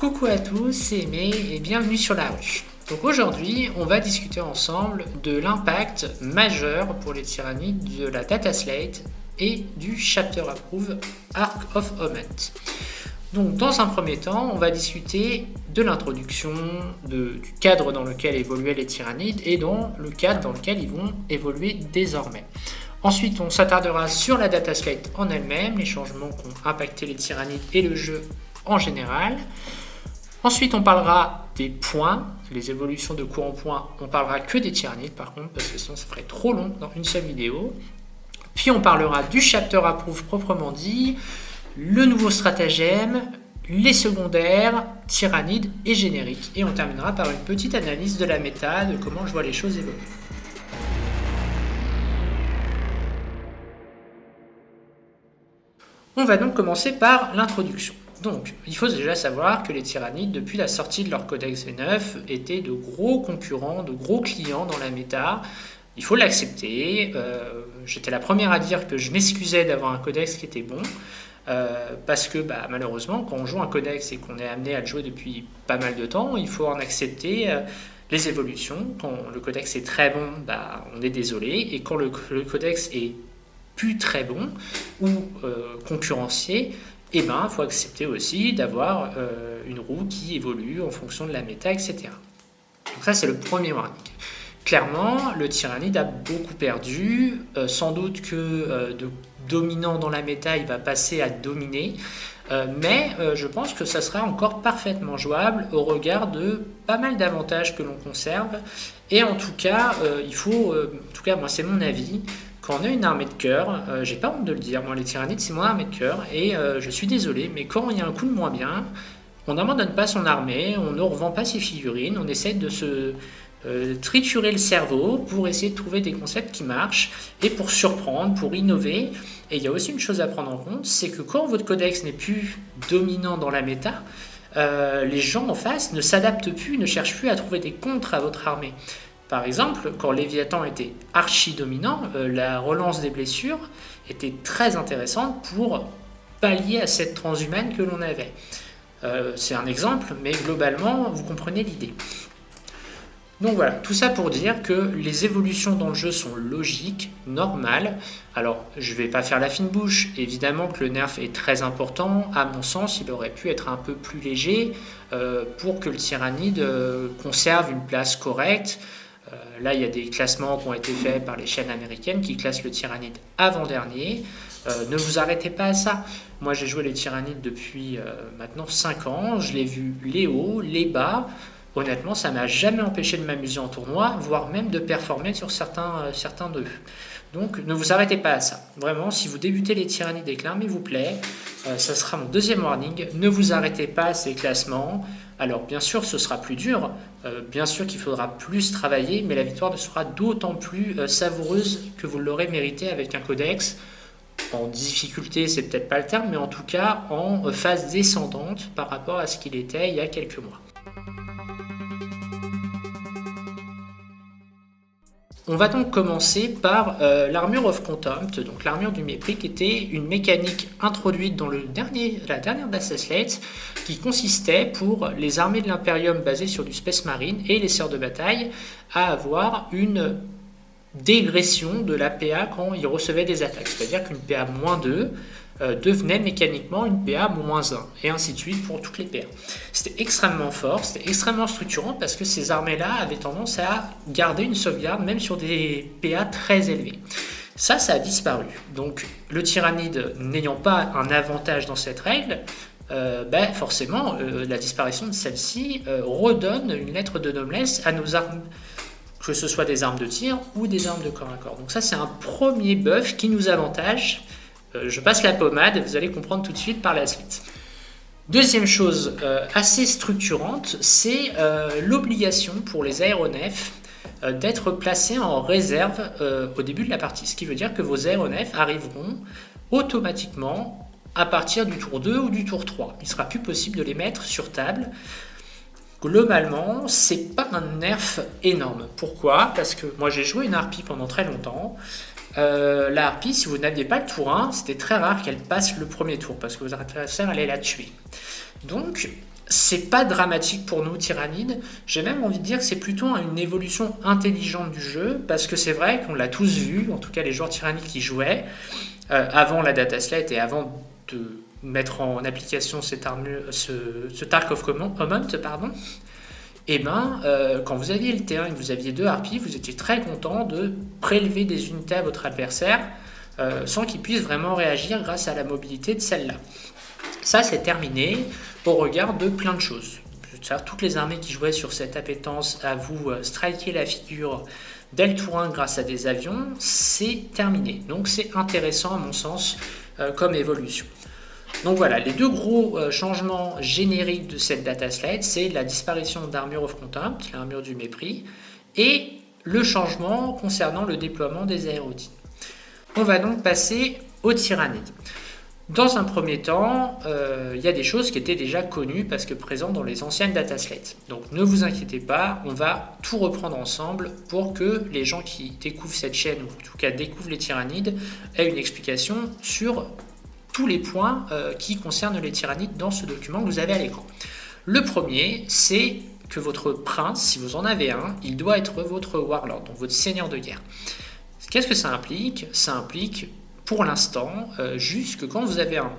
Coucou à tous, c'est Aimé et bienvenue sur la rue. Donc aujourd'hui, on va discuter ensemble de l'impact majeur pour les tyrannides de la Data Slate et du Chapter Approve Arc of Oment. Donc dans un premier temps, on va discuter de l'introduction, du cadre dans lequel évoluaient les tyrannides et dans le cadre dans lequel ils vont évoluer désormais. Ensuite, on s'attardera sur la Data Slate en elle-même, les changements qui ont impacté les tyrannides et le jeu en général. Ensuite, on parlera des points, les évolutions de cours en points. On parlera que des tyrannides par contre, parce que sinon ça ferait trop long dans une seule vidéo. Puis on parlera du Chapter Approve proprement dit, le nouveau stratagème, les secondaires, tyrannides et génériques. Et on terminera par une petite analyse de la méta, de comment je vois les choses évoluer. On va donc commencer par l'introduction. Donc, il faut déjà savoir que les tyrannides, depuis la sortie de leur codex V9, étaient de gros concurrents, de gros clients dans la méta. Il faut l'accepter. J'étais la première à dire que je m'excusais d'avoir un codex qui était bon, parce que malheureusement, quand on joue un codex et qu'on est amené à le jouer depuis pas mal de temps, il faut en accepter les évolutions. Quand le codex est très bon, on est désolé. Et quand le codex est plus très bon ou concurrencier, il faut accepter aussi d'avoir une roue qui évolue en fonction de la méta, etc. Donc ça, c'est le premier warning. Clairement, le tyrannide a beaucoup perdu. Sans doute que de dominant dans la méta, il va passer à dominer. Mais je pense que ça sera encore parfaitement jouable au regard de pas mal d'avantages que l'on conserve. Et en tout cas, il faut... en tout cas, moi, c'est mon avis. Quand on a une armée de cœur, j'ai pas honte de le dire, moi les tyrannides c'est mon armée de cœur et je suis désolé, mais quand il y a un coup de moins bien, on n'abandonne pas son armée, on ne revend pas ses figurines, on essaie de se triturer le cerveau pour essayer de trouver des concepts qui marchent et pour surprendre, pour innover. Et il y a aussi une chose à prendre en compte, c'est que quand votre codex n'est plus dominant dans la méta, les gens en face ne s'adaptent plus, ne cherchent plus à trouver des contres à votre armée. Par exemple, quand Léviathan était archi-dominant, la relance des blessures était très intéressante pour pallier à cette transhumaine que l'on avait. C'est un exemple, mais globalement, vous comprenez l'idée. Donc voilà, tout ça pour dire que les évolutions dans le jeu sont logiques, normales. Alors, je ne vais pas faire la fine bouche, évidemment que le nerf est très important. À mon sens, il aurait pu être un peu plus léger pour que le tyrannide conserve une place correcte. Là, il y a des classements qui ont été faits par les chaînes américaines qui classent le tyrannide avant-dernier. Ne vous arrêtez pas à ça. Moi, j'ai joué les tyrannides depuis maintenant 5 ans. Je l'ai vu les hauts, les bas. Honnêtement, ça ne m'a jamais empêché de m'amuser en tournoi, voire même de performer sur certains d'eux. Donc, ne vous arrêtez pas à ça. Vraiment, si vous débutez les tyrannides et que l'armée vous plaît, ça sera mon deuxième warning. Ne vous arrêtez pas à ces classements. Alors, bien sûr, ce sera plus dur. Bien sûr qu'il faudra plus travailler, mais la victoire sera d'autant plus savoureuse que vous l'aurez mérité avec un codex. En difficulté, c'est peut-être pas le terme, mais en tout cas en phase descendante par rapport à ce qu'il était il y a quelques mois. On va donc commencer par l'Armure of Contempt, donc l'armure du mépris, qui était une mécanique introduite dans la dernière Data Slate, qui consistait pour les armées de l'Imperium basées sur du Space Marine et les sœurs de bataille à avoir une dégression de la PA quand ils recevaient des attaques, c'est-à-dire qu'une PA -2 devenait mécaniquement une PA -1, et ainsi de suite pour toutes les PA. C'était extrêmement fort, c'était extrêmement structurant parce que ces armées-là avaient tendance à garder une sauvegarde même sur des PA très élevés. Ça a disparu. Donc le tyrannide n'ayant pas un avantage dans cette règle, forcément la disparition de celle-ci redonne une lettre de noblesse à nos armes, que ce soit des armes de tir ou des armes de corps à corps. Donc ça c'est un premier buff qui nous avantage. Je passe la pommade et vous allez comprendre tout de suite par la suite. Deuxième chose assez structurante, c'est l'obligation pour les aéronefs d'être placés en réserve au début de la partie. Ce qui veut dire que vos aéronefs arriveront automatiquement à partir du tour 2 ou du tour 3. Il ne sera plus possible de les mettre sur table. Globalement, c'est pas un nerf énorme. Pourquoi ? Parce que moi j'ai joué une harpie pendant très longtemps. La harpie, si vous n'aviez pas le tour 1, c'était très rare qu'elle passe le premier tour parce que votre adversaire allait la tuer. Donc, C'est pas dramatique pour nous, Tyrannide. J'ai même envie de dire que c'est plutôt une évolution intelligente du jeu, parce que c'est vrai qu'on l'a tous vu, en tout cas les joueurs Tyrannide qui jouaient, avant la dataslate et avant de mettre en application ce Tarkov Command, pardon, et quand vous aviez le T1 et que vous aviez 2 harpies, vous étiez très content de prélever des unités à votre adversaire sans qu'il puisse vraiment réagir grâce à la mobilité de celle-là. Ça, c'est terminé au regard de plein de choses. C'est-à-dire, toutes les armées qui jouaient sur cette appétence à vous striker la figure dès le tour 1 grâce à des avions, c'est terminé. Donc c'est intéressant à mon sens comme évolution. Donc voilà, les 2 gros changements génériques de cette dataslate, c'est la disparition d'Armure of Contempt, l'armure du mépris, et le changement concernant le déploiement des aérodynes. On va donc passer aux Tyrannides. Dans un premier temps, il y a des choses qui étaient déjà connues parce que présentes dans les anciennes dataslates. Donc ne vous inquiétez pas, on va tout reprendre ensemble pour que les gens qui découvrent cette chaîne, ou en tout cas découvrent les Tyrannides, aient une explication sur tous les points qui concernent les Tyrannides dans ce document que vous avez à l'écran. Le premier, c'est que votre prince, si vous en avez un, il doit être votre warlord, donc votre seigneur de guerre. Qu'est-ce que ça implique ? Ça implique, pour l'instant, juste que quand vous avez un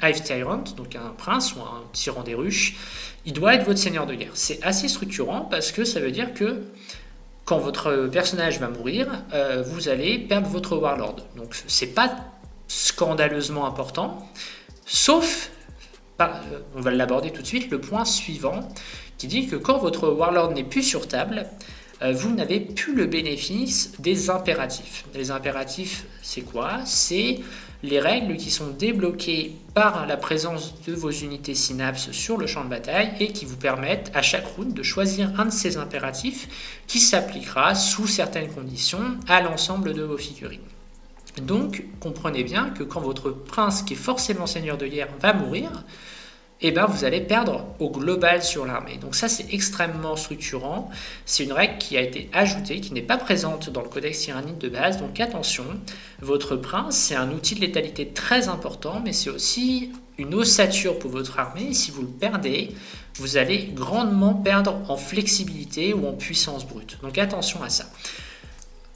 Hive Tyrant, donc un prince ou un tyran des ruches, il doit être votre seigneur de guerre. C'est assez structurant parce que ça veut dire que quand votre personnage va mourir, vous allez perdre votre warlord. Donc c'est pas scandaleusement important, sauf, on va l'aborder tout de suite, le point suivant qui dit que quand votre warlord n'est plus sur table, vous n'avez plus le bénéfice des impératifs. Les impératifs, c'est quoi ? C'est les règles qui sont débloquées par la présence de vos unités synapses sur le champ de bataille et qui vous permettent à chaque round de choisir un de ces impératifs qui s'appliquera sous certaines conditions à l'ensemble de vos figurines. Donc, comprenez bien que quand votre prince, qui est forcément seigneur de guerre, va mourir, vous allez perdre au global sur l'armée. Donc ça, c'est extrêmement structurant. C'est une règle qui a été ajoutée, qui n'est pas présente dans le codex tyrannide de base. Donc attention, votre prince, c'est un outil de létalité très important, mais c'est aussi une ossature pour votre armée. Si vous le perdez, vous allez grandement perdre en flexibilité ou en puissance brute. Donc attention à ça.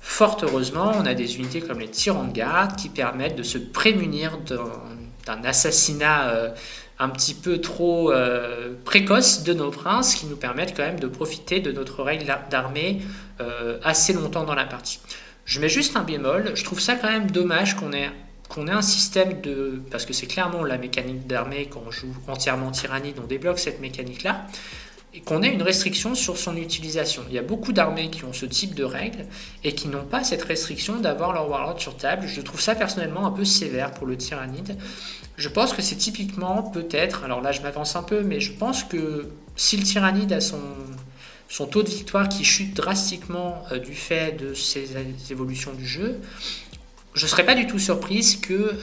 Fort heureusement, on a des unités comme les tyrans de garde qui permettent de se prémunir d'un assassinat un petit peu trop précoce de nos princes, qui nous permettent quand même de profiter de notre règle d'armée assez longtemps dans la partie. Je mets juste un bémol, je trouve ça quand même dommage qu'on ait un système parce que c'est clairement la mécanique d'armée, quand on joue entièrement Tyrannide, on débloque cette mécanique-là, et qu'on ait une restriction sur son utilisation. Il y a beaucoup d'armées qui ont ce type de règles et qui n'ont pas cette restriction d'avoir leur warlord sur table. Je trouve ça personnellement un peu sévère pour le Tyrannide. Je pense que c'est typiquement peut-être, alors là je m'avance un peu, mais je pense que si le Tyrannide a son taux de victoire qui chute drastiquement du fait de ces évolutions du jeu, je ne serais pas du tout surprise que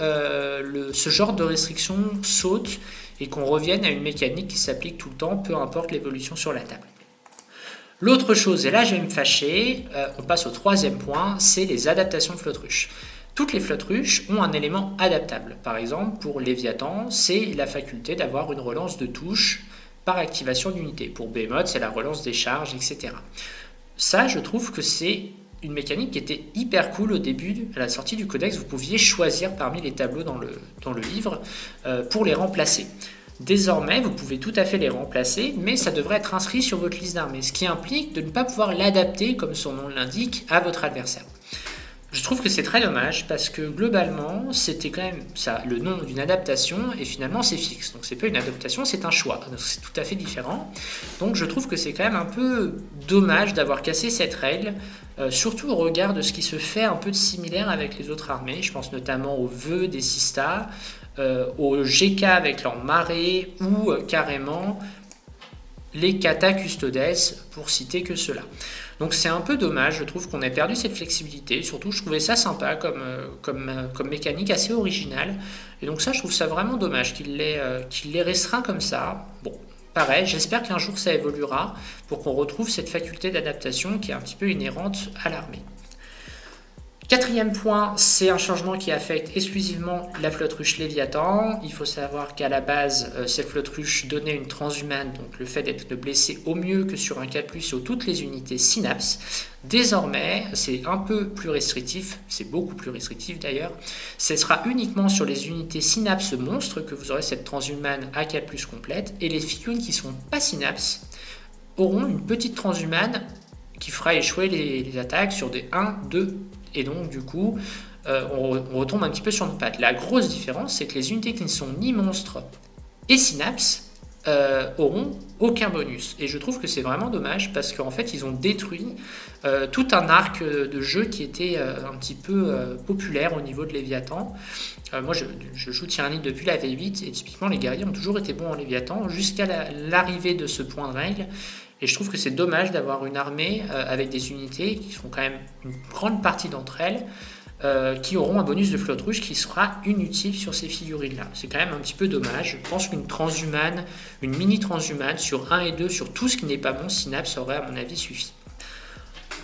ce genre de restriction saute et qu'on revienne à une mécanique qui s'applique tout le temps, peu importe l'évolution sur la table. L'autre chose, et là je vais me fâcher, on passe au troisième point, c'est les adaptations de flotte-ruche. Toutes les flottes-ruches ont un élément adaptable. Par exemple, pour Léviathan, c'est la faculté d'avoir une relance de touche par activation d'unité. Pour Behemoth, c'est la relance des charges, etc. Ça, je trouve que c'est une mécanique qui était hyper cool au début, à la sortie du codex. Vous pouviez choisir parmi les tableaux dans le livre pour les remplacer. Désormais, vous pouvez tout à fait les remplacer, mais ça devrait être inscrit sur votre liste d'armées, ce qui implique de ne pas pouvoir l'adapter, comme son nom l'indique, à votre adversaire. Je trouve que c'est très dommage parce que globalement, c'était quand même ça, le nom d'une adaptation et finalement c'est fixe. Donc c'est pas une adaptation, c'est un choix. Donc c'est tout à fait différent. Donc je trouve que c'est quand même un peu dommage d'avoir cassé cette règle, surtout au regard de ce qui se fait un peu de similaire avec les autres armées. Je pense notamment aux vœux des Sistas, aux GK avec leur marée ou carrément les Kata Custodes, pour citer que cela. Donc c'est un peu dommage, je trouve qu'on ait perdu cette flexibilité, surtout je trouvais ça sympa comme mécanique assez originale, et donc ça je trouve ça vraiment dommage qu'il les restreint comme ça. Bon, pareil, j'espère qu'un jour ça évoluera pour qu'on retrouve cette faculté d'adaptation qui est un petit peu inhérente à l'armée. Quatrième point, c'est un changement qui affecte exclusivement la flotte ruche Léviathan. Il faut savoir qu'à la base, cette flotte ruche donnait une transhumane, donc le fait d'être blessé au mieux que sur un 4+, sur toutes les unités Synapse. Désormais, c'est un peu plus restrictif, c'est beaucoup plus restrictif d'ailleurs. Ce sera uniquement sur les unités Synapse monstres que vous aurez cette transhumane à 4+ complète, et les figurines qui ne sont pas Synapse auront une petite transhumane qui fera échouer les attaques sur des 1, 2, et donc du coup on retombe un petit peu sur nos pattes. La grosse différence, c'est que les unités qui ne sont ni monstres et Synapse auront aucun bonus, et je trouve que c'est vraiment dommage parce qu'en fait ils ont détruit tout un arc de jeu qui était un petit peu populaire au niveau de Léviathan. Moi je joue Tyrannide depuis la V8 et typiquement les guerriers ont toujours été bons en Léviathan jusqu'à l'arrivée de ce point de règle. Et je trouve que c'est dommage d'avoir une armée avec des unités qui sont quand même une grande partie d'entre elles qui auront un bonus de flotte ruche qui sera inutile sur ces figurines-là. C'est quand même un petit peu dommage. Je pense qu'une transhumane, une mini transhumane sur 1 et 2, sur tout ce qui n'est pas bon, Synapse aurait à mon avis suffi.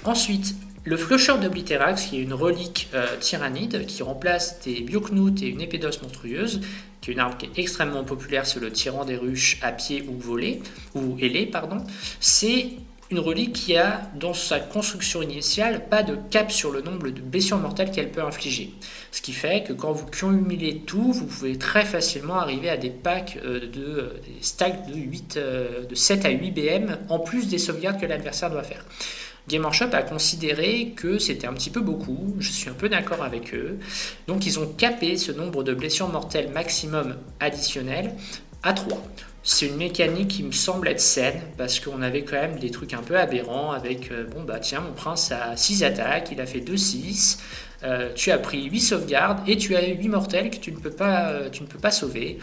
Ensuite, le Flusher d'Obliterax, qui est une relique tyrannide qui remplace des Bioknout et une épée d'os monstrueuse, qui est une arme qui est extrêmement populaire sur le tyran des ruches à pied ou volé, ou ailé, pardon. C'est une relique qui a, dans sa construction initiale, pas de cap sur le nombre de blessures mortelles qu'elle peut infliger. Ce qui fait que quand vous cumulez tout, vous pouvez très facilement arriver à des packs des stacks de 7 à 8 BM, en plus des sauvegardes que l'adversaire doit faire. Game Workshop a considéré que c'était un petit peu beaucoup, je suis un peu d'accord avec eux, donc ils ont capé ce nombre de blessures mortelles maximum additionnelles à 3. C'est une mécanique qui me semble être saine, parce qu'on avait quand même des trucs un peu aberrants avec, tiens, mon prince a 6 attaques, il a fait 2-6, tu as pris 8 sauvegardes et tu as 8 mortels que tu ne peux pas sauver.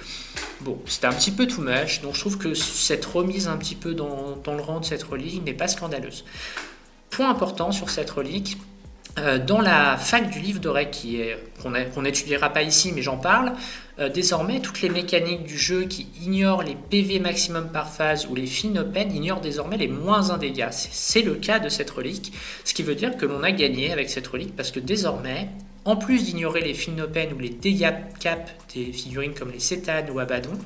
Bon, c'était un petit peu too much, donc je trouve que cette remise un petit peu dans le rang de cette relique n'est pas scandaleuse. Point important sur cette relique, dans la fac du livre de règles qu'on n'étudiera pas ici, mais j'en parle, désormais toutes les mécaniques du jeu qui ignorent les PV maximum par phase ou les fin open ignorent désormais les moins 1 dégâts. C'est le cas de cette relique, ce qui veut dire que l'on a gagné avec cette relique parce que désormais, en plus d'ignorer les fin open ou les dégâts cap des figurines comme les Cétanes ou Abaddon,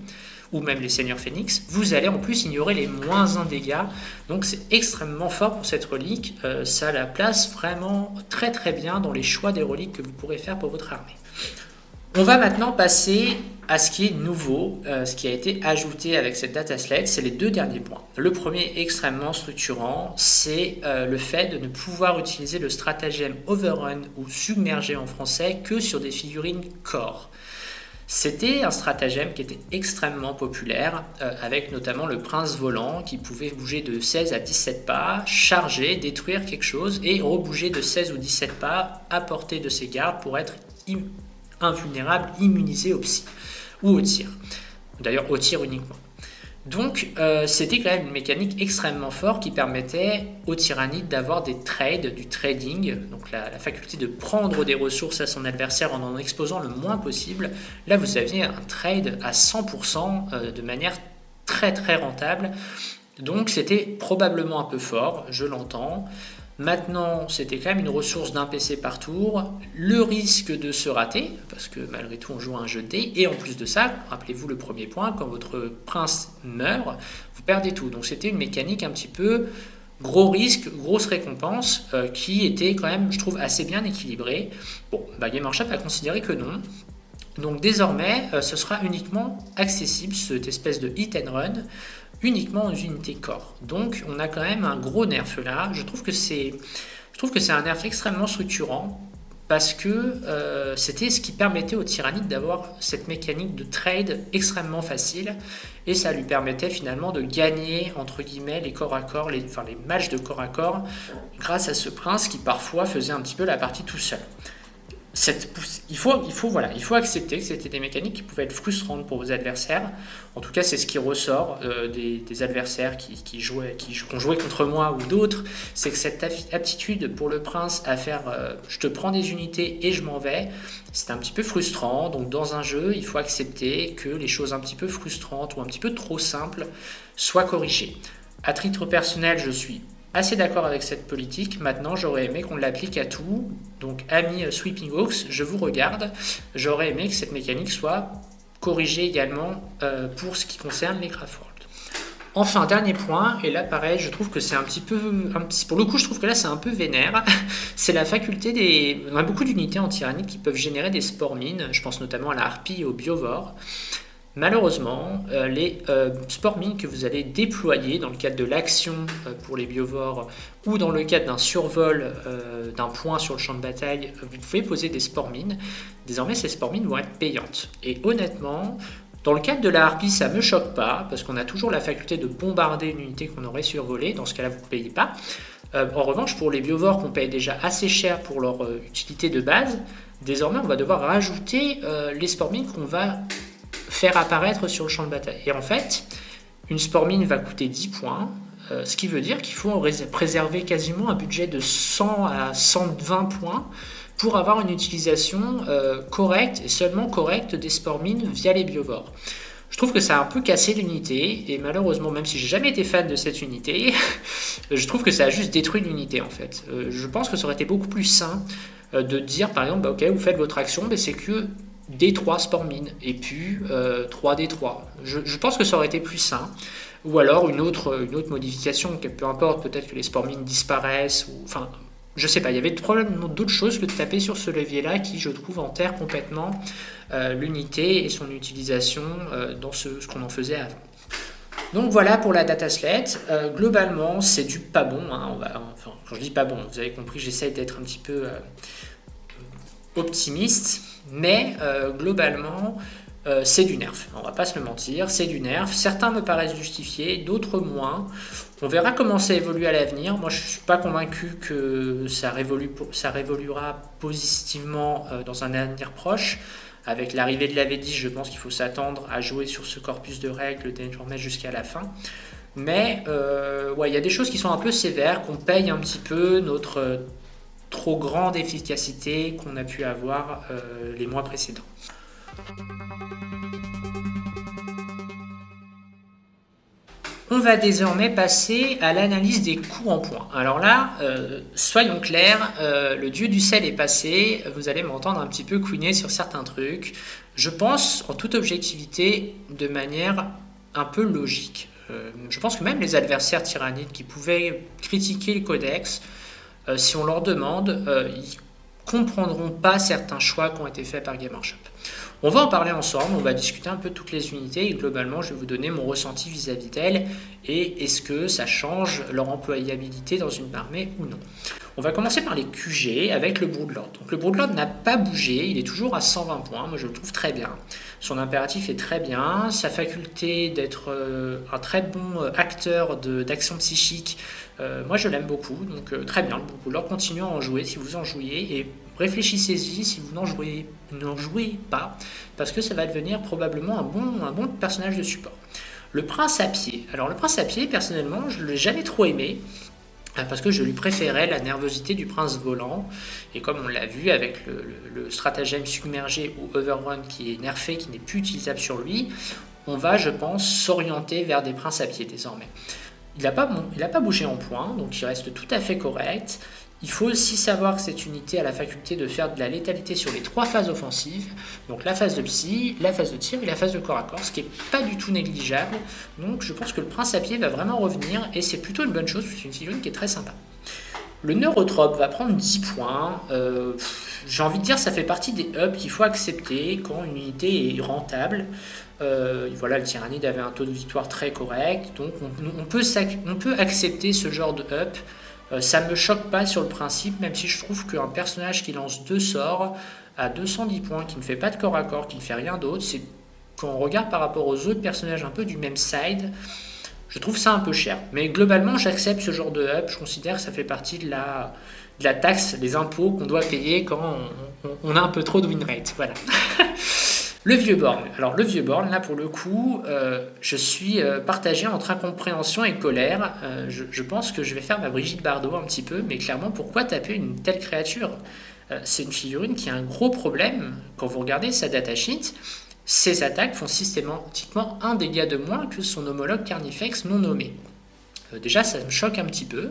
ou même les Seigneurs Phénix, vous allez en plus ignorer les moins 1 dégâts. Donc c'est extrêmement fort pour cette relique. Ça la place vraiment très très bien dans les choix des reliques que vous pourrez faire pour votre armée. On va maintenant passer à ce qui est nouveau, ce qui a été ajouté avec cette data slate, c'est les 2 derniers points. Le premier, extrêmement structurant, c'est le fait de ne pouvoir utiliser le stratagème overrun ou submergé en français que sur des figurines core. C'était un stratagème qui était extrêmement populaire, avec notamment le prince volant qui pouvait bouger de 16 à 17 pas, charger, détruire quelque chose et rebouger de 16 ou 17 pas à portée de ses gardes pour être invulnérable, immunisé au psy ou au tir. D'ailleurs au tir uniquement. Donc c'était quand même une mécanique extrêmement forte qui permettait aux tyrannides d'avoir des trades, du trading, donc la faculté de prendre des ressources à son adversaire en exposant le moins possible. Là vous aviez un trade à 100% de manière très très rentable. Donc c'était probablement un peu fort, je l'entends. Maintenant, c'était quand même une ressource d'un PC par tour, le risque de se rater, parce que malgré tout on joue à un jeu de dés, et en plus de ça, rappelez-vous le premier point, quand votre prince meurt, vous perdez tout. Donc c'était une mécanique un petit peu gros risque, grosse récompense, qui était quand même, je trouve, assez bien équilibrée. Bon, Game Workshop a considéré que non. Donc désormais, ce sera uniquement accessible, cette espèce de hit and run, uniquement aux unités core. Donc on a quand même un gros nerf là. Je trouve que c'est un nerf extrêmement structurant parce que c'était ce qui permettait aux tyrannides d'avoir cette mécanique de trade extrêmement facile et ça lui permettait finalement de gagner entre guillemets les corps à corps, les matchs de corps à corps grâce à ce prince qui parfois faisait un petit peu la partie tout seul. Il faut accepter que c'était des mécaniques qui pouvaient être frustrantes pour vos adversaires. En tout cas, c'est ce qui ressort des adversaires qui ont joué contre moi ou d'autres. C'est que cette aptitude pour le prince à faire je te prends des unités et je m'en vais, c'est un petit peu frustrant. Donc dans un jeu, il faut accepter que les choses un petit peu frustrantes ou un petit peu trop simples soient corrigées. À titre personnel, je suis assez d'accord avec cette politique. Maintenant, j'aurais aimé qu'on l'applique à tout. Donc, amis Sweeping Hawks, je vous regarde. J'aurais aimé que cette mécanique soit corrigée également pour ce qui concerne les Craft World. Enfin, dernier point, et là pareil, je trouve que c'est pour le coup, je trouve que là c'est un peu vénère, c'est la faculté on a beaucoup d'unités en tyrannide qui peuvent générer des spores mines, je pense notamment à la harpie et au biovore. Malheureusement, les spores mines que vous allez déployer dans le cadre de l'action pour les biovores ou dans le cadre d'un survol d'un point sur le champ de bataille, vous pouvez poser des spores mines. Désormais, ces spores mines vont être payantes. Et honnêtement, dans le cadre de la harpie, ça ne me choque pas, parce qu'on a toujours la faculté de bombarder une unité qu'on aurait survolée. Dans ce cas-là, vous ne payez pas. En revanche, pour les biovores qu'on paye déjà assez cher pour leur utilité de base, désormais, on va devoir rajouter les spores mines qu'on va faire apparaître sur le champ de bataille. Et en fait, une spore mine va coûter 10 points, ce qui veut dire qu'il faut préserver quasiment un budget de 100 à 120 points pour avoir une utilisation correcte et seulement correcte des spores mines via les biovores. Je trouve que ça a un peu cassé l'unité, et malheureusement, même si j'ai jamais été fan de cette unité, je trouve que ça a juste détruit l'unité en fait. Je pense que ça aurait été beaucoup plus sain de dire par exemple, ok, vous faites votre action, mais c'est que D3 spore mine, et puis 3D3. Je pense que ça aurait été plus sain. Ou alors une autre modification, peu importe, peut-être que les spores mines disparaissent, ou enfin, je sais pas, il y avait probablement d'autres choses que de taper sur ce levier-là qui, je trouve, enterre complètement l'unité et son utilisation dans ce qu'on en faisait avant. Donc voilà pour la dataslate. Globalement, c'est du pas bon. Hein. Quand je dis pas bon, vous avez compris, j'essaie d'être un petit peu optimiste, mais globalement, c'est du nerf. On va pas se le mentir, c'est du nerf. Certains me paraissent justifiés, d'autres moins. On verra comment ça évolue à l'avenir. Moi, je ne suis pas convaincu que ça révoluera positivement dans un avenir proche. Avec l'arrivée de la V10, je pense qu'il faut s'attendre à jouer sur ce corpus de règles désormais jusqu'à la fin. Mais il y a des choses qui sont un peu sévères, qu'on paye un petit peu notre trop grande efficacité qu'on a pu avoir les mois précédents. On va désormais passer à l'analyse des coûts en points. Alors là, soyons clairs, le dieu du sel est passé, vous allez m'entendre un petit peu couiner sur certains trucs. Je pense, en toute objectivité, de manière un peu logique. Je pense que même les adversaires tyrannides qui pouvaient critiquer le codex, si on leur demande, ils comprendront pas certains choix qui ont été faits par Game Workshop. On va en parler ensemble, on va discuter un peu de toutes les unités et globalement je vais vous donner mon ressenti vis-à-vis d'elles et est-ce que ça change leur employabilité dans une armée ou non. On va commencer par les QG avec le Broodlord. Donc le Broodlord n'a pas bougé, il est toujours à 120 points, moi je le trouve très bien. Son impératif est très bien, sa faculté d'être un très bon acteur d'action psychique, moi je l'aime beaucoup, donc très bien, le Broodlord, continuez à en jouer si vous en jouiez et réfléchissez-y si vous n'en jouez pas, parce que ça va devenir probablement un bon personnage de support. Le prince à pied. Alors le prince à pied, personnellement, je ne l'ai jamais trop aimé, parce que je lui préférais la nervosité du prince volant, et comme on l'a vu avec le stratagème submergé ou overrun qui est nerfé, qui n'est plus utilisable sur lui, on va, je pense, s'orienter vers des princes à pied désormais. Il n'a pas bougé en points, donc il reste tout à fait correct. Il faut aussi savoir que cette unité a la faculté de faire de la létalité sur les 3 phases offensives, donc la phase de psy, la phase de tir et la phase de corps à corps, ce qui n'est pas du tout négligeable. Donc je pense que le prince à pied va vraiment revenir et c'est plutôt une bonne chose, c'est une figurine qui est très sympa. Le neurotrope va prendre 10 points. J'ai envie de dire ça fait partie des hubs qu'il faut accepter quand une unité est rentable. Voilà, le tyrannide avait un taux de victoire très correct, donc on peut accepter ce genre de up. Ça ne me choque pas sur le principe, même si je trouve qu'un personnage qui lance 2 sorts à 210 points, qui ne fait pas de corps à corps, qui ne fait rien d'autre, c'est quand on regarde par rapport aux autres personnages un peu du même side, je trouve ça un peu cher. Mais globalement, j'accepte ce genre de up, je considère que ça fait partie de la taxe, des impôts qu'on doit payer quand on a un peu trop de win rate. Voilà. Le vieux born. Alors le vieux born, là pour le coup, je suis partagé entre incompréhension et colère. Je pense que je vais faire ma Brigitte Bardot un petit peu, mais clairement, pourquoi taper une telle créature ? C'est une figurine qui a un gros problème. Quand vous regardez sa datasheet, ses attaques font systématiquement un dégât de moins que son homologue Carnifex non nommé. Déjà, ça me choque un petit peu.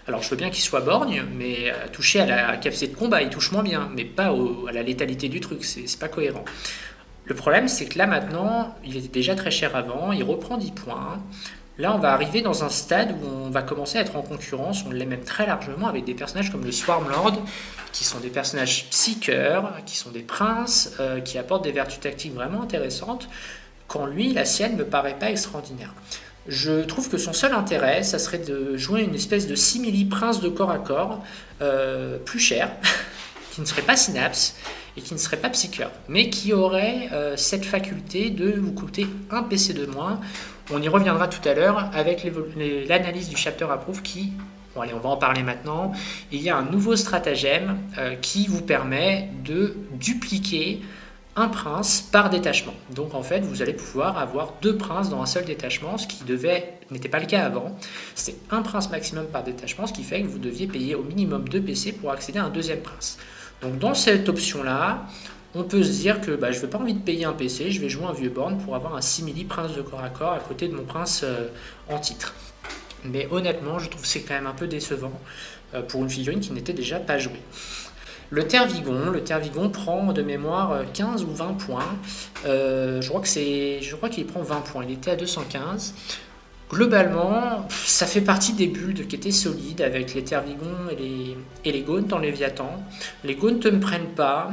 Alors, je veux bien qu'il soit borgne, mais toucher à la capacité de combat, il touche moins bien, mais pas à la létalité du truc, c'est pas cohérent. Le problème, c'est que là, maintenant, il était déjà très cher avant, il reprend 10 points. Là, on va arriver dans un stade où on va commencer à être en concurrence, on l'est même très largement, avec des personnages comme le Swarmlord, qui sont des personnages psycheurs, qui sont des princes, qui apportent des vertus tactiques vraiment intéressantes, quand lui, la sienne, me paraît pas extraordinaire. Je trouve que son seul intérêt, ça serait de jouer une espèce de simili-prince de corps à corps, plus cher, qui ne serait pas Synapse, et qui ne serait pas psycheur, mais qui aurait cette faculté de vous coûter un PC de moins. On y reviendra tout à l'heure avec l'analyse du chapter approve qui, bon allez, on va en parler maintenant. Il y a un nouveau stratagème qui vous permet de dupliquer un prince par détachement. Donc en fait, vous allez pouvoir avoir 2 princes dans un seul détachement, ce qui n'était pas le cas avant. C'est un prince maximum par détachement, ce qui fait que vous deviez payer au minimum 2 PC pour accéder à un deuxième prince. Donc dans cette option-là, on peut se dire que je n'ai pas envie de payer un PC, je vais jouer un vieux borne pour avoir un simili prince de corps à corps à côté de mon prince en titre. Mais honnêtement, je trouve que c'est quand même un peu décevant pour une figurine qui n'était déjà pas jouée. Le Tervigon prend de mémoire 15 ou 20 points. Je crois qu'il prend 20 points, il était à 215. Globalement, ça fait partie des builds qui étaient solides avec les Tervigons et les Gaunt en Léviathan. Les Gaunt ne me prennent pas.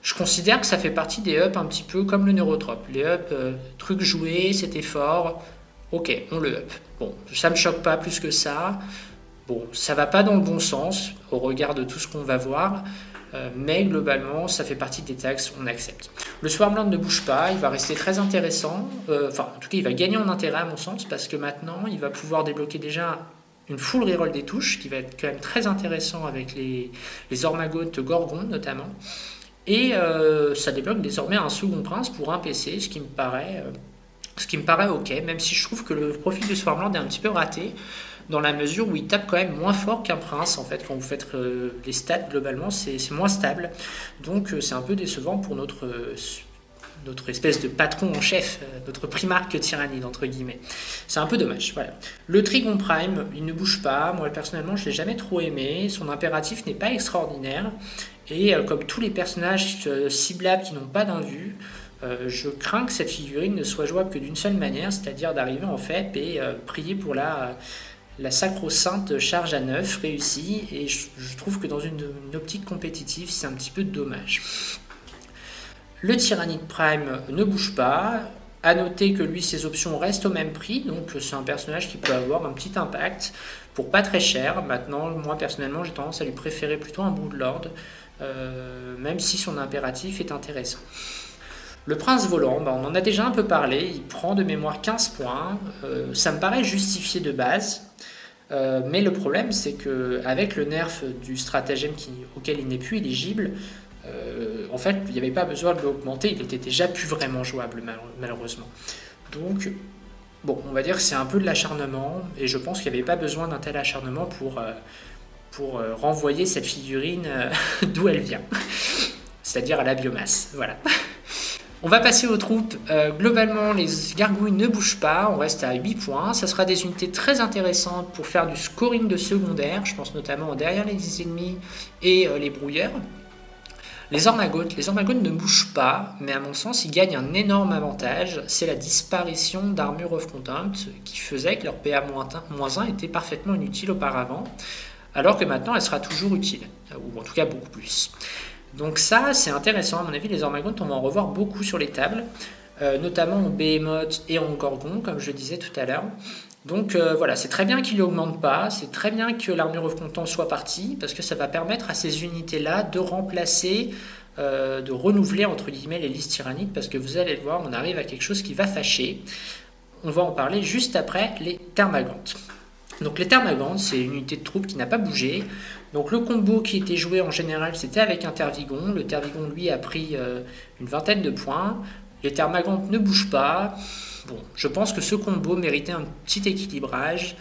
Je considère que ça fait partie des ups un petit peu comme le Neurotrope. Les ups, truc joué, c'était fort. Ok, on le up. Bon, ça me choque pas plus que ça. Bon, ça va pas dans le bon sens au regard de tout ce qu'on va voir, mais globalement, ça fait partie des taxes, on accepte. Le Swarmland ne bouge pas, il va rester très intéressant, en tout cas, il va gagner en intérêt à mon sens, parce que maintenant, il va pouvoir débloquer déjà une full reroll des touches, qui va être quand même très intéressant avec les Ormagotes Gorgon notamment, et ça débloque désormais un second prince pour un PC, ce qui me paraît ok, même si je trouve que le profil de Swarmland est un petit peu raté, dans la mesure où il tape quand même moins fort qu'un prince. En fait, quand vous faites les stats, globalement, c'est moins stable. Donc, c'est un peu décevant pour notre espèce de patron en chef, notre primarque tyrannide, entre guillemets. C'est un peu dommage, voilà. Le Trigon Prime, il ne bouge pas. Moi, personnellement, je ne l'ai jamais trop aimé. Son impératif n'est pas extraordinaire. Et comme tous les personnages ciblables qui n'ont pas d'invue, je crains que cette figurine ne soit jouable que d'une seule manière, c'est-à-dire d'arriver en fait et prier pour la sacro-sainte charge à 9 réussie, et je trouve que dans une optique compétitive, c'est un petit peu dommage. Le Tyrannide Prime ne bouge pas. À noter que lui, ses options restent au même prix, donc c'est un personnage qui peut avoir un petit impact pour pas très cher. Maintenant, moi personnellement, j'ai tendance à lui préférer plutôt un Broodlord, même si son impératif est intéressant. Le Prince Volant, on en a déjà un peu parlé, il prend de mémoire 15 points, ça me paraît justifié de base, mais le problème c'est qu'avec le nerf du stratagème auquel il n'est plus éligible, en fait il n'y avait pas besoin de l'augmenter, il était déjà plus vraiment jouable malheureusement. Donc bon, on va dire que c'est un peu de l'acharnement, et je pense qu'il n'y avait pas besoin d'un tel acharnement pour renvoyer cette figurine d'où elle vient, c'est-à-dire à la biomasse, voilà. On va passer aux troupes. Globalement, les gargouilles ne bougent pas, on reste à 8 points. Ça sera des unités très intéressantes pour faire du scoring de secondaire. Je pense notamment derrière les ennemis et les brouilleurs. Les Ormagotes ne bougent pas, mais à mon sens, ils gagnent un énorme avantage. C'est la disparition d'Armure of Contempt qui faisait que leur PA-1 était parfaitement inutile auparavant, alors que maintenant, elle sera toujours utile, ou en tout cas beaucoup plus. Donc ça, c'est intéressant. À mon avis, les Ormagotes, on va en revoir beaucoup sur les tables, notamment en Behemoth et en Gorgon, comme je le disais tout à l'heure. Donc voilà, c'est très bien qu'il n'augmente pas, c'est très bien que l'Armure of Contempt soit partie, parce que ça va permettre à ces unités-là de remplacer, de renouveler, entre guillemets, les listes tyranniques, parce que vous allez le voir, on arrive à quelque chose qui va fâcher. On va en parler juste après les Termagantes. Donc les Termagantes, c'est une unité de troupe qui n'a pas bougé. Donc le combo qui était joué en général, c'était avec un Tervigon. Le Tervigon, lui, a pris une vingtaine de points. Les Termagantes ne bougent pas. Bon, je pense que ce combo méritait un petit équilibrage.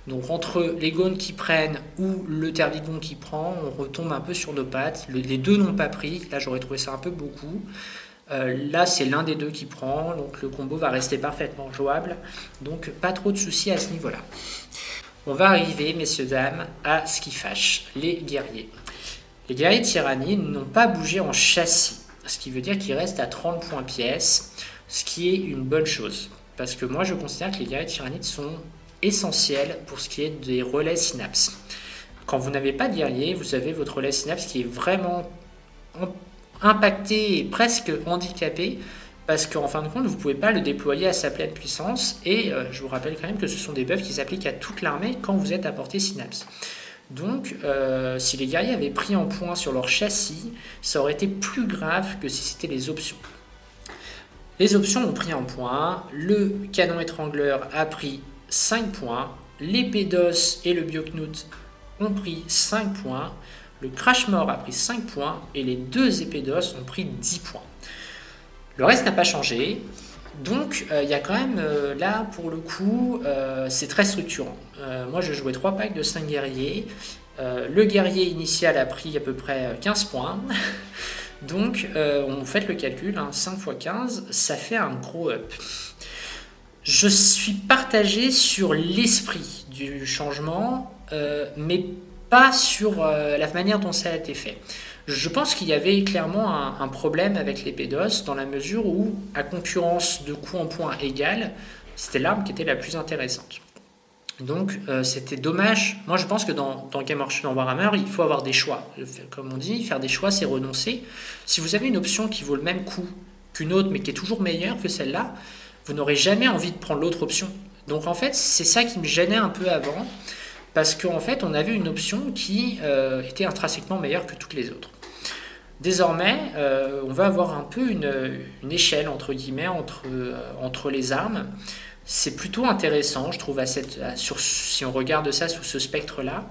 Donc entre les Gaunes qui prennent ou le Tervigon qui prend, on retombe un peu sur nos pattes. Les deux n'ont pas pris. Là, j'aurais trouvé ça un peu beaucoup. Là, c'est l'un des deux qui prend, donc le combo va rester parfaitement jouable. Donc, pas trop de soucis à ce niveau-là. On va arriver, messieurs, dames, à ce qui fâche, les guerriers. Les guerriers tyrannides n'ont pas bougé en châssis, ce qui veut dire qu'ils restent à 30 points pièce, ce qui est une bonne chose. Parce que moi, je considère que les guerriers tyrannides sont essentiels pour ce qui est des relais synapses. Quand vous n'avez pas de guerrier, vous avez votre relais synapse qui est vraiment impacté et presque handicapé, parce qu'en fin de compte, vous ne pouvez pas le déployer à sa pleine puissance, et je vous rappelle quand même que ce sont des buffs qui s'appliquent à toute l'armée quand vous êtes à portée synapse. Donc, si les guerriers avaient pris en points sur leur châssis, ça aurait été plus grave que si c'était les options. Les options ont pris en points, le canon étrangleur a pris 5 points, l'épée d'os et le bioknout ont pris 5 points, le crash mort a pris 5 points et les 2 épées d'os ont pris 10 points. Le reste n'a pas changé, donc il y a quand même là pour le coup c'est très structurant. Moi je jouais 3 packs de 5 guerriers, le guerrier initial a pris à peu près 15 points, donc on fait le calcul, 5 x 15 ça fait un gros up. Je suis partagé sur l'esprit du changement, mais pas sur la manière dont ça a été fait. Je pense qu'il y avait clairement un problème avec l'épée d'os, dans la mesure où, à concurrence de coups en points égal, c'était l'arme qui était la plus intéressante. Donc c'était dommage. Moi je pense que dans Game of Thrones, dans Warhammer, il faut avoir des choix. Comme on dit, faire des choix c'est renoncer. Si vous avez une option qui vaut le même coût qu'une autre, mais qui est toujours meilleure que celle-là, vous n'aurez jamais envie de prendre l'autre option. Donc en fait, c'est ça qui me gênait un peu avant, parce qu'en fait, on avait une option qui était intrinsèquement meilleure que toutes les autres. Désormais, on va avoir un peu une échelle, entre guillemets, entre les armes. C'est plutôt intéressant, je trouve, si on regarde ça sous ce spectre-là.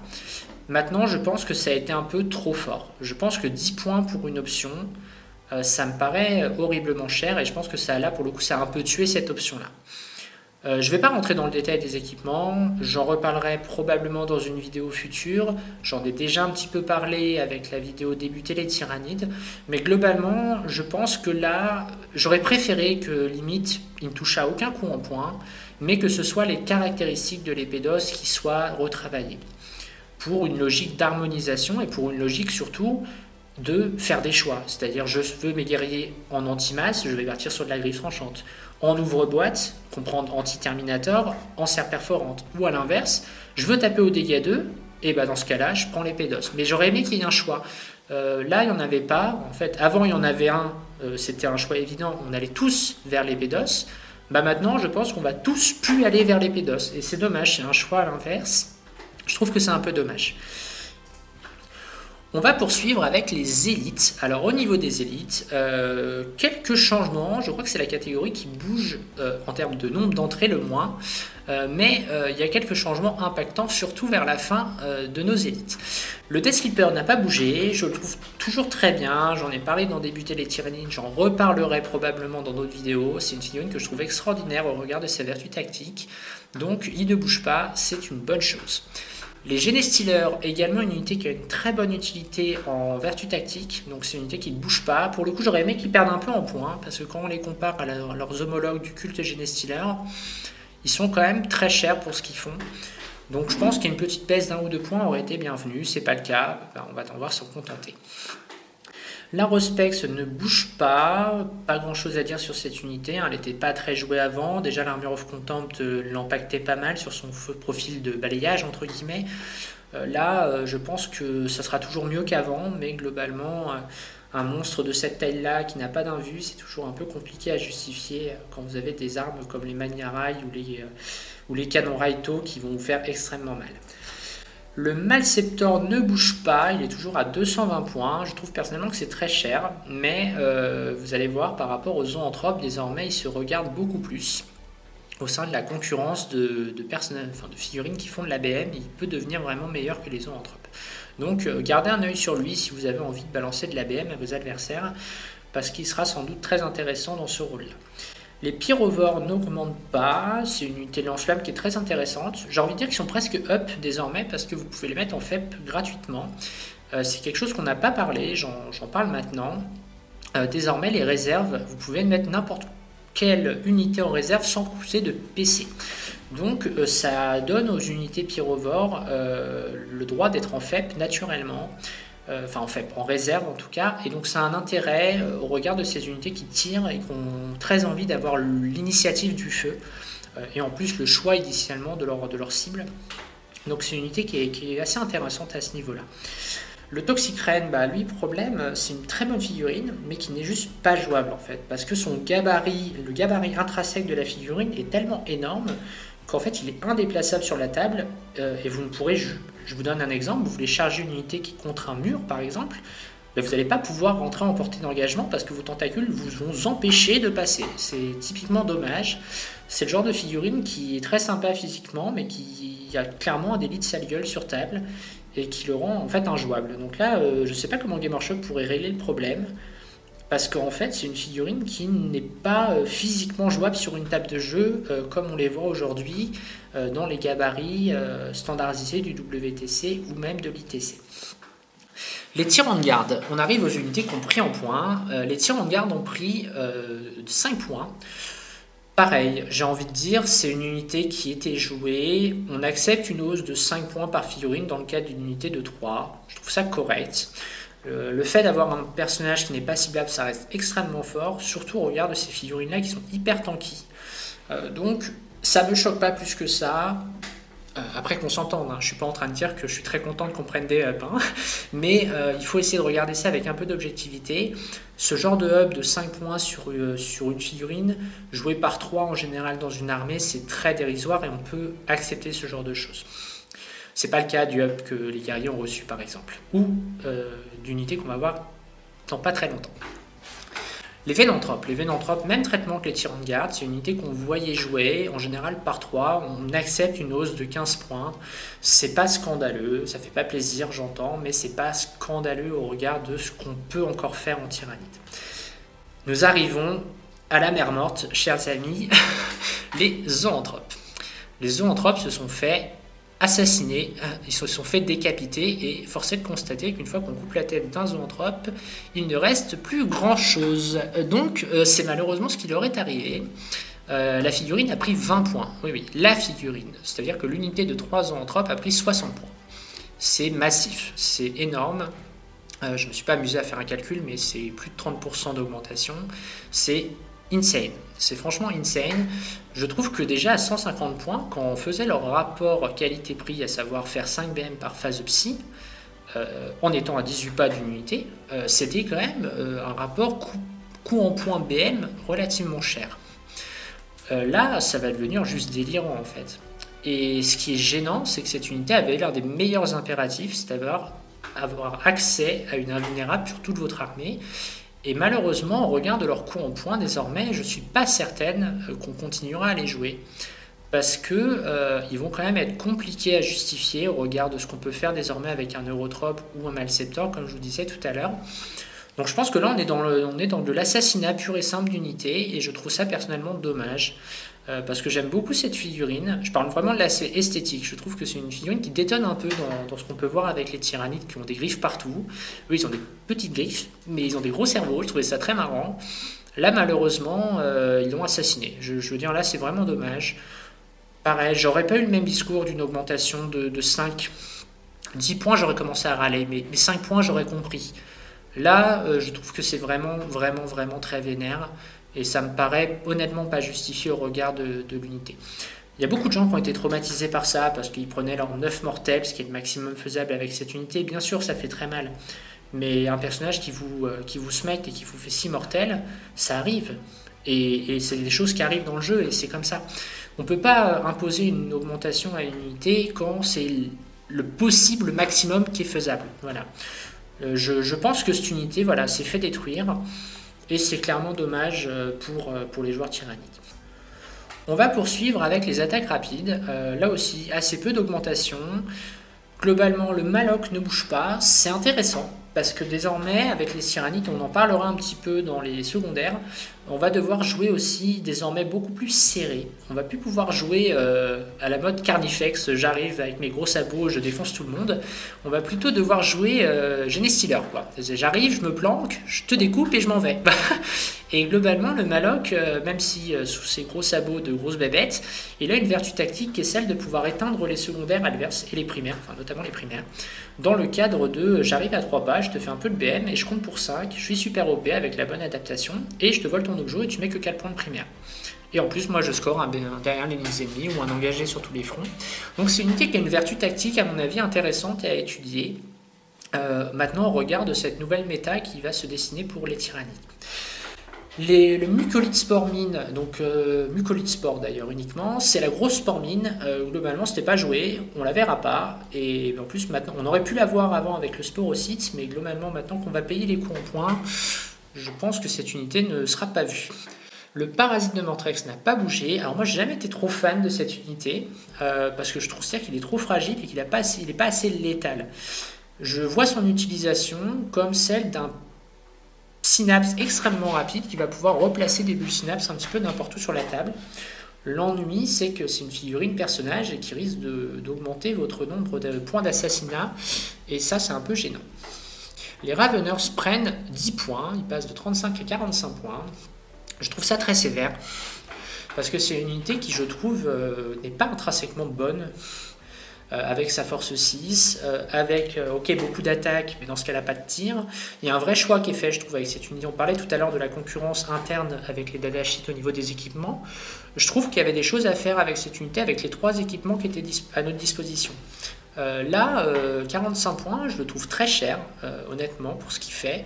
Maintenant, je pense que ça a été un peu trop fort. Je pense que 10 points pour une option, ça me paraît horriblement cher, et je pense que ça, là, pour le coup, ça a un peu tué cette option-là. Je ne vais pas rentrer dans le détail des équipements, j'en reparlerai probablement dans une vidéo future, j'en ai déjà un petit peu parlé avec la vidéo Débuter les tyrannides, mais globalement, je pense que là, j'aurais préféré que limite, il ne touche à aucun coup en point, mais que ce soit les caractéristiques de l'épée d'os qui soient retravaillées, pour une logique d'harmonisation et pour une logique surtout de faire des choix, c'est-à-dire je veux mes guerriers en anti-masse, je vais partir sur de la griffe tranchante. En ouvre-boîte, comprendre anti-terminator, en serre perforante. Ou à l'inverse, je veux taper au dégâts 2, et dans ce cas-là, je prends l'épée d'os. Mais j'aurais aimé qu'il y ait un choix. Là, il n'y en avait pas. En fait, avant, il y en avait un, c'était un choix évident. On allait tous vers l'épée d'os. Maintenant, je pense qu'on va tous plus aller vers l'épée d'os. Et c'est dommage, c'est un choix à l'inverse. Je trouve que c'est un peu dommage. On va poursuivre avec les élites. Alors au niveau des élites, quelques changements. Je crois que c'est la catégorie qui bouge en termes de nombre d'entrées le moins. Mais il y a quelques changements impactants, surtout vers la fin de nos élites. Le Death Sleeper n'a pas bougé, je le trouve toujours très bien. J'en ai parlé dans Débuter les tyrannides, j'en reparlerai probablement dans d'autres vidéos. C'est une figurine que je trouve extraordinaire au regard de sa vertu tactique. Donc il ne bouge pas, c'est une bonne chose. Les Genestealers, également une unité qui a une très bonne utilité en vertu tactique, donc c'est une unité qui ne bouge pas. Pour le coup, j'aurais aimé qu'ils perdent un peu en points, parce que quand on les compare à leurs homologues du culte Genestealer, ils sont quand même très chers pour ce qu'ils font. Donc je pense qu'une petite baisse d'1 ou 2 points aurait été bienvenue, c'est pas le cas, on va devoir s'en contenter. La Rospex ne bouge pas grand chose à dire sur cette unité, elle n'était pas très jouée avant, déjà l'Armure of Contempt l'impactait pas mal sur son profil de balayage entre guillemets. Là je pense que ça sera toujours mieux qu'avant, mais globalement un monstre de cette taille-là qui n'a pas d'invue, c'est toujours un peu compliqué à justifier quand vous avez des armes comme les Maniarai ou les canons Raito qui vont vous faire extrêmement mal. Le Malceptor ne bouge pas, il est toujours à 220 points. Je trouve personnellement que c'est très cher, mais vous allez voir par rapport aux zoanthropes, désormais il se regarde beaucoup plus. Au sein de la concurrence de figurines qui font de l'ABM, il peut devenir vraiment meilleur que les zoanthropes. Donc gardez un œil sur lui si vous avez envie de balancer de l'ABM à vos adversaires, parce qu'il sera sans doute très intéressant dans ce rôle-là. Les pyrovores n'augmentent pas, c'est une unité lance-flamme qui est très intéressante. J'ai envie de dire qu'ils sont presque up désormais parce que vous pouvez les mettre en FEP gratuitement. C'est quelque chose qu'on n'a pas parlé, j'en parle maintenant. désormais les réserves, vous pouvez mettre n'importe quelle unité en réserve sans pousser de PC. Donc ça donne aux unités pyrovores le droit d'être en FEP naturellement, enfin en FEP, en réserve en tout cas, et donc ça a un intérêt au regard de ces unités qui tirent et qui ont très envie d'avoir l'initiative du feu, et en plus le choix initialement de leur cible. Donc c'est une unité qui est assez intéressante à ce niveau-là. Le Toxicrane, lui, problème, c'est une très bonne figurine, mais qui n'est juste pas jouable en fait, parce que le gabarit intrinsèque de la figurine est tellement énorme qu'en fait il est indéplaçable sur la table, et vous ne pourrez, je vous donne un exemple, vous voulez charger une unité qui est contre un mur par exemple, vous n'allez pas pouvoir rentrer en portée d'engagement parce que vos tentacules vous empêcher de passer. C'est typiquement dommage. C'est le genre de figurine qui est très sympa physiquement, mais qui a clairement un délit de sale gueule sur table et qui le rend en fait injouable. Donc là, je ne sais pas comment Game Workshop pourrait régler le problème, parce qu'en fait, c'est une figurine qui n'est pas physiquement jouable sur une table de jeu comme on les voit aujourd'hui dans les gabarits standardisés du WTC ou même de l'ITC. Les tirs en garde, on arrive aux unités qui ont pris en points. Les tirs en garde ont pris 5 points. Pareil, j'ai envie de dire, c'est une unité qui était jouée. On accepte une hausse de 5 points par figurine dans le cadre d'une unité de 3. Je trouve ça correct. Le fait d'avoir un personnage qui n'est pas ciblable, ça reste extrêmement fort, surtout au regard de ces figurines-là qui sont hyper tanky. Donc, ça ne me choque pas plus que ça. Après qu'on s'entende, je ne suis pas en train de dire que je suis très content qu'on prenne des hubs, mais il faut essayer de regarder ça avec un peu d'objectivité. Ce genre de hub de 5 points sur une figurine, joué par 3 en général dans une armée, c'est très dérisoire et on peut accepter ce genre de choses. C'est pas le cas du hub que les guerriers ont reçu par exemple, ou d'unités qu'on va voir dans pas très longtemps. Les Vénanthropes, même traitement que les tyrans de garde, c'est une unité qu'on voyait jouer, en général par 3, on accepte une hausse de 15 points, c'est pas scandaleux, ça fait pas plaisir j'entends, mais c'est pas scandaleux au regard de ce qu'on peut encore faire en tyrannide. Nous arrivons à la mer morte, chers amis, les zoanthropes. Les zoanthropes se sont fait assassinés, ils se sont fait décapiter, et force est de constater qu'une fois qu'on coupe la tête d'un zoanthrope, il ne reste plus grand chose. Donc c'est malheureusement ce qui leur est arrivé. La figurine a pris 20 points. Oui, la figurine. C'est-à-dire que l'unité de 3 zoanthropes a pris 60 points. C'est massif, c'est énorme. Je ne me suis pas amusé à faire un calcul, mais c'est plus de 30% d'augmentation. C'est insane. C'est franchement insane. Je trouve que déjà à 150 points, quand on faisait leur rapport qualité-prix, à savoir faire 5 BM par phase psy, en étant à 18 pas d'une unité, c'était quand même un rapport coût en points BM relativement cher. Là, ça va devenir juste délirant en fait. Et ce qui est gênant, c'est que cette unité avait l'un des meilleurs impératifs, c'est-à-dire avoir accès à une invulnérable sur toute votre armée. Et malheureusement, au regard de leur coût en points, désormais, je ne suis pas certaine qu'on continuera à les jouer. Parce qu'ils vont quand même être compliqués à justifier au regard de ce qu'on peut faire désormais avec un Eurotrope ou un Malceptor, comme je vous disais tout à l'heure. Donc je pense que là, on est dans de l'assassinat pur et simple d'unité, et je trouve ça personnellement dommage. Parce que j'aime beaucoup cette figurine. Je parle vraiment de l'aspect esthétique. Je trouve que c'est une figurine qui détonne un peu dans ce qu'on peut voir avec les tyrannides qui ont des griffes partout. Eux, ils ont des petites griffes, mais ils ont des gros cerveaux. Je trouvais ça très marrant. Là, malheureusement, ils l'ont assassiné. Je veux dire, là, c'est vraiment dommage. Pareil, j'aurais pas eu le même discours d'une augmentation de 5. 10 points, j'aurais commencé à râler, mais 5 points, j'aurais compris. Là, je trouve que c'est vraiment, vraiment, vraiment très vénère. Et ça me paraît honnêtement pas justifié au regard de l'unité. Il y a beaucoup de gens qui ont été traumatisés par ça, parce qu'ils prenaient leur 9 mortels, ce qui est le maximum faisable avec cette unité. Bien sûr, ça fait très mal. Mais un personnage qui vous smite et qui vous fait 6 mortels, ça arrive. Et c'est des choses qui arrivent dans le jeu, et c'est comme ça. On ne peut pas imposer une augmentation à une unité quand c'est le possible maximum qui est faisable. Voilà. Je pense que cette unité s'est fait détruire. Et c'est clairement dommage pour les joueurs tyrannides. On va poursuivre avec les attaques rapides. Là aussi, assez peu d'augmentation. Globalement, le Maloc ne bouge pas. C'est intéressant, parce que désormais, avec les tyrannides, on en parlera un petit peu dans les secondaires, On va devoir jouer aussi désormais beaucoup plus serré. On va plus pouvoir jouer à la mode Carnifex, j'arrive avec mes gros sabots, je défonce tout le monde. On va plutôt devoir jouer Gene Stealer, quoi. J'arrive, je me planque, je te découpe et je m'en vais. Et globalement, le Maloc, même si sous ses gros sabots de grosses bébêtes, il a une vertu tactique qui est celle de pouvoir éteindre les secondaires adverses et les primaires, enfin notamment les primaires, dans le cadre de j'arrive à 3 pas, je te fais un peu de BM et je compte pour 5, je suis super OP avec la bonne adaptation et je te vole ton objet et tu mets que 4 points de primaire. Et en plus, moi, je score derrière les lignes ennemies ou un engagé sur tous les fronts. Donc c'est une unité qui a une vertu tactique, à mon avis, intéressante à étudier. Maintenant, on regarde cette nouvelle méta qui va se dessiner pour les tyrannies. Le mucolite spore mine, donc mucolite spore d'ailleurs uniquement, c'est la grosse spore mine, globalement c'était pas joué, on la verra pas, et en plus maintenant, on aurait pu la voir avant avec le sporocyte, mais globalement maintenant qu'on va payer les coups en points, je pense que cette unité ne sera pas vue. Le parasite de Mortrex n'a pas bougé, alors moi j'ai jamais été trop fan de cette unité, parce que je trouve qu'il est trop fragile et qu'il n'est pas assez létal. Je vois son utilisation comme celle d'un synapse extrêmement rapide qui va pouvoir replacer des bulles synapses un petit peu n'importe où sur la table. L'ennui, c'est que c'est une figurine personnage et qui risque d'augmenter votre nombre de points d'assassinat, et ça c'est un peu gênant. Les Raveners prennent 10 points, ils passent de 35 à 45 points. Je trouve ça très sévère, parce que c'est une unité qui, je trouve, n'est pas intrinsèquement bonne. Avec sa force 6, avec beaucoup d'attaques, mais dans ce cas-là pas de tir. Il y a un vrai choix qui est fait, je trouve, avec cette unité. On parlait tout à l'heure de la concurrence interne avec les dadashit au niveau des équipements. Je trouve qu'il y avait des choses à faire avec cette unité, avec les 3 équipements qui étaient à notre disposition. 45 points, je le trouve très cher, honnêtement, pour ce qu'il fait.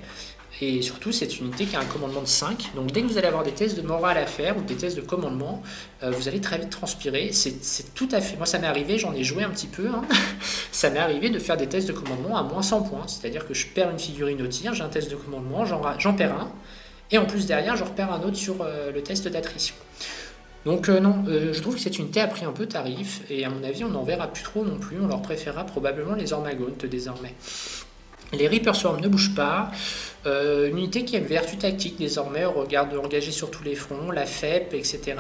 Et surtout, c'est une unité qui a un commandement de 5. Donc dès que vous allez avoir des tests de morale à faire ou des tests de commandement, vous allez très vite transpirer. C'est tout à fait... Moi, ça m'est arrivé, j'en ai joué un petit peu. Ça m'est arrivé de faire des tests de commandement à moins 100 points. C'est-à-dire que je perds une figurine au tir, j'ai un test de commandement, j'en perds un. Et en plus, derrière, je repère un autre sur le test d'attrition. Donc non, je trouve que cette unité a pris un peu tarif. Et à mon avis, on n'en verra plus trop non plus. On leur préférera probablement les Ormagontes désormais. Les Reaper Swarm ne bougent pas. Une unité qui a une vertu tactique désormais, on regarde engager sur tous les fronts, la FEP, etc.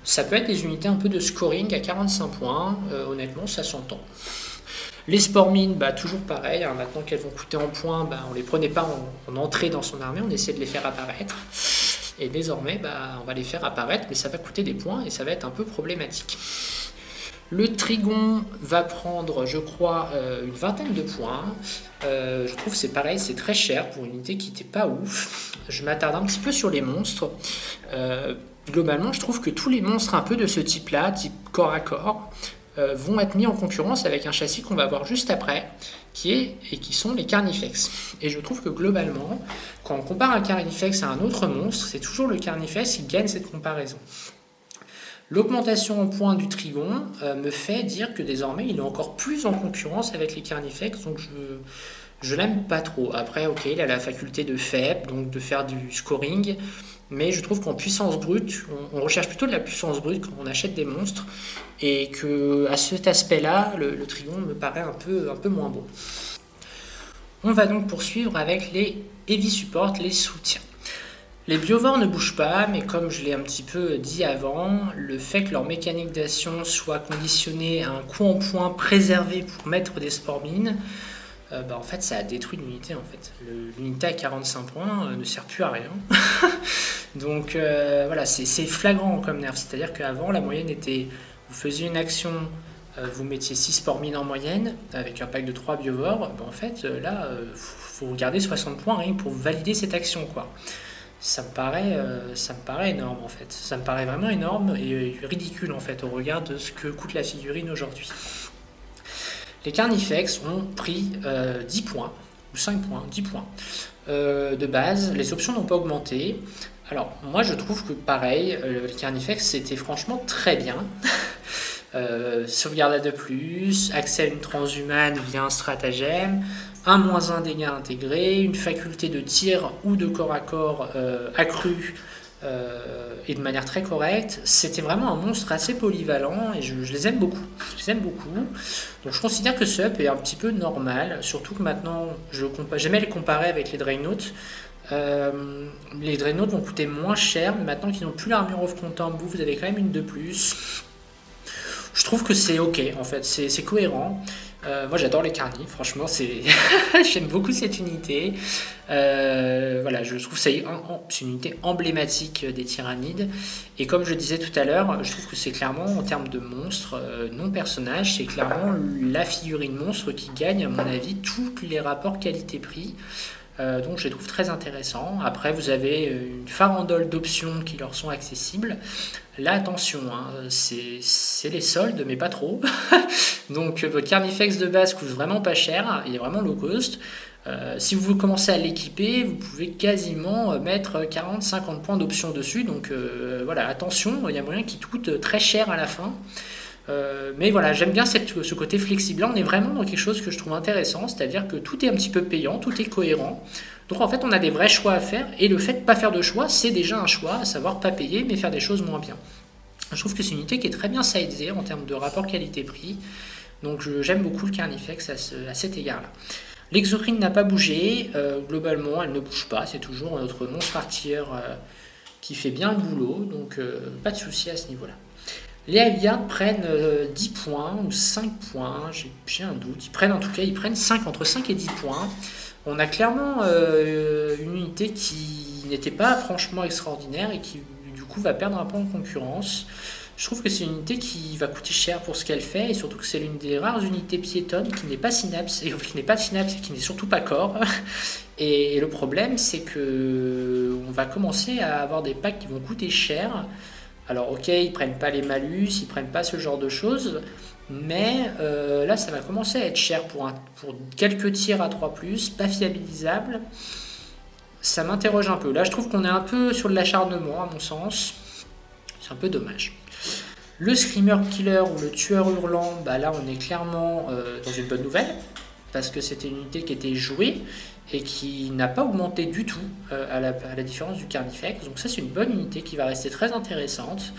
Ça peut être des unités un peu de scoring à 45 points, honnêtement ça s'entend. Les spore mines, toujours pareil, maintenant qu'elles vont coûter en points, on les prenait pas en entrée dans son armée, on essaie de les faire apparaître. Et désormais, on va les faire apparaître, mais ça va coûter des points et ça va être un peu problématique. Le Trigon va prendre, je crois, une vingtaine de points. Je trouve que c'est pareil, c'est très cher pour une unité qui n'était pas ouf. Je m'attarde un petit peu sur les monstres. Globalement, je trouve que tous les monstres un peu de ce type-là, type corps à corps, vont être mis en concurrence avec un châssis qu'on va voir juste après, qui sont les Carnifex. Et je trouve que globalement, quand on compare un Carnifex à un autre monstre, c'est toujours le Carnifex qui gagne cette comparaison. L'augmentation en points du Trigon me fait dire que désormais il est encore plus en concurrence avec les Carnifex, donc je l'aime pas trop. Après, ok, il a la faculté de FEP, donc de faire du scoring, mais je trouve qu'en puissance brute, on recherche plutôt de la puissance brute quand on achète des monstres, et que à cet aspect-là, le Trigon me paraît un peu moins bon. On va donc poursuivre avec les Heavy Support, les soutiens. Les biovores ne bougent pas, mais comme je l'ai un petit peu dit avant, le fait que leur mécanique d'action soit conditionnée à un coup en point préservé pour mettre des spore mines, en fait ça a détruit l'unité en fait. L'unité à 45 points ne sert plus à rien. Donc voilà, c'est flagrant comme nerf. C'est-à-dire qu'avant la moyenne était, vous faisiez une action, vous mettiez 6 spore mines en moyenne, avec un pack de 3 biovores, en fait là, faut garder 60 points rien pour valider cette action quoi. Ça me paraît énorme en fait. Ça me paraît vraiment énorme et ridicule en fait au regard de ce que coûte la figurine aujourd'hui. Les Carnifex ont pris 10 points, ou 5 points, 10 points de base. Les options n'ont pas augmenté. Alors moi je trouve que pareil, les Carnifex c'était franchement très bien. Sauvegarde à 2+, accès à une transhumane via un stratagème, un -1 dégâts intégrés, une faculté de tir ou de corps à corps accrue et de manière très correcte. C'était vraiment un monstre assez polyvalent et je les aime beaucoup. Donc je considère que ce up est un petit peu normal, surtout que maintenant j'aimais les comparer avec les Dreadnought. Les Dreadnoughts vont coûter moins cher, mais maintenant qu'ils n'ont plus l'armure of Contempt, vous avez quand même une de plus. Je trouve que c'est ok, en fait, c'est cohérent. Moi j'adore les carnis, franchement j'aime beaucoup cette unité. Voilà, je trouve que c'est une unité emblématique des tyrannides. Et comme je disais tout à l'heure, je trouve que c'est clairement en termes de monstre, non personnage, c'est clairement la figurine monstre qui gagne à mon avis tous les rapports qualité-prix. Donc je les trouve très intéressants. Après vous avez une farandole d'options qui leur sont accessibles. Là attention, hein, c'est les soldes mais pas trop. Donc votre Carnifex de base coûte vraiment pas cher, il est vraiment low cost. Si vous commencez à l'équiper, vous pouvez quasiment mettre 40-50 points d'options dessus. Donc voilà, attention, il y a moyen qu'il coûte très cher à la fin. Mais voilà, j'aime bien ce côté flexible. Là, on est vraiment dans quelque chose que je trouve intéressant, c'est-à-dire que tout est un petit peu payant, tout est cohérent. Donc en fait, on a des vrais choix à faire, et le fait de ne pas faire de choix, c'est déjà un choix, à savoir pas payer, mais faire des choses moins bien. Je trouve que c'est une unité qui est très bien sidée en termes de rapport qualité-prix. Donc j'aime beaucoup le Carnifex à cet égard-là. L'exocrine n'a pas bougé, globalement elle ne bouge pas, c'est toujours notre monstre artilleur qui fait bien le boulot, donc pas de souci à ce niveau-là. Les Highguards prennent 10 points ou 5 points, j'ai un doute. Ils prennent 5, entre 5 et 10 points. On a clairement une unité qui n'était pas franchement extraordinaire et qui du coup va perdre un point en concurrence. Je trouve que c'est une unité qui va coûter cher pour ce qu'elle fait, et surtout que c'est l'une des rares unités piétonnes qui n'est pas synapse, et qui n'est surtout pas corps. Et le problème, c'est que on va commencer à avoir des packs qui vont coûter cher. Alors ok, ils prennent pas les malus, ils prennent pas ce genre de choses, mais là ça va commencer à être cher pour quelques tirs à 3+, pas fiabilisable. Ça m'interroge un peu. Là je trouve qu'on est un peu sur de l'acharnement à mon sens. C'est un peu dommage. Le Screamer Killer ou le Tueur Hurlant, bah là on est clairement dans une bonne nouvelle, parce que c'était une unité qui était jouée et qui n'a pas augmenté du tout à la différence du Carnifex. Donc ça c'est une bonne unité qui va rester très intéressante.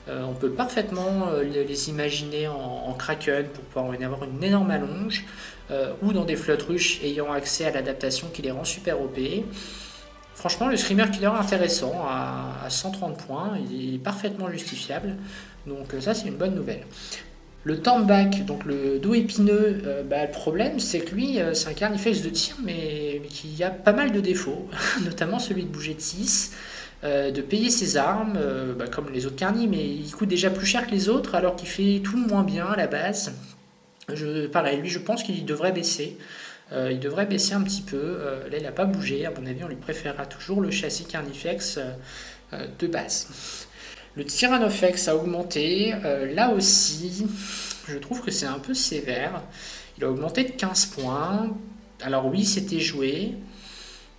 On peut parfaitement les imaginer en Kraken pour pouvoir en avoir une énorme allonge, ou dans des Floodrush ayant accès à l'adaptation qui les rend super OP. Franchement, le Screamer Killer est intéressant à 130 points, il est parfaitement justifiable, donc ça c'est une bonne nouvelle. Le Tornback, donc le dos épineux, le problème c'est que lui c'est un Carnifex de tir mais qui a pas mal de défauts, notamment celui de bouger de 6, de payer ses armes, comme les autres carnis, mais il coûte déjà plus cher que les autres alors qu'il fait tout le moins bien à la base. Pareil, lui je pense qu'il devrait baisser. Il devrait baisser un petit peu. Là, il n'a pas bougé. À mon avis, on lui préférera toujours le châssis Carnifex de base. Le Tyrannofex a augmenté. Là aussi, je trouve que c'est un peu sévère. Il a augmenté de 15 points. Alors oui, c'était joué.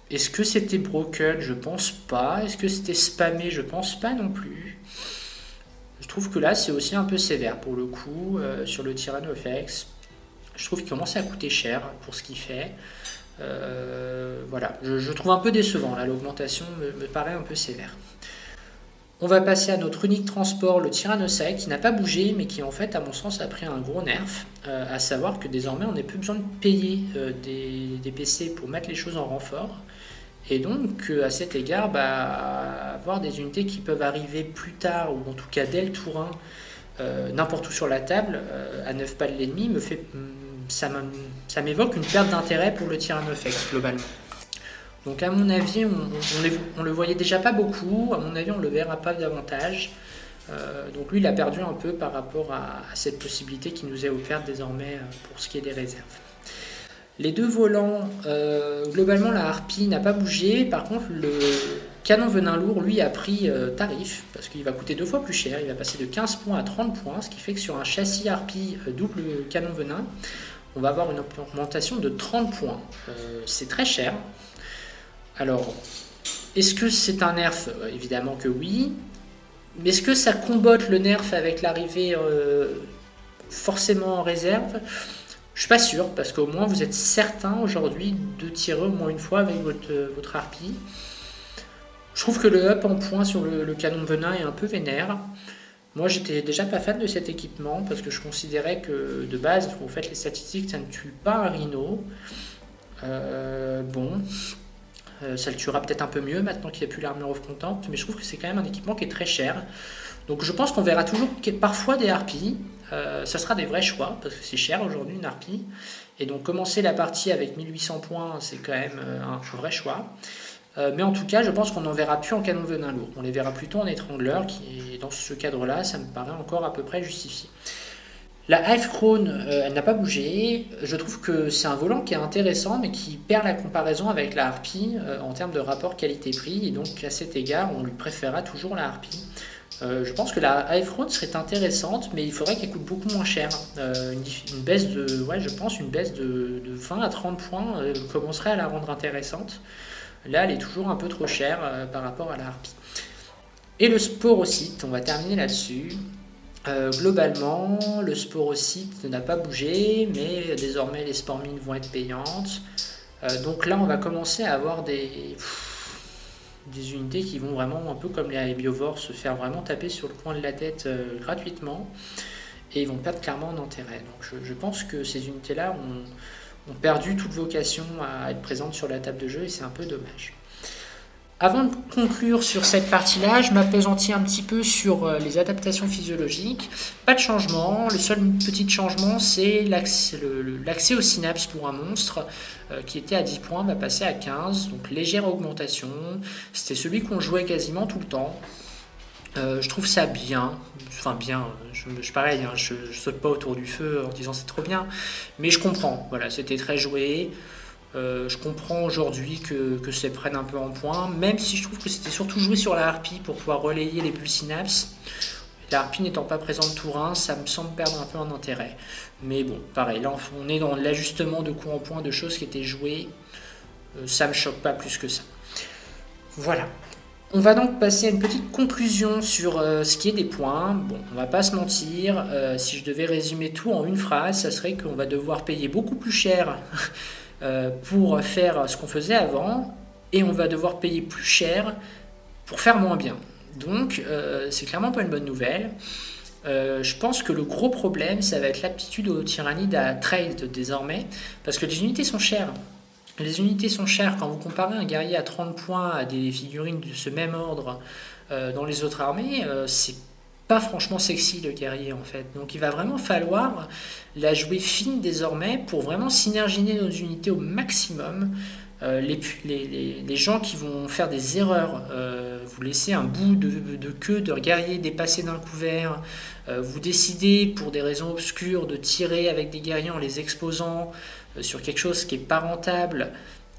Est-ce que c'était broken? Je pense pas. Est-ce que c'était spammé? Je pense pas non plus. Je trouve que là, c'est aussi un peu sévère pour le coup sur le Tyrannofex. Je trouve qu'il commence à coûter cher pour ce qu'il fait. Voilà, je trouve un peu décevant. Là, l'augmentation me paraît un peu sévère. On va passer à notre unique transport, le Tyrannosaurus, qui n'a pas bougé, mais qui en fait, à mon sens, a pris un gros nerf. À savoir que désormais, on n'a plus besoin de payer des PC pour mettre les choses en renfort. Et donc, à cet égard, avoir des unités qui peuvent arriver plus tard, ou en tout cas dès le tour 1, n'importe où sur la table, à 9 pas de l'ennemi, ça m'évoque une perte d'intérêt pour le Tyrannofex, globalement. Donc à mon avis, on le voyait déjà pas beaucoup, à mon avis on le verra pas davantage. Donc lui il a perdu un peu par rapport à cette possibilité qui nous est offerte désormais pour ce qui est des réserves. Les deux volants, globalement la harpie n'a pas bougé, par contre le canon venin lourd lui a pris tarif, parce qu'il va coûter 2 fois plus cher, il va passer de 15 points à 30 points, ce qui fait que sur un châssis harpie double canon venin, on va avoir une augmentation de 30 points. C'est très cher. Alors, est-ce que c'est un nerf? Évidemment que oui. Mais est-ce que ça combotte le nerf avec l'arrivée forcément en réserve? Je suis pas sûr, parce qu'au moins vous êtes certain aujourd'hui de tirer au moins une fois avec votre harpie. Je trouve que le up en points sur le canon venin est un peu vénère. Moi j'étais déjà pas fan de cet équipement, parce que je considérais que de base, quand vous faites les statistiques, ça ne tue pas un rhino. Bon... Ça le tuera peut-être un peu mieux maintenant qu'il n'y a plus l'armure of contempt, mais je trouve que c'est quand même un équipement qui est très cher. Donc je pense qu'on verra toujours parfois des harpies. Ça sera des vrais choix, parce que c'est cher aujourd'hui une harpie. Et donc commencer la partie avec 1800 points, c'est quand même un vrai choix. Mais en tout cas, je pense qu'on n'en verra plus en canon venin lourd. On les verra plutôt en étrangleur, qui dans ce cadre-là, ça me paraît encore à peu près justifié. La Hive Crown, elle n'a pas bougé. Je trouve que c'est un volant qui est intéressant, mais qui perd la comparaison avec la Harpie en termes de rapport qualité-prix. Et donc, à cet égard, on lui préférera toujours la Harpie. Je pense que la Hive Crown serait intéressante, mais il faudrait qu'elle coûte beaucoup moins cher. Une baisse de, ouais, je pense, une baisse de 20 à 30 points commencerait à la rendre intéressante. Là, elle est toujours un peu trop chère par rapport à la Harpie. Et le sporocyte, on va terminer là-dessus. Globalement, le sporocyte n'a pas bougé, mais désormais les spores mines vont être payantes. Donc là, on va commencer à avoir des unités qui vont vraiment, un peu comme les biovores, se faire vraiment taper sur le coin de la tête gratuitement. Et ils vont perdre clairement en intérêt. Donc je pense que ces unités-là ont perdu toute vocation à être présentes sur la table de jeu et c'est un peu dommage. Avant de conclure sur cette partie-là, je m'appesantis un petit peu sur les adaptations physiologiques. Pas de changement, le seul petit changement c'est l'accès aux synapses pour un monstre qui était à 10 points, va passer à 15, donc légère augmentation. C'était celui qu'on jouait quasiment tout le temps. Je trouve ça bien, enfin bien, pareil, hein, je saute pas autour du feu en disant c'est trop bien, mais je comprends, voilà, c'était très joué. Je comprends aujourd'hui que ça prenne un peu en point, même si je trouve que c'était surtout joué sur la harpie pour pouvoir relayer les bulles synapses. La harpie n'étant pas présente tour 1, ça me semble perdre un peu en intérêt. Mais bon, pareil, là on est dans l'ajustement de coups en point de choses qui étaient jouées. Ça me choque pas plus que ça. Voilà. On va donc passer à une petite conclusion sur ce qui est des points. Bon, on va pas se mentir, si je devais résumer tout en une phrase, ça serait qu'on va devoir payer beaucoup plus cher pour faire ce qu'on faisait avant, et on va devoir payer plus cher pour faire moins bien. Donc c'est clairement pas une bonne nouvelle. Je pense que le gros problème, ça va être l'aptitude aux tyrannides à trade désormais, parce que les unités sont chères. Les unités sont chères. Quand vous comparez un guerrier à 30 points à des figurines de ce même ordre dans les autres armées, c'est pas franchement sexy le guerrier en fait. Donc il va vraiment falloir la jouer fine désormais pour vraiment synerginer nos unités au maximum. Les gens qui vont faire des erreurs, vous laissez un bout de queue de guerrier dépasser d'un couvert, vous décidez pour des raisons obscures de tirer avec des guerriers en les exposant sur quelque chose qui n'est pas rentable,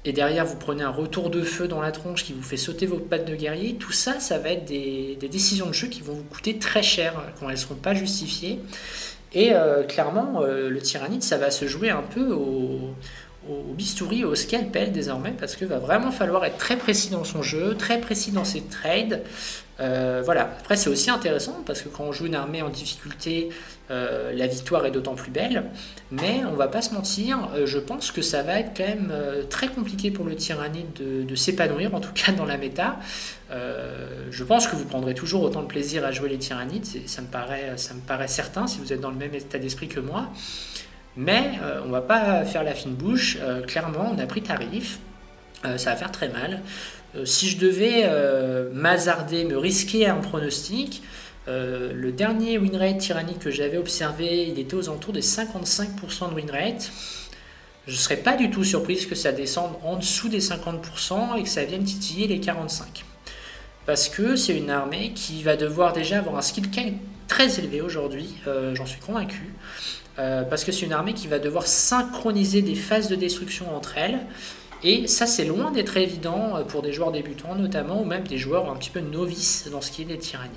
et derrière vous prenez un retour de feu dans la tronche qui vous fait sauter vos pattes de guerrier, tout ça, ça va être des décisions de jeu qui vont vous coûter très cher quand elles ne seront pas justifiées. Et clairement, le tyrannide, ça va se jouer un peu au bistouri, au scalpel désormais, parce qu'il va vraiment falloir être très précis dans son jeu, très précis dans ses trades. Voilà. Après, c'est aussi intéressant parce que quand on joue une armée en difficulté, la victoire est d'autant plus belle. Mais on va pas se mentir, je pense que ça va être quand même très compliqué pour le tyrannide de s'épanouir, en tout cas dans la méta. Je pense que vous prendrez toujours autant de plaisir à jouer les tyrannides, ça me paraît certain si vous êtes dans le même état d'esprit que moi. Mais on va pas faire la fine bouche, clairement on a pris tarif, ça va faire très mal. Si je devais m'hasarder, me risquer à un pronostic, le dernier winrate tyrannique que j'avais observé, il était aux alentours des 55% de winrate. Je ne serais pas du tout surprise que ça descende en dessous des 50% et que ça vienne titiller les 45%. Parce que c'est une armée qui va devoir déjà avoir un skill cap très élevé aujourd'hui, j'en suis convaincu. Parce que c'est une armée qui va devoir synchroniser des phases de destruction entre elles. Et ça, c'est loin d'être évident pour des joueurs débutants notamment, ou même des joueurs un petit peu novices dans ce qui est des tyrannides.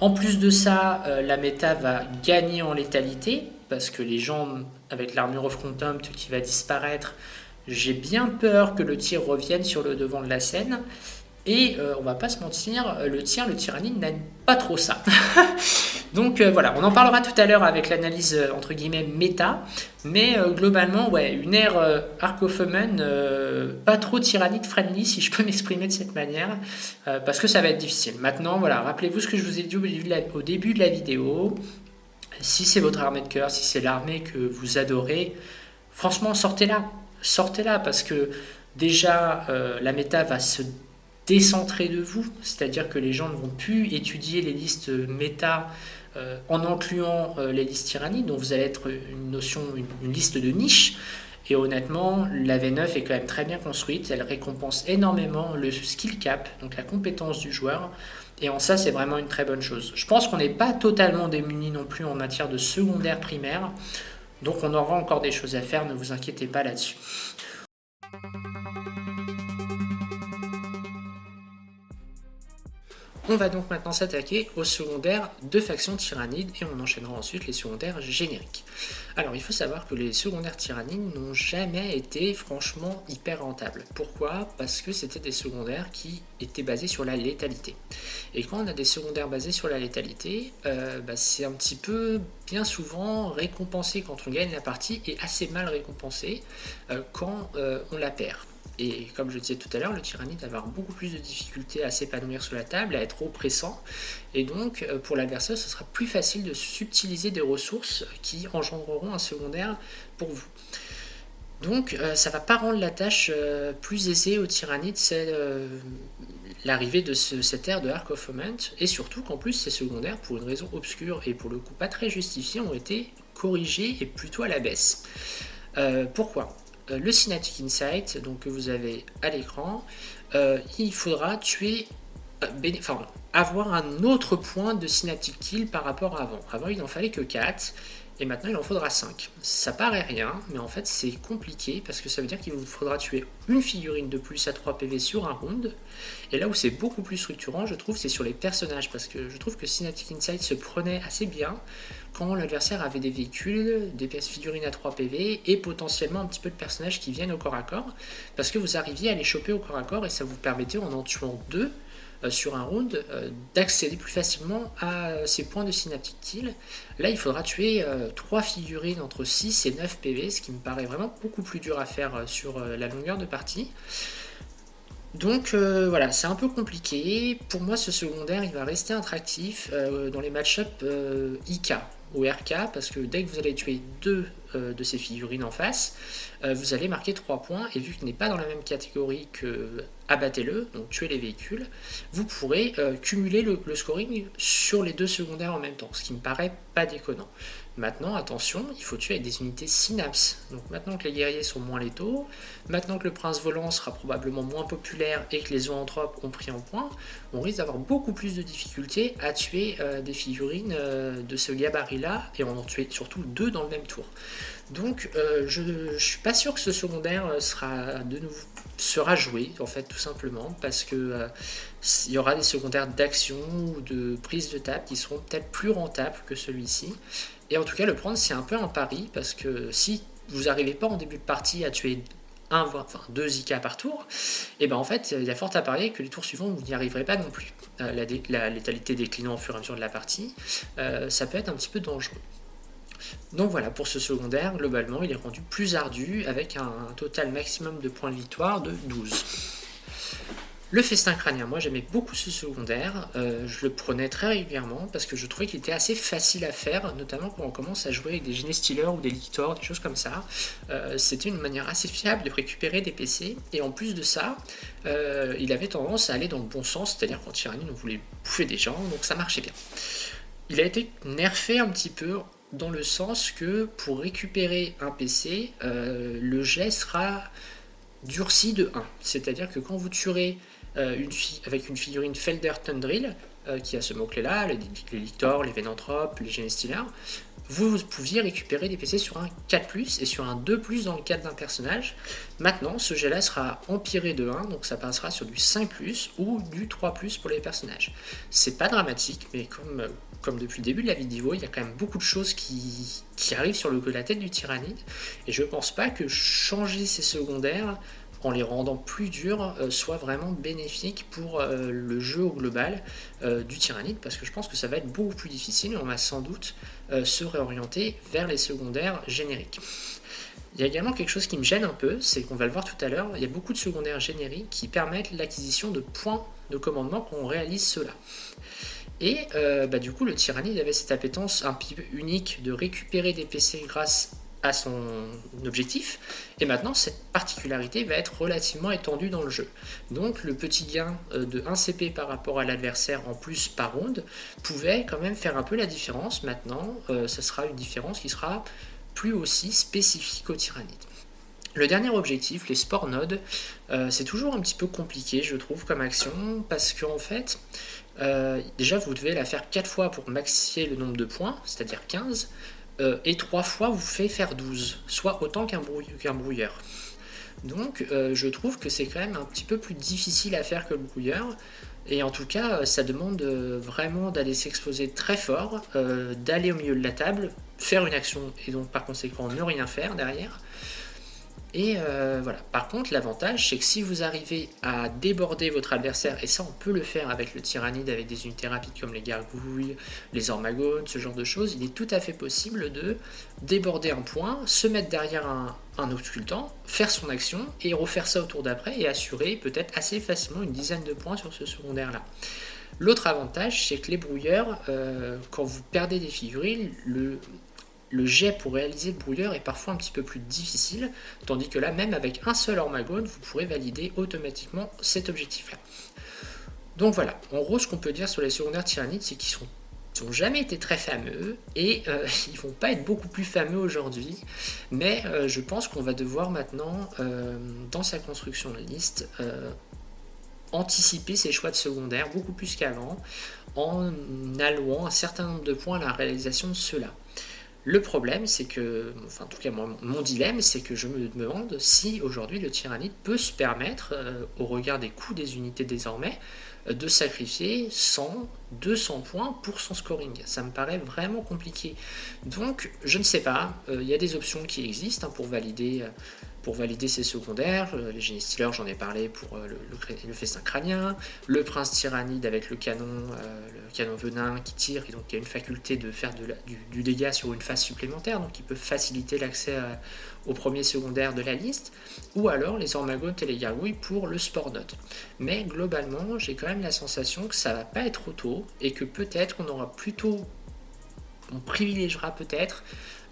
En plus de ça, la méta va gagner en létalité, parce que les gens avec l'armure of contempt qui va disparaître, j'ai bien peur que le tir revienne sur le devant de la scène. Et on va pas se mentir, le tyrannide n'aime pas trop ça. Donc voilà, on en parlera tout à l'heure avec l'analyse entre guillemets méta, mais globalement, ouais, une ère Arc of Omen pas trop tyrannide friendly, si je peux m'exprimer de cette manière, parce que ça va être difficile. Maintenant, voilà, rappelez-vous ce que je vous ai dit au début de la vidéo. Si c'est votre armée de cœur, si c'est l'armée que vous adorez, franchement, sortez-la, parce que Déjà, la méta va se décentrer de vous, c'est-à-dire que les gens ne vont plus étudier les listes méta en incluant les listes tyrannides, donc vous allez être une liste de niche. Et honnêtement, la V9 est quand même très bien construite, elle récompense énormément le skill cap, donc la compétence du joueur, et en ça c'est vraiment une très bonne chose. Je pense qu'on n'est pas totalement démuni non plus en matière de secondaire primaire, donc on aura encore des choses à faire, ne vous inquiétez pas là-dessus. On va donc maintenant s'attaquer aux secondaires de factions tyrannides et on enchaînera ensuite les secondaires génériques. Alors il faut savoir que les secondaires tyrannides n'ont jamais été franchement hyper rentables. Pourquoi ? Parce que c'était des secondaires qui étaient basés sur la létalité. Et quand on a des secondaires basés sur la létalité, c'est un petit peu bien souvent récompensé quand on gagne la partie et assez mal récompensé quand on la perd. Et comme je disais tout à l'heure, le tyrannide va avoir beaucoup plus de difficultés à s'épanouir sur la table, à être oppressant. Et donc, pour l'adversaire, ce sera plus facile de subtiliser des ressources qui engendreront un secondaire pour vous. Donc, ça ne va pas rendre la tâche plus aisée au tyrannide, c'est l'arrivée de cette ère de Arc of Foment. Et surtout qu'en plus, ces secondaires, pour une raison obscure et pour le coup pas très justifiée, ont été corrigés et plutôt à la baisse. Pourquoi ? Le Synaptic Insight, donc, que vous avez à l'écran, il faudra avoir un autre point de Synaptic Kill par rapport à avant. Avant, il n'en fallait que 4, et maintenant, il en faudra 5. Ça paraît rien, mais en fait, c'est compliqué, parce que ça veut dire qu'il vous faudra tuer une figurine de plus à 3 PV sur un round, et là où c'est beaucoup plus structurant, je trouve, c'est sur les personnages, parce que je trouve que Synaptic Insight se prenait assez bien quand l'adversaire avait des véhicules, des figurines à 3 PV et potentiellement un petit peu de personnages qui viennent au corps à corps, parce que vous arriviez à les choper au corps à corps et ça vous permettait, en tuant 2 sur un round, d'accéder plus facilement à ces points de Synaptic Kill. Là, il faudra tuer 3 figurines entre 6 et 9 PV, ce qui me paraît vraiment beaucoup plus dur à faire sur la longueur de partie. Donc voilà, c'est un peu compliqué. Pour moi, ce secondaire, il va rester attractif dans les match-up IK ou RK, parce que dès que vous allez tuer 2 de ces figurines en face, vous allez marquer 3 points, et vu qu'il n'est pas dans la même catégorie que abattez-le, donc tuez les véhicules, vous pourrez cumuler le scoring sur les 2 secondaires en même temps, ce qui me paraît pas déconnant. Maintenant, attention, il faut tuer avec des unités synapses. Donc maintenant que les guerriers sont moins létaux, maintenant que le prince volant sera probablement moins populaire et que les zoanthropes ont pris en point, on risque d'avoir beaucoup plus de difficultés à tuer des figurines de ce gabarit-là, et on en tuer surtout 2 dans le même tour. Donc je ne suis pas sûr que ce secondaire sera joué, en fait, tout simplement, parce que il y aura des secondaires d'action ou de prise de table qui seront peut-être plus rentables que celui-ci. Et en tout cas, le prendre, c'est un peu un pari, parce que si vous n'arrivez pas en début de partie à tuer 2 IK par tour, et ben en fait, il y a fort à parier que les tours suivants, vous n'y arriverez pas non plus. La létalité déclinant au fur et à mesure de la partie, ça peut être un petit peu dangereux. Donc voilà, pour ce secondaire, globalement, il est rendu plus ardu, avec un total maximum de points de victoire de 12. Le festin crânien, moi j'aimais beaucoup ce secondaire, je le prenais très régulièrement parce que je trouvais qu'il était assez facile à faire, notamment quand on commence à jouer avec des Genestealers ou des Lictors, des choses comme ça. C'était une manière assez fiable de récupérer des PC, et en plus de ça, il avait tendance à aller dans le bon sens, c'est-à-dire qu'en tyrannie on voulait bouffer des gens, donc ça marchait bien. Il a été nerfé un petit peu dans le sens que pour récupérer un PC, le jet sera durci de 1. C'est-à-dire que quand vous tuerez avec une figurine Felder Tundrill, qui a ce mot-clé-là, les Lictors, les Vénanthropes, les Genestealers, vous pouviez récupérer des PC sur un 4+, et sur un 2+, dans le cadre d'un personnage. Maintenant, ce jet-là sera empiré de 1, donc ça passera sur du 5+, ou du 3+, pour les personnages. C'est pas dramatique, mais comme depuis le début de la vidéo, il y a quand même beaucoup de choses qui arrivent sur la tête du tyrannide, et je pense pas que changer ces secondaires en les rendant plus durs soit vraiment bénéfique pour le jeu au global du tyrannide, parce que je pense que ça va être beaucoup plus difficile, et on va sans doute se réorienter vers les secondaires génériques. Il y a également quelque chose qui me gêne un peu, c'est qu'on va le voir tout à l'heure, il y a beaucoup de secondaires génériques qui permettent l'acquisition de points de commandement quand on réalise cela. Et du coup, le tyrannide avait cette appétence un peu unique de récupérer des PC grâce à son objectif, et maintenant cette particularité va être relativement étendue dans le jeu. Donc le petit gain de 1 CP par rapport à l'adversaire en plus par ronde pouvait quand même faire un peu la différence. Maintenant, ça sera une différence qui sera plus aussi spécifique aux tyrannides. Le dernier objectif, les sport nodes, c'est toujours un petit peu compliqué, je trouve, comme action, parce qu'en fait, déjà vous devez la faire 4 fois pour maxier le nombre de points, c'est-à-dire 15, et 3 fois vous fait faire 12, soit autant qu'un brouilleur. Donc je trouve que c'est quand même un petit peu plus difficile à faire que le brouilleur, et en tout cas ça demande vraiment d'aller s'exposer très fort, d'aller au milieu de la table, faire une action et donc par conséquent ne rien faire derrière. Et voilà. Par contre, l'avantage, c'est que si vous arrivez à déborder votre adversaire, et ça on peut le faire avec le tyrannide, avec des unités rapides comme les gargouilles, les ormagones, ce genre de choses, il est tout à fait possible de déborder un point, se mettre derrière un auscultant, faire son action, et refaire ça au tour d'après, et assurer peut-être assez facilement une dizaine de points sur ce secondaire-là. L'autre avantage, c'est que les brouilleurs, quand vous perdez des figurines, le jet pour réaliser le brouilleur est parfois un petit peu plus difficile, tandis que là, même avec un seul ormagone, vous pourrez valider automatiquement cet objectif-là. Donc voilà, en gros, ce qu'on peut dire sur les secondaires tyrannides, c'est qu'ils n'ont jamais été très fameux, et ils vont pas être beaucoup plus fameux aujourd'hui, mais je pense qu'on va devoir maintenant, dans sa construction de liste, anticiper ses choix de secondaire beaucoup plus qu'avant, en allouant un certain nombre de points à la réalisation de ceux-là. Le problème, c'est que, enfin en tout cas mon dilemme, c'est que je me demande si aujourd'hui le tyrannide peut se permettre, au regard des coûts des unités désormais, de sacrifier 100, 200 points pour son scoring. Ça me paraît vraiment compliqué. Donc je ne sais pas, il y a des options qui existent pour valider ces secondaires. Les génie stealers, j'en ai parlé pour le festin crânien, le prince tyrannide avec le canon venin qui tire, et donc il y a une faculté de faire du dégât sur une phase supplémentaire, donc il peut faciliter l'accès au premier secondaire de la liste, ou alors les ormagones et les gargouilles pour le sport node. Mais globalement, j'ai quand même la sensation que ça va pas être trop tôt, et que peut-être on privilégiera peut-être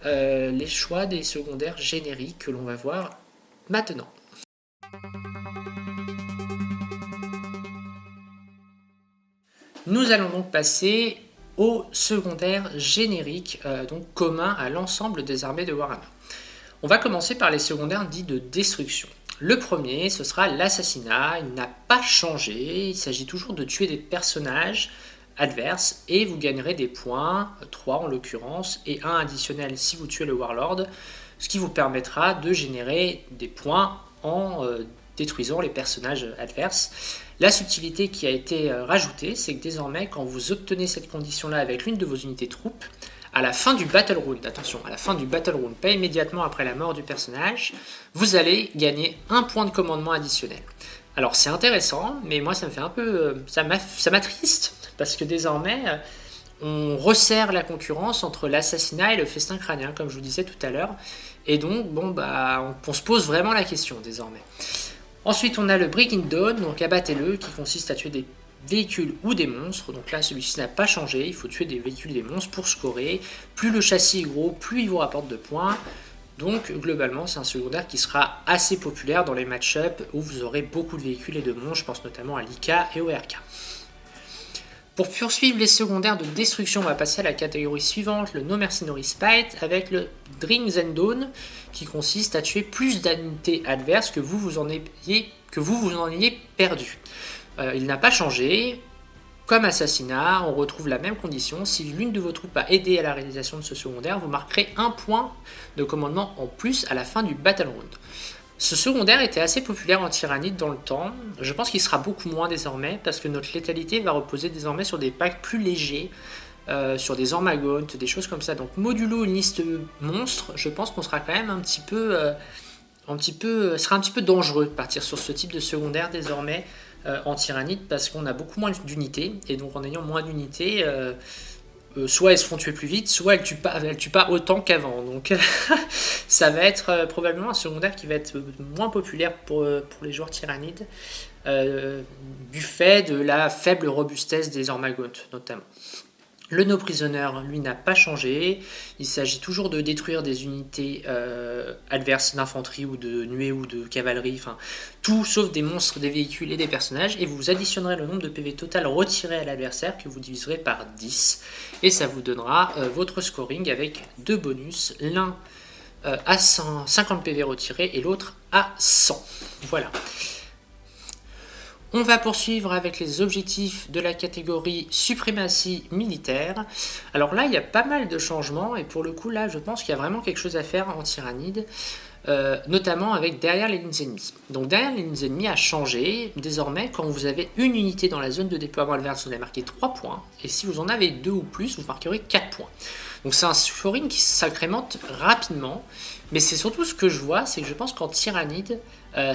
les choix des secondaires génériques que l'on va voir maintenant. Nous allons donc passer au secondaire générique, donc commun à l'ensemble des armées de Warhammer. On va commencer par les secondaires dits de destruction. Le premier, ce sera l'assassinat. Il n'a pas changé, il s'agit toujours de tuer des personnages adverses, et vous gagnerez des points, 3 en l'occurrence, et 1 additionnel si vous tuez le Warlord, ce qui vous permettra de générer des points en détruisant les personnages adverses. La subtilité qui a été rajoutée, c'est que désormais, quand vous obtenez cette condition-là avec l'une de vos unités troupes, à la fin du battle round, attention, à la fin du battle round, pas immédiatement après la mort du personnage, vous allez gagner 1 point de commandement additionnel. Alors c'est intéressant, mais moi ça me fait un peu, ça m'attriste, parce que désormais on resserre la concurrence entre l'assassinat et le festin crânien, comme je vous disais tout à l'heure, et donc on se pose vraiment la question désormais. Ensuite on a le Breaking Dawn, donc abattez-le, qui consiste à tuer des véhicules ou des monstres. Donc là celui-ci n'a pas changé, il faut tuer des véhicules et des monstres pour scorer. Plus le châssis est gros, plus il vous rapporte de points. Donc globalement c'est un secondaire qui sera assez populaire dans les match-up où vous aurez beaucoup de véhicules et de monstres, je pense notamment à l'IK et au RK. Pour poursuivre les secondaires de destruction, on va passer à la catégorie suivante, le No Mercenary Spite, avec le Dreams and Dawn, qui consiste à tuer plus d'unités adverses que vous en ayez perdu. Il n'a pas changé. Comme assassinat, on retrouve la même condition. Si l'une de vos troupes a aidé à la réalisation de ce secondaire, vous marquerez 1 point de commandement en plus à la fin du battle round. Ce secondaire était assez populaire en tyrannide dans le temps. Je pense qu'il sera beaucoup moins désormais, parce que notre létalité va reposer désormais sur des packs plus légers, sur des ormagontes, des choses comme ça. Donc modulo une liste monstre, je pense qu'on sera quand même sera un petit peu dangereux de partir sur ce type de secondaire désormais en tyrannide, parce qu'on a beaucoup moins d'unités, et donc en ayant moins d'unités, soit elles se font tuer plus vite, soit elles tuent pas autant qu'avant. Donc ça va être probablement un secondaire qui va être moins populaire pour les joueurs tyrannides, du fait de la faible robustesse des ormagotes notamment. Le No Prisoner, lui, n'a pas changé. Il s'agit toujours de détruire des unités adverses d'infanterie ou de nuée ou de cavalerie, enfin tout sauf des monstres, des véhicules et des personnages. Et vous additionnerez le nombre de PV total retiré à l'adversaire que vous diviserez par 10. Et ça vous donnera votre scoring avec deux bonus, l'un à 50 PV retirés et l'autre à 100. Voilà. On va poursuivre avec les objectifs de la catégorie suprématie militaire. Alors là, il y a pas mal de changements et pour le coup, là, je pense qu'il y a vraiment quelque chose à faire en Tyrannide, notamment avec derrière les lignes ennemies. Donc derrière les lignes ennemies a changé. Désormais, quand vous avez une unité dans la zone de déploiement adverse, vous allez marquer 3 points. Et si vous en avez 2 ou plus, vous marquerez 4 points. Donc c'est un scoring qui s'incrémente rapidement. Mais c'est surtout ce que je vois, c'est que je pense qu'en Tyrannide,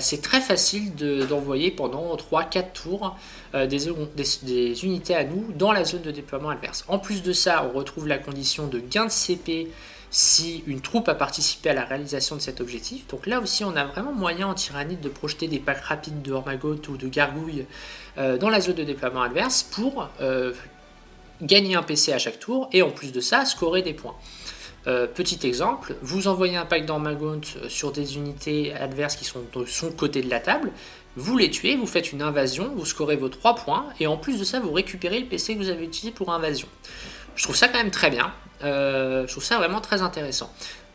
c'est très facile d'envoyer pendant 3-4 tours des unités à nous dans la zone de déploiement adverse. En plus de ça, on retrouve la condition de gain de CP si une troupe a participé à la réalisation de cet objectif. Donc là aussi, on a vraiment moyen en Tyrannide de projeter des packs rapides de Hormagoth ou de Gargouille dans la zone de déploiement adverse pour gagner un PC à chaque tour et en plus de ça, scorer des points. Petit exemple, vous envoyez un pack d'Hormagoth sur des unités adverses qui sont de son côté de la table, vous les tuez, vous faites une invasion, vous scorez vos 3 points, et en plus de ça, vous récupérez le PC que vous avez utilisé pour invasion. Je trouve ça quand même très bien, je trouve ça vraiment très intéressant.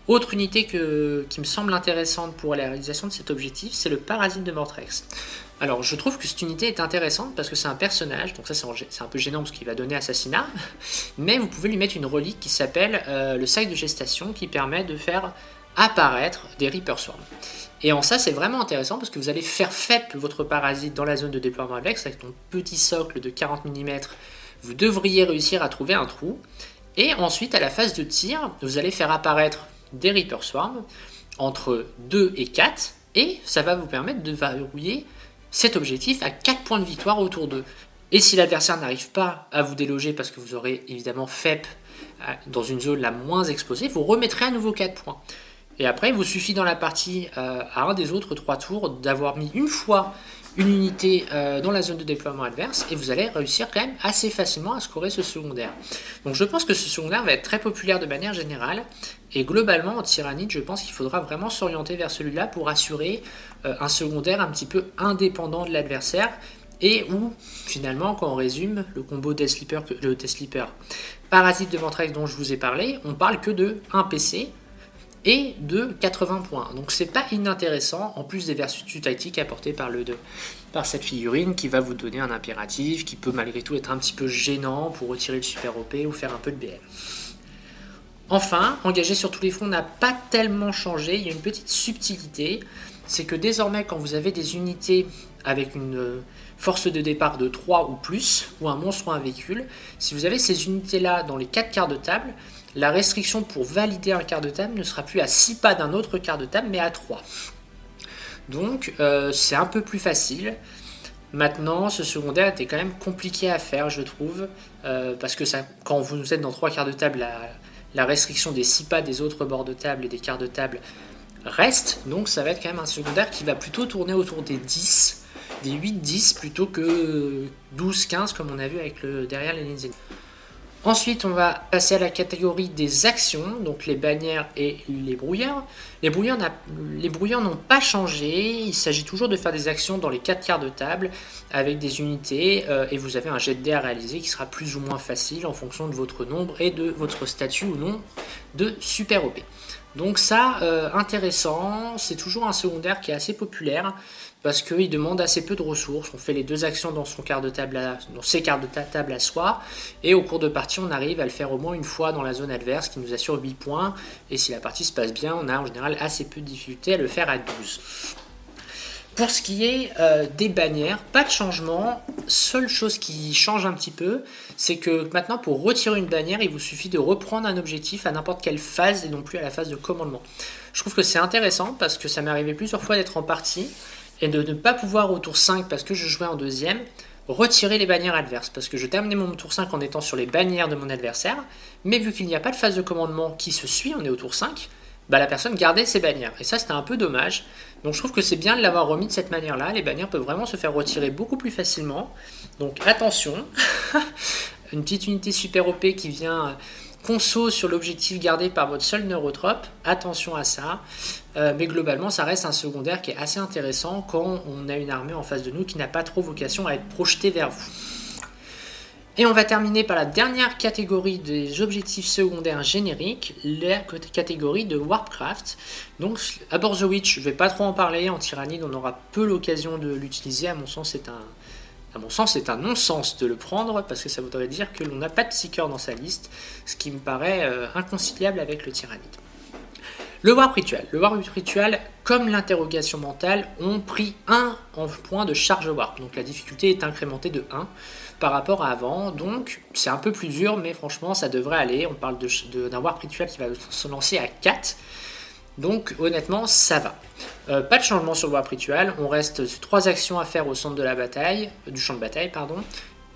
Autre unité qui me semble intéressante pour la réalisation de cet objectif, c'est le Parasite de Mortrex. Alors je trouve que cette unité est intéressante parce que c'est un personnage, donc ça c'est un peu gênant parce qu'il va donner assassinat, mais vous pouvez lui mettre une relique qui s'appelle le sac de gestation qui permet de faire apparaître des Reaper Swarm. Et en ça c'est vraiment intéressant parce que vous allez faire FEP votre parasite dans la zone de déploiement adverse avec ton petit socle de 40 mm, vous devriez réussir à trouver un trou, et ensuite à la phase de tir, vous allez faire apparaître des Reaper Swarm entre 2 et 4, et ça va vous permettre de verrouiller cet objectif à 4 points de victoire autour d'eux. Et si l'adversaire n'arrive pas à vous déloger parce que vous aurez évidemment FEP dans une zone la moins exposée, vous remettrez à nouveau 4 points. Et après, il vous suffit dans la partie à un des autres 3 tours d'avoir mis une fois une unité dans la zone de déploiement adverse et vous allez réussir quand même assez facilement à scorer ce secondaire. Donc je pense que ce secondaire va être très populaire de manière générale et globalement en Tyrannide je pense qu'il faudra vraiment s'orienter vers celui-là pour assurer un secondaire un petit peu indépendant de l'adversaire et où finalement quand on résume le combo Death Sleeper Parasite de Mortrex dont je vous ai parlé, on parle que de 1 PC et de 80 points. Donc c'est pas inintéressant, en plus des vertus tactiques apportées par cette figurine qui va vous donner un impératif qui peut malgré tout être un petit peu gênant pour retirer le super OP ou faire un peu de BM. Enfin, engager sur tous les fronts n'a pas tellement changé, il y a une petite subtilité, c'est que désormais quand vous avez des unités avec une force de départ de 3 ou plus, ou un monstre ou un véhicule, si vous avez ces unités-là dans les 4 quarts de table, la restriction pour valider un quart de table ne sera plus à 6 pas d'un autre quart de table, mais à 3. Donc c'est un peu plus facile. Maintenant, ce secondaire était quand même compliqué à faire, je trouve, parce que quand vous êtes dans 3 quarts de table, la restriction des 6 pas des autres bords de table et des quarts de table reste, donc ça va être quand même un secondaire qui va plutôt tourner autour des 10, des 8-10 plutôt que 12-15 comme on a vu avec derrière les lignes ennemies. Ensuite, on va passer à la catégorie des actions, donc les bannières et les brouilleurs. Les brouilleurs n'ont pas changé, il s'agit toujours de faire des actions dans les 4 quarts de table avec des unités et vous avez un jet de dés à réaliser qui sera plus ou moins facile en fonction de votre nombre et de votre statut ou non de super OP. Donc ça, intéressant, c'est toujours un secondaire qui est assez populaire parce qu'il demande assez peu de ressources. On fait les 2 actions dans ses quarts de table à soi, et au cours de partie, on arrive à le faire au moins une fois dans la zone adverse, qui nous assure 8 points, et si la partie se passe bien, on a en général assez peu de difficulté à le faire à 12. Pour ce qui est des bannières, pas de changement. Seule chose qui change un petit peu, c'est que maintenant pour retirer une bannière, il vous suffit de reprendre un objectif à n'importe quelle phase et non plus à la phase de commandement. Je trouve que c'est intéressant parce que ça m'est arrivé plusieurs fois d'être en partie et de ne pas pouvoir au tour 5 parce que je jouais en deuxième, retirer les bannières adverses parce que je terminais mon tour 5 en étant sur les bannières de mon adversaire, mais vu qu'il n'y a pas de phase de commandement qui se suit, on est au tour 5, la personne gardait ses bannières. Et ça, c'était un peu dommage. Donc je trouve que c'est bien de l'avoir remis de cette manière-là. Les bannières peuvent vraiment se faire retirer beaucoup plus facilement. Donc attention. une petite unité super OP qui vient conso sur l'objectif gardé par votre seul neurotrope. Attention à ça. Mais globalement, ça reste un secondaire qui est assez intéressant quand on a une armée en face de nous qui n'a pas trop vocation à être projetée vers vous. Et on va terminer par la dernière catégorie des objectifs secondaires génériques, la catégorie de Warcraft. Donc Abhor the Witch, je ne vais pas trop en parler, en Tyrannide on aura peu l'occasion de l'utiliser, à mon sens c'est un non-sens de le prendre, parce que ça voudrait dire que l'on n'a pas de Seeker dans sa liste, ce qui me paraît inconciliable avec le Tyrannide. Le Warp Ritual. Le Warp Ritual, comme l'interrogation mentale, ont pris 1 en point de charge Warp. Donc la difficulté est incrémentée de 1 par rapport à avant. Donc c'est un peu plus dur, mais franchement ça devrait aller. On parle d'un Warp Ritual qui va se lancer à 4. Donc honnêtement ça va. Pas de changement sur le Warp Ritual. On reste sur 3 actions à faire au centre de la bataille, du champ de bataille.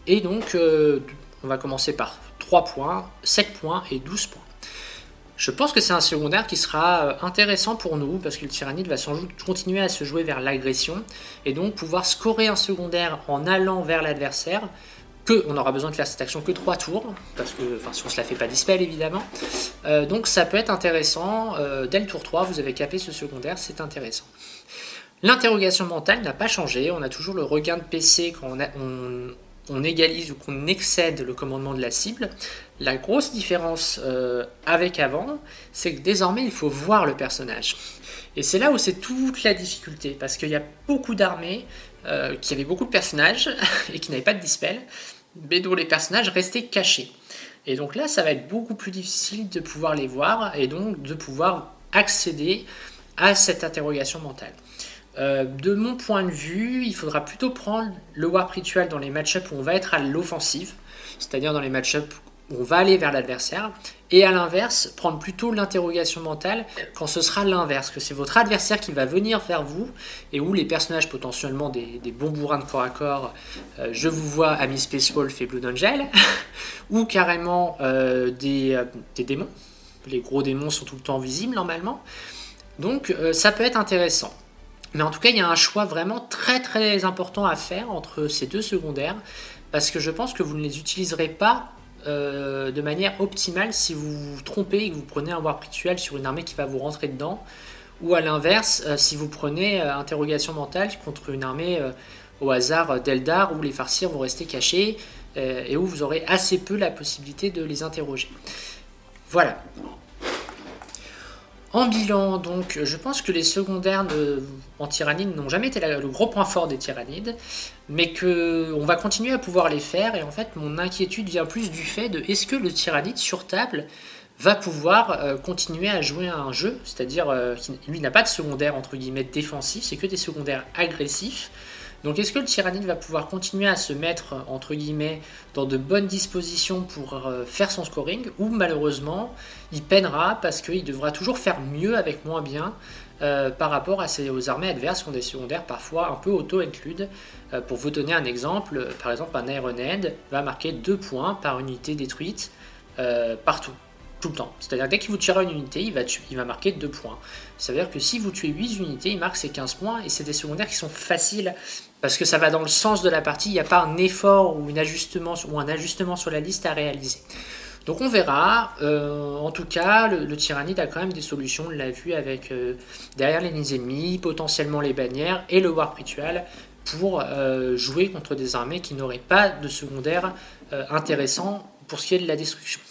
Et donc on va commencer par 3 points, 7 points et 12 points. Je pense que c'est un secondaire qui sera intéressant pour nous, parce que le Tyrannide va continuer à se jouer vers l'agression, et donc pouvoir scorer un secondaire en allant vers l'adversaire, on aura besoin de faire cette action que 3 tours, parce que, si on ne se la fait pas dispel évidemment, donc ça peut être intéressant, dès le tour 3 vous avez capé ce secondaire, c'est intéressant. L'interrogation mentale n'a pas changé, on a toujours le regain de PC quand on égalise ou qu'on excède le commandement de la cible. La grosse différence avec avant, c'est que désormais il faut voir le personnage. Et c'est là où c'est toute la difficulté, parce qu'il y a beaucoup d'armées qui avaient beaucoup de personnages et qui n'avaient pas de dispel, mais dont les personnages restaient cachés. Et donc là, ça va être beaucoup plus difficile de pouvoir les voir et donc de pouvoir accéder à cette interrogation mentale. De mon point de vue, il faudra plutôt prendre le Warp Ritual dans les match-ups où on va être à l'offensive, c'est-à-dire dans les match-ups où on va aller vers l'adversaire, et à l'inverse, prendre plutôt l'interrogation mentale quand ce sera l'inverse, que c'est votre adversaire qui va venir vers vous, et où les personnages potentiellement des bons bourrins de corps à corps, je vous vois Ami Space Wolf et Blood Angel, ou carrément des démons. Les gros démons sont tout le temps visibles normalement, donc ça peut être intéressant. Mais en tout cas, il y a un choix vraiment très très important à faire entre ces deux secondaires, parce que je pense que vous ne les utiliserez pas de manière optimale si vous vous trompez et que vous prenez un Warp Ritual sur une armée qui va vous rentrer dedans, ou à l'inverse, si vous prenez interrogation mentale contre une armée au hasard d'Eldar où les farcirs vont rester cachés et où vous aurez assez peu la possibilité de les interroger. Voilà. En bilan, donc, je pense que les secondaires en Tyrannide n'ont jamais été le gros point fort des Tyrannides, mais qu'on va continuer à pouvoir les faire, et en fait, mon inquiétude vient plus du fait de est-ce que le Tyrannide sur table va pouvoir continuer à jouer à un jeu, c'est-à-dire lui n'a pas de secondaire entre guillemets défensif, c'est que des secondaires agressifs. Donc est-ce que le Tyrannide va pouvoir continuer à se mettre entre guillemets dans de bonnes dispositions pour faire son scoring, ou malheureusement il peinera parce qu'il devra toujours faire mieux avec moins bien par rapport aux armées adverses qui ont des secondaires parfois un peu auto-include. Pour vous donner un exemple, par exemple un Ironhead va marquer 2 points par unité détruite partout. Tout le temps. C'est-à-dire dès qu'il vous tire une unité, il va marquer 2 points. Ça veut dire que si vous tuez 8 unités, il marque ses 15 points, et c'est des secondaires qui sont faciles, parce que ça va dans le sens de la partie, il n'y a pas un effort ou un ajustement sur la liste à réaliser. Donc on verra. En tout cas, le Tyrannide a quand même des solutions, on l'a vu avec derrière les lignes ennemies, potentiellement les bannières, et le Warp Ritual, pour jouer contre des armées qui n'auraient pas de secondaire intéressant pour ce qui est de la destruction.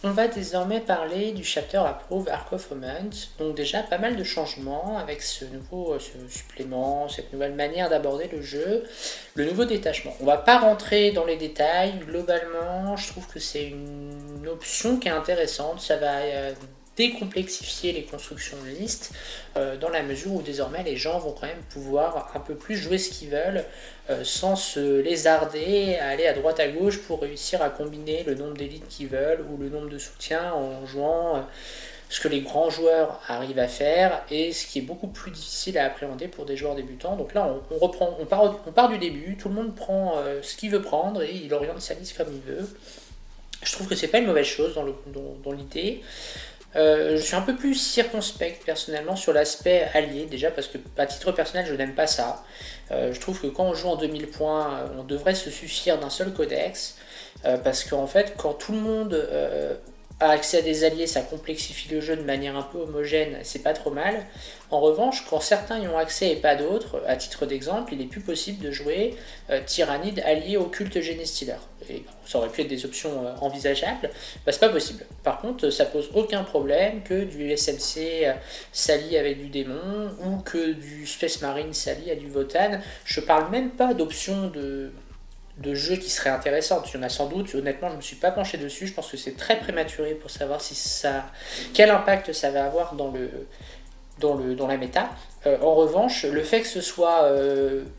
On va désormais parler du chapter Approve Arc of Omens. Donc déjà pas mal de changements avec ce supplément, cette nouvelle manière d'aborder le jeu, le nouveau détachement. On va pas rentrer dans les détails, globalement je trouve que c'est une option qui est intéressante, ça va décomplexifier les constructions de listes dans la mesure où désormais les gens vont quand même pouvoir un peu plus jouer ce qu'ils veulent sans se lézarder à aller à droite à gauche pour réussir à combiner le nombre d'élites qu'ils veulent ou le nombre de soutiens en jouant ce que les grands joueurs arrivent à faire et ce qui est beaucoup plus difficile à appréhender pour des joueurs débutants. Donc là on part du début, tout le monde prend ce qu'il veut prendre et il oriente sa liste comme il veut. Je trouve que c'est pas une mauvaise chose dans l'idée. Je suis un peu plus circonspect personnellement sur l'aspect allié, déjà parce que à titre personnel je n'aime pas ça. Je trouve que quand on joue en 2000 points, on devrait se suffire d'un seul codex, parce qu'en fait quand tout le monde a accès à des alliés, ça complexifie le jeu de manière un peu homogène, c'est pas trop mal. En revanche, quand certains y ont accès et pas d'autres, à titre d'exemple, il est plus possible de jouer Tyrannide allié au culte Genestealer. Et ça aurait pu être des options envisageables, bah, c'est pas possible. Par contre, ça pose aucun problème que du SMC s'allie avec du démon, ou que du Space Marine s'allie à du Votann. Je parle même pas d'options de jeux qui seraient intéressantes. Il y en a sans doute, honnêtement je ne me suis pas penché dessus, je pense que c'est très prématuré pour savoir quel impact ça va avoir dans la méta. En revanche, le fait que ce soit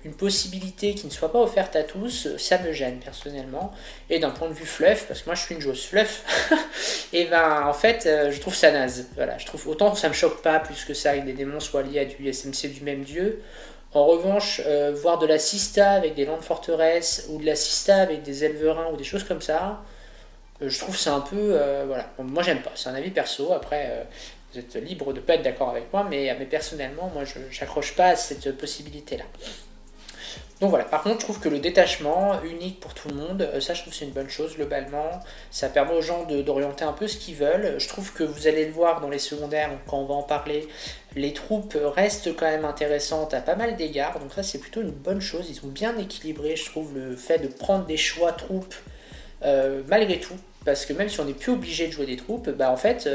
une possibilité qui ne soit pas offerte à tous, ça me gêne personnellement. Et d'un point de vue fluff, parce que moi je suis une joueuse fluff, et ben en fait je trouve ça naze. Voilà, je trouve autant que ça me choque pas plus que ça que des démons soient liés à du SMC du même dieu. En revanche, voir de la Sista avec des landes forteresses ou de la Sista avec des elverins ou des choses comme ça, je trouve c'est un peu... voilà. Bon, moi j'aime pas, c'est un avis perso, après vous êtes libre de pas être d'accord avec moi, mais personnellement moi je n'accroche pas à cette possibilité-là. Donc voilà, par contre je trouve que le détachement unique pour tout le monde, ça je trouve c'est une bonne chose globalement, ça permet aux gens d'orienter un peu ce qu'ils veulent. Je trouve que vous allez le voir dans les secondaires quand on va en parler, les troupes restent quand même intéressantes à pas mal d'égards, donc ça c'est plutôt une bonne chose. Ils ont bien équilibré je trouve le fait de prendre des choix troupes malgré tout, parce que même si on n'est plus obligé de jouer des troupes, bah en fait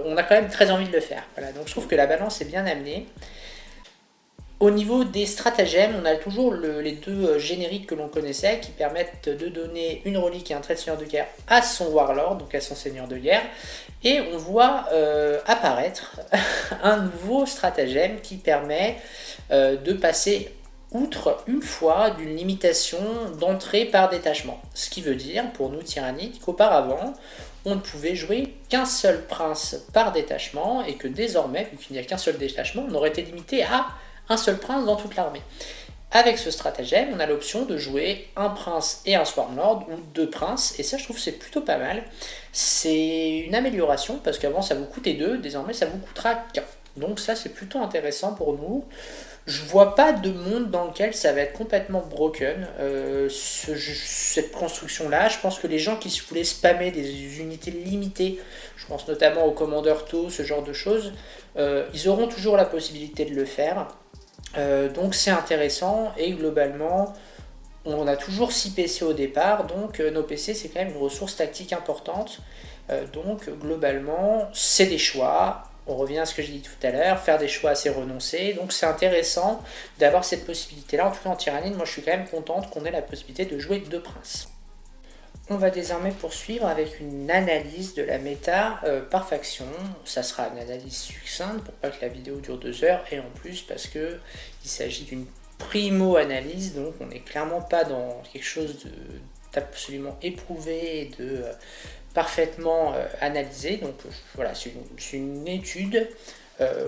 on a quand même très envie de le faire. Voilà, donc je trouve que la balance est bien amenée. Au niveau des stratagèmes, on a toujours les deux génériques que l'on connaissait qui permettent de donner une relique et un trait de seigneur de guerre à son warlord, donc à son seigneur de guerre. Et on voit apparaître un nouveau stratagème qui permet de passer outre une fois d'une limitation d'entrée par détachement. Ce qui veut dire, pour nous tyrannides, qu'auparavant, on ne pouvait jouer qu'un seul prince par détachement et que désormais, vu qu'il n'y a qu'un seul détachement, on aurait été limité à un seul prince dans toute l'armée. Avec ce stratagème, on a l'option de jouer un prince et un Swarmlord, ou deux princes, et ça je trouve c'est plutôt pas mal. C'est une amélioration, parce qu'avant ça vous coûtait 2, désormais ça vous coûtera qu'un. Donc ça c'est plutôt intéressant pour nous. Je vois pas de monde dans lequel ça va être complètement broken, cette construction-là. Je pense que les gens qui voulaient spammer des unités limitées, je pense notamment aux commandeurs taux, ce genre de choses, ils auront toujours la possibilité de le faire. Donc c'est intéressant, et globalement, on a toujours 6 PC au départ, donc nos PC c'est quand même une ressource tactique importante. Donc globalement, c'est des choix. On revient à ce que j'ai dit tout à l'heure, faire des choix, c'est renoncer. Donc c'est intéressant d'avoir cette possibilité-là. En tout cas en Tyrannide, moi je suis quand même contente qu'on ait la possibilité de jouer deux princes. On va désormais poursuivre avec une analyse de la méta par faction. Ça sera une analyse succincte pour pas que la vidéo dure 2 heures, et en plus parce que il s'agit d'une primo-analyse, donc on n'est clairement pas dans quelque chose d'absolument éprouvé et de parfaitement analysé. Donc voilà, c'est une étude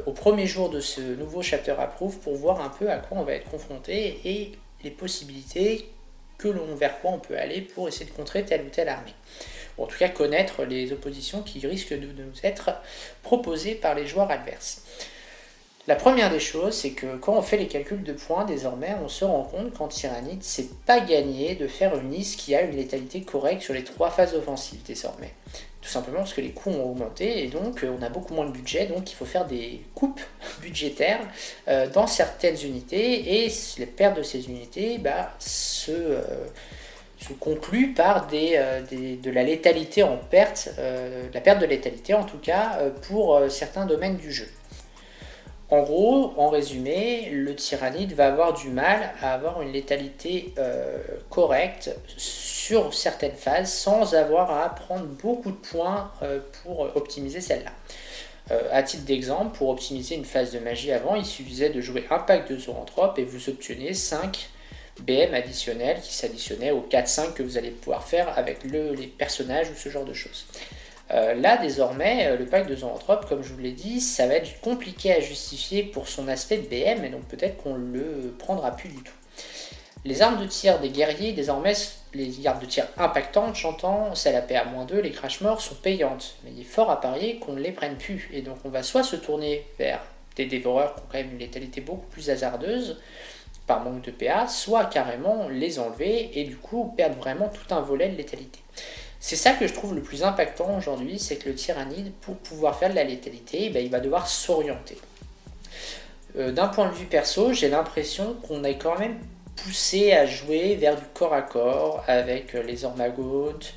au premier jour de ce nouveau chapter approve pour voir un peu à quoi on va être confronté et les possibilités vers quoi on peut aller pour essayer de contrer telle ou telle armée. Ou en tout cas connaître les oppositions qui risquent de nous être proposées par les joueurs adverses. La première des choses, c'est que quand on fait les calculs de points, désormais, on se rend compte qu'en Tyrannide, c'est pas gagné de faire une liste qui a une létalité correcte sur les 3 phases offensives désormais. Tout simplement parce que les coûts ont augmenté et donc on a beaucoup moins de budget, donc il faut faire des coupes budgétaires dans certaines unités, et les pertes de ces unités se concluent par de la létalité en perte, la perte de létalité en tout cas pour certains domaines du jeu. En gros, en résumé, le Tyrannide va avoir du mal à avoir une létalité correcte sur certaines phases sans avoir à prendre beaucoup de points pour optimiser celle-là. À titre d'exemple, pour optimiser une phase de magie avant, il suffisait de jouer un pack de Zoranthrope et vous obteniez 5 BM additionnels qui s'additionnaient aux 4-5 que vous allez pouvoir faire avec les personnages ou ce genre de choses. Là, désormais, le pack de Zoranthrope, comme je vous l'ai dit, ça va être compliqué à justifier pour son aspect BM, et donc peut-être qu'on le prendra plus du tout. Les armes de tir des guerriers, désormais, Les gardes de tir impactantes, j'entends, celles à PA-2, les crash morts sont payantes. Mais il est fort à parier qu'on ne les prenne plus. Et donc on va soit se tourner vers des dévoreurs qui ont quand même une létalité beaucoup plus hasardeuse, par manque de PA, soit carrément les enlever et du coup perdre vraiment tout un volet de létalité. C'est ça que je trouve le plus impactant aujourd'hui, c'est que le tyrannide, pour pouvoir faire de la létalité, il va devoir s'orienter. D'un point de vue perso, j'ai l'impression qu'on est quand même poussé à jouer vers du corps à corps avec les Ormagotes,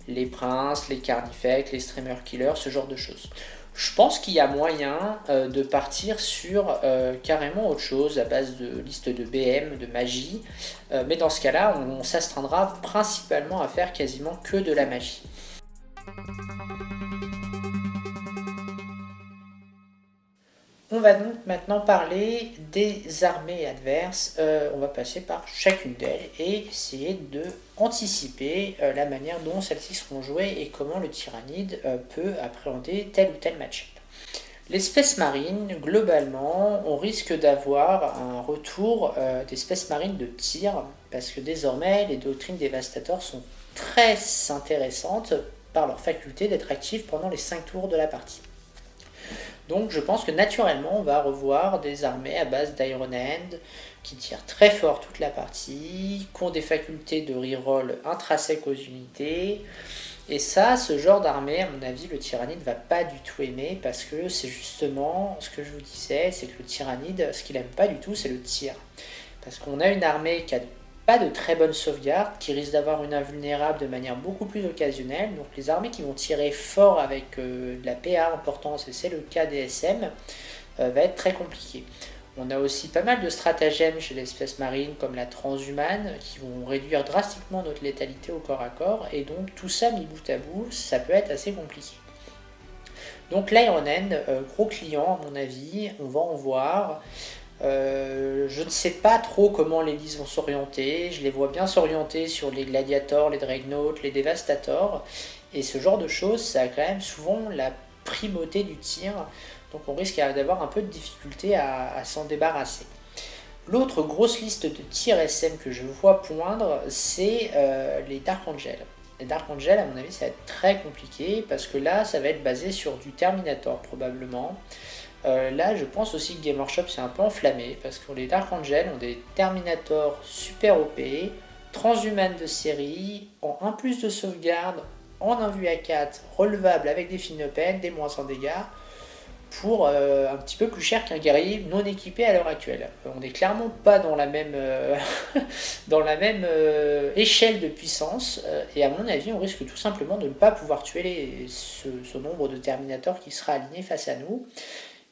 les princes, les carnifex, les streamer killers, ce genre de choses. Je pense qu'il y a moyen de partir sur carrément autre chose à base de liste de BM, de magie, mais dans ce cas-là, on s'astreindra principalement à faire quasiment que de la magie. On va donc maintenant parler des armées adverses. On va passer par chacune d'elles et essayer de anticiper la manière dont celles-ci seront jouées et comment le tyrannide peut appréhender tel ou tel match. L'espèce marine, globalement, on risque d'avoir un retour d'espèces marines de tir parce que désormais les doctrines dévastateurs sont très intéressantes par leur faculté d'être actives pendant les 5 tours de la partie. Donc je pense que naturellement on va revoir des armées à base d'Iron Hand qui tirent très fort toute la partie, qui ont des facultés de reroll intrinsèques aux unités. Et ça, ce genre d'armée, à mon avis, le tyrannide ne va pas du tout aimer parce que c'est justement ce que je vous disais, c'est que le tyrannide, ce qu'il n'aime pas du tout, c'est le tir. Parce qu'on a une armée qui a pas de très bonne sauvegarde, qui risque d'avoir une invulnérable de manière beaucoup plus occasionnelle. Donc les armées qui vont tirer fort avec de la PA importance, et c'est le cas des SM, va être très compliqué. On a aussi pas mal de stratagèmes chez l'espèce marine comme la transhumane qui vont réduire drastiquement notre létalité au corps à corps, et donc tout ça mis bout à bout, ça peut être assez compliqué. Donc l'Iron Hand, gros client à mon avis, on va en voir. Je ne sais pas trop comment les listes vont s'orienter, je les vois bien s'orienter sur les gladiators, les dreadnoughts, les dévastators, et ce genre de choses, ça a quand même souvent la primauté du tir, donc on risque d'avoir un peu de difficulté à s'en débarrasser. L'autre grosse liste de tir SM que je vois poindre, c'est les Dark Angel. Les Dark Angel, à mon avis, ça va être très compliqué, parce que là, ça va être basé sur du Terminator, probablement. Là, je pense aussi que Game Workshop s'est un peu enflammé, parce que les Dark Angel ont des Terminator super OP, transhumanes de série, en 1+ de sauvegarde, en 1 à 4, relevable avec des Finopen, des -1 dégâts, pour un petit peu plus cher qu'un guerrier non équipé à l'heure actuelle. On n'est clairement pas dans la même, échelle de puissance, et à mon avis, on risque tout simplement de ne pas pouvoir tuer ce nombre de Terminators qui sera aligné face à nous.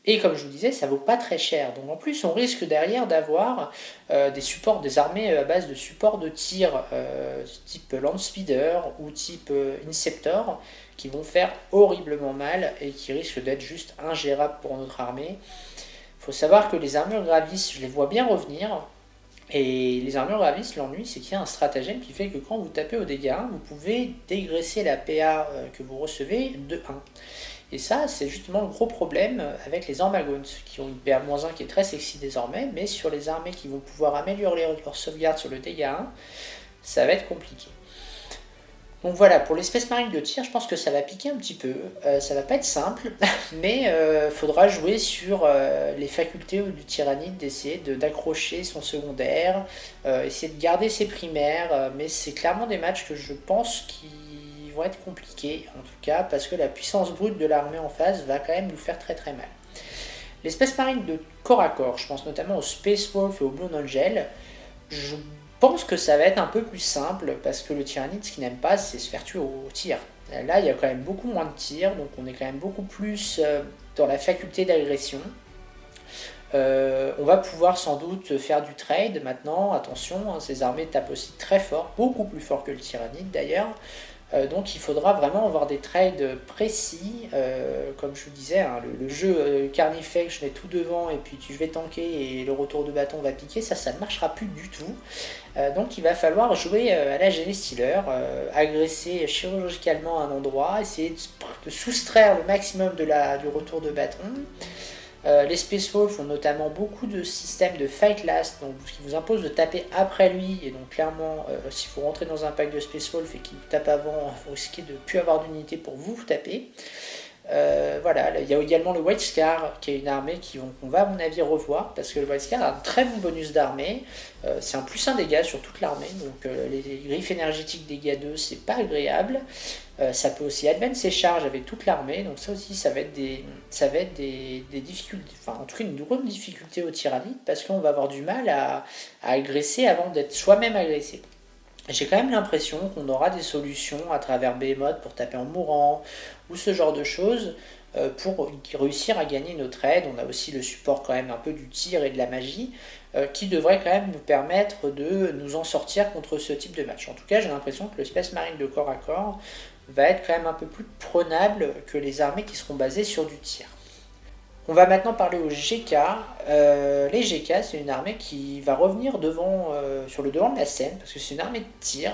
Et comme je vous disais, ça vaut pas très cher. Donc en plus, on risque derrière d'avoir des supports, des armées à base de supports de tir type Landspeeder ou type Inceptor qui vont faire horriblement mal et qui risquent d'être juste ingérables pour notre armée. Il faut savoir que les armures Gravis, je les vois bien revenir. Et les armures Gravis, l'ennui, c'est qu'il y a un stratagème qui fait que quand vous tapez au dégât 1, vous pouvez dégraisser la PA que vous recevez de 1. Et ça, c'est justement le gros problème avec les Ormagones, qui ont une PA-1 qui est très sexy désormais, mais sur les armées qui vont pouvoir améliorer leur sauvegarde sur le dégât 1, ça va être compliqué. Donc voilà, pour l'espèce marine de tir, je pense que ça va piquer un petit peu, ça va pas être simple, mais faudra jouer sur les facultés du tyrannide, d'essayer d'accrocher son secondaire, essayer de garder ses primaires, mais c'est clairement des matchs que je pense qui vont être compliqués, en tout cas, parce que la puissance brute de l'armée en face va quand même nous faire très très mal. L'espèce marine de corps à corps, je pense notamment au Space Wolf et au Blue Angel, je pense que ça va être un peu plus simple, parce que le tyrannide, ce qu'il n'aime pas, c'est se faire tuer au tir. Là, il y a quand même beaucoup moins de tirs, donc on est quand même beaucoup plus dans la faculté d'agression. On va pouvoir sans doute faire du trade maintenant, attention, hein, ces armées tapent aussi très fort, beaucoup plus fort que le tyrannide d'ailleurs. Donc il faudra vraiment avoir des trades précis, comme je vous disais, hein, le jeu Carnifex, je mets tout devant et puis je vais tanker et le retour de bâton va piquer, ça ne marchera plus du tout. Donc il va falloir jouer à la Genestealer, agresser chirurgicalement un endroit, essayer de soustraire le maximum du retour de bâton. Les Space Wolves ont notamment beaucoup de systèmes de fight last, donc ce qui vous impose de taper après lui, et donc clairement, si vous rentrez dans un pack de Space Wolf et qu'il vous tape avant, vous risquez de ne plus avoir d'unité pour vous taper. Voilà, il y a également le White Scar, qui est une armée qu'on va à mon avis revoir, parce que le White Scar a un très bon bonus d'armée, c'est un +1 dégâts sur toute l'armée, donc les griffes énergétiques dégâts 2, c'est pas agréable. Ça peut aussi advance ses charges avec toute l'armée, donc ça aussi ça va être des difficultés, enfin en tout cas une grande difficulté au tyrannide, parce qu'on va avoir du mal à agresser avant d'être soi-même agressé. J'ai quand même l'impression qu'on aura des solutions à travers Behemoth pour taper en mourant, ou ce genre de choses, pour réussir à gagner notre aide. On a aussi le support quand même un peu du tir et de la magie, qui devrait quand même nous permettre de nous en sortir contre ce type de match. En tout cas, j'ai l'impression que le Space Marine de corps à corps va être quand même un peu plus prenable que les armées qui seront basées sur du tir. On va maintenant parler aux GK. Les GK, c'est une armée qui va revenir sur le devant de la scène, parce que c'est une armée de tir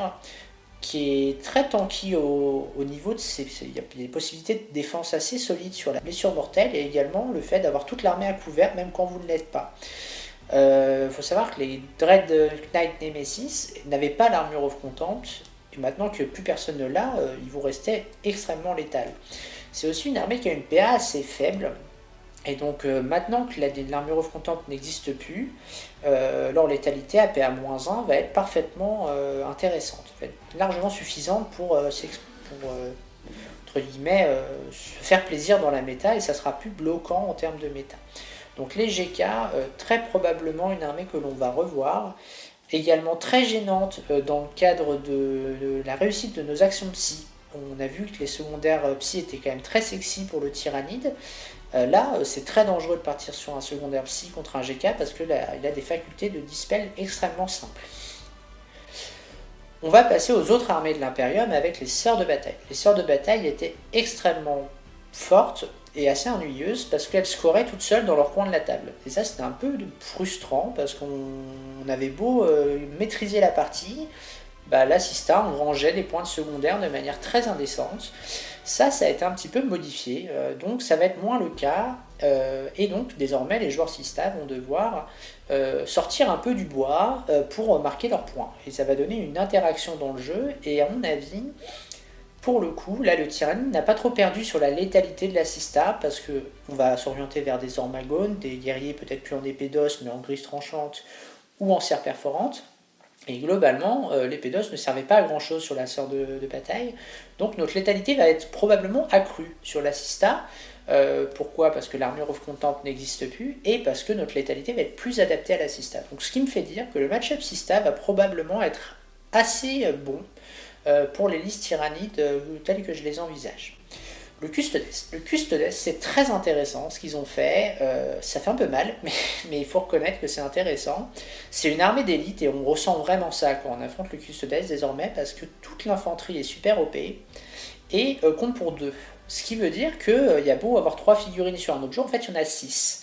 qui est très tanky au niveau de il y a des possibilités de défense assez solides sur la blessure mortelle, et également le fait d'avoir toute l'armée à couvert, même quand vous ne l'êtes pas. Faut savoir que les Dread Knight Nemesis n'avaient pas l'armure of Contempt, et maintenant que plus personne ne l'a, ils vont rester extrêmement létal. C'est aussi une armée qui a une PA assez faible, et donc maintenant que l'armure of Contempt n'existe plus, leur létalité à PA-1 va être parfaitement intéressante, va être largement suffisante pour entre guillemets, se faire plaisir dans la méta, et ça sera plus bloquant en termes de méta. Donc les GK, très probablement une armée que l'on va revoir, également très gênante dans le cadre de la réussite de nos actions psy. On a vu que les secondaires psy étaient quand même très sexy pour le tyrannide. Là, c'est très dangereux de partir sur un secondaire psy contre un GK, parce qu'il a des facultés de dispel extrêmement simples. On va passer aux autres armées de l'Imperium avec les Sœurs de Bataille. Les Sœurs de Bataille étaient extrêmement fortes et assez ennuyeuses, parce qu'elles scoraient toutes seules dans leur coin de la table. Et ça, c'était un peu frustrant, parce qu'on avait beau maîtriser la partie, l'assista, on rangeait des points de secondaire de manière très indécente. Ça a été un petit peu modifié, donc ça va être moins le cas, et donc désormais les joueurs Sista vont devoir sortir un peu du bois pour marquer leurs points. Et ça va donner une interaction dans le jeu, et à mon avis, pour le coup, là le tyrannide n'a pas trop perdu sur la létalité de la Sista, parce qu'on va s'orienter vers des Ormagones, des guerriers peut-être plus en épée d'os, mais en grise tranchante, ou en serre perforante. Et globalement, l'épée d'os ne servait pas à grand chose sur la sœur de bataille, donc notre létalité va être probablement accrue sur la Sista. Pourquoi ? Parce que l'armure of Contempt n'existe plus, et parce que notre létalité va être plus adaptée à la Sista. Donc ce qui me fait dire que le match-up Sista va probablement être assez bon pour les listes tyrannides telles que je les envisage. Le Custodes, c'est très intéressant ce qu'ils ont fait, ça fait un peu mal, mais il faut reconnaître que c'est intéressant. C'est une armée d'élite, et on ressent vraiment ça quand on affronte le Custodes désormais, parce que toute l'infanterie est super OP, et compte pour 2. Ce qui veut dire qu'il y a beau avoir 3 figurines sur un objet, en fait il y en a 6.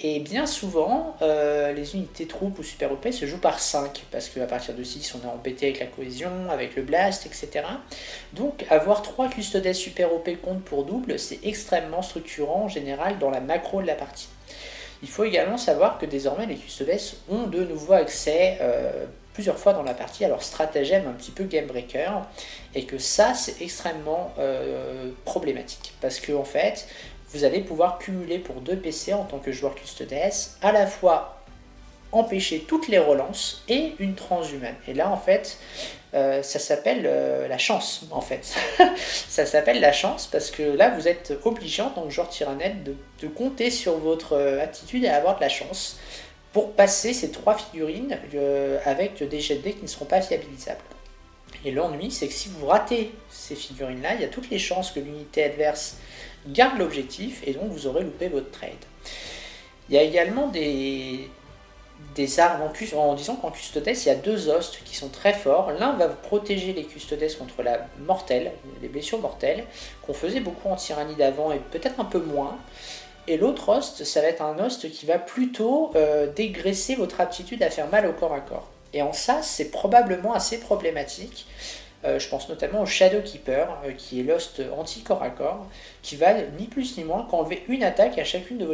Et bien souvent, les unités troupes ou super OP se jouent par 5, parce qu'à partir de 6, on est embêté avec la cohésion, avec le blast, etc. Donc avoir 3 Custodes super OP compte pour double, c'est extrêmement structurant en général dans la macro de la partie. Il faut également savoir que désormais les Custodes ont de nouveau accès plusieurs fois dans la partie à leur stratagème un petit peu game breaker, et que ça c'est extrêmement problématique, parce que en fait vous allez pouvoir cumuler pour 2 PC en tant que joueur Custodes, à la fois empêcher toutes les relances et une transhumane. Et là en fait ça s'appelle la chance en fait. Ça s'appelle la chance, parce que là vous êtes obligé en tant que joueur tyrannide de compter sur votre aptitude à avoir de la chance pour passer ces 3 figurines avec des jets de dés qui ne seront pas fiabilisables. Et l'ennui, c'est que si vous ratez ces figurines-là, il y a toutes les chances que l'unité adverse garde l'objectif, et donc vous aurez loupé votre trade. Il y a également des armes en disant qu'en Custodes, il y a 2 hostes qui sont très forts. L'un va vous protéger les Custodes contre la mortelle, les blessures mortelles, qu'on faisait beaucoup en tyrannide avant et peut-être un peu moins. Et l'autre host, ça va être un host qui va plutôt dégraisser votre aptitude à faire mal au corps à corps. Et en ça, c'est probablement assez problématique, Je pense notamment au Shadowkeeper, qui est Lost anti-corps à corps, qui va ni plus ni moins qu'enlever une attaque à chacune de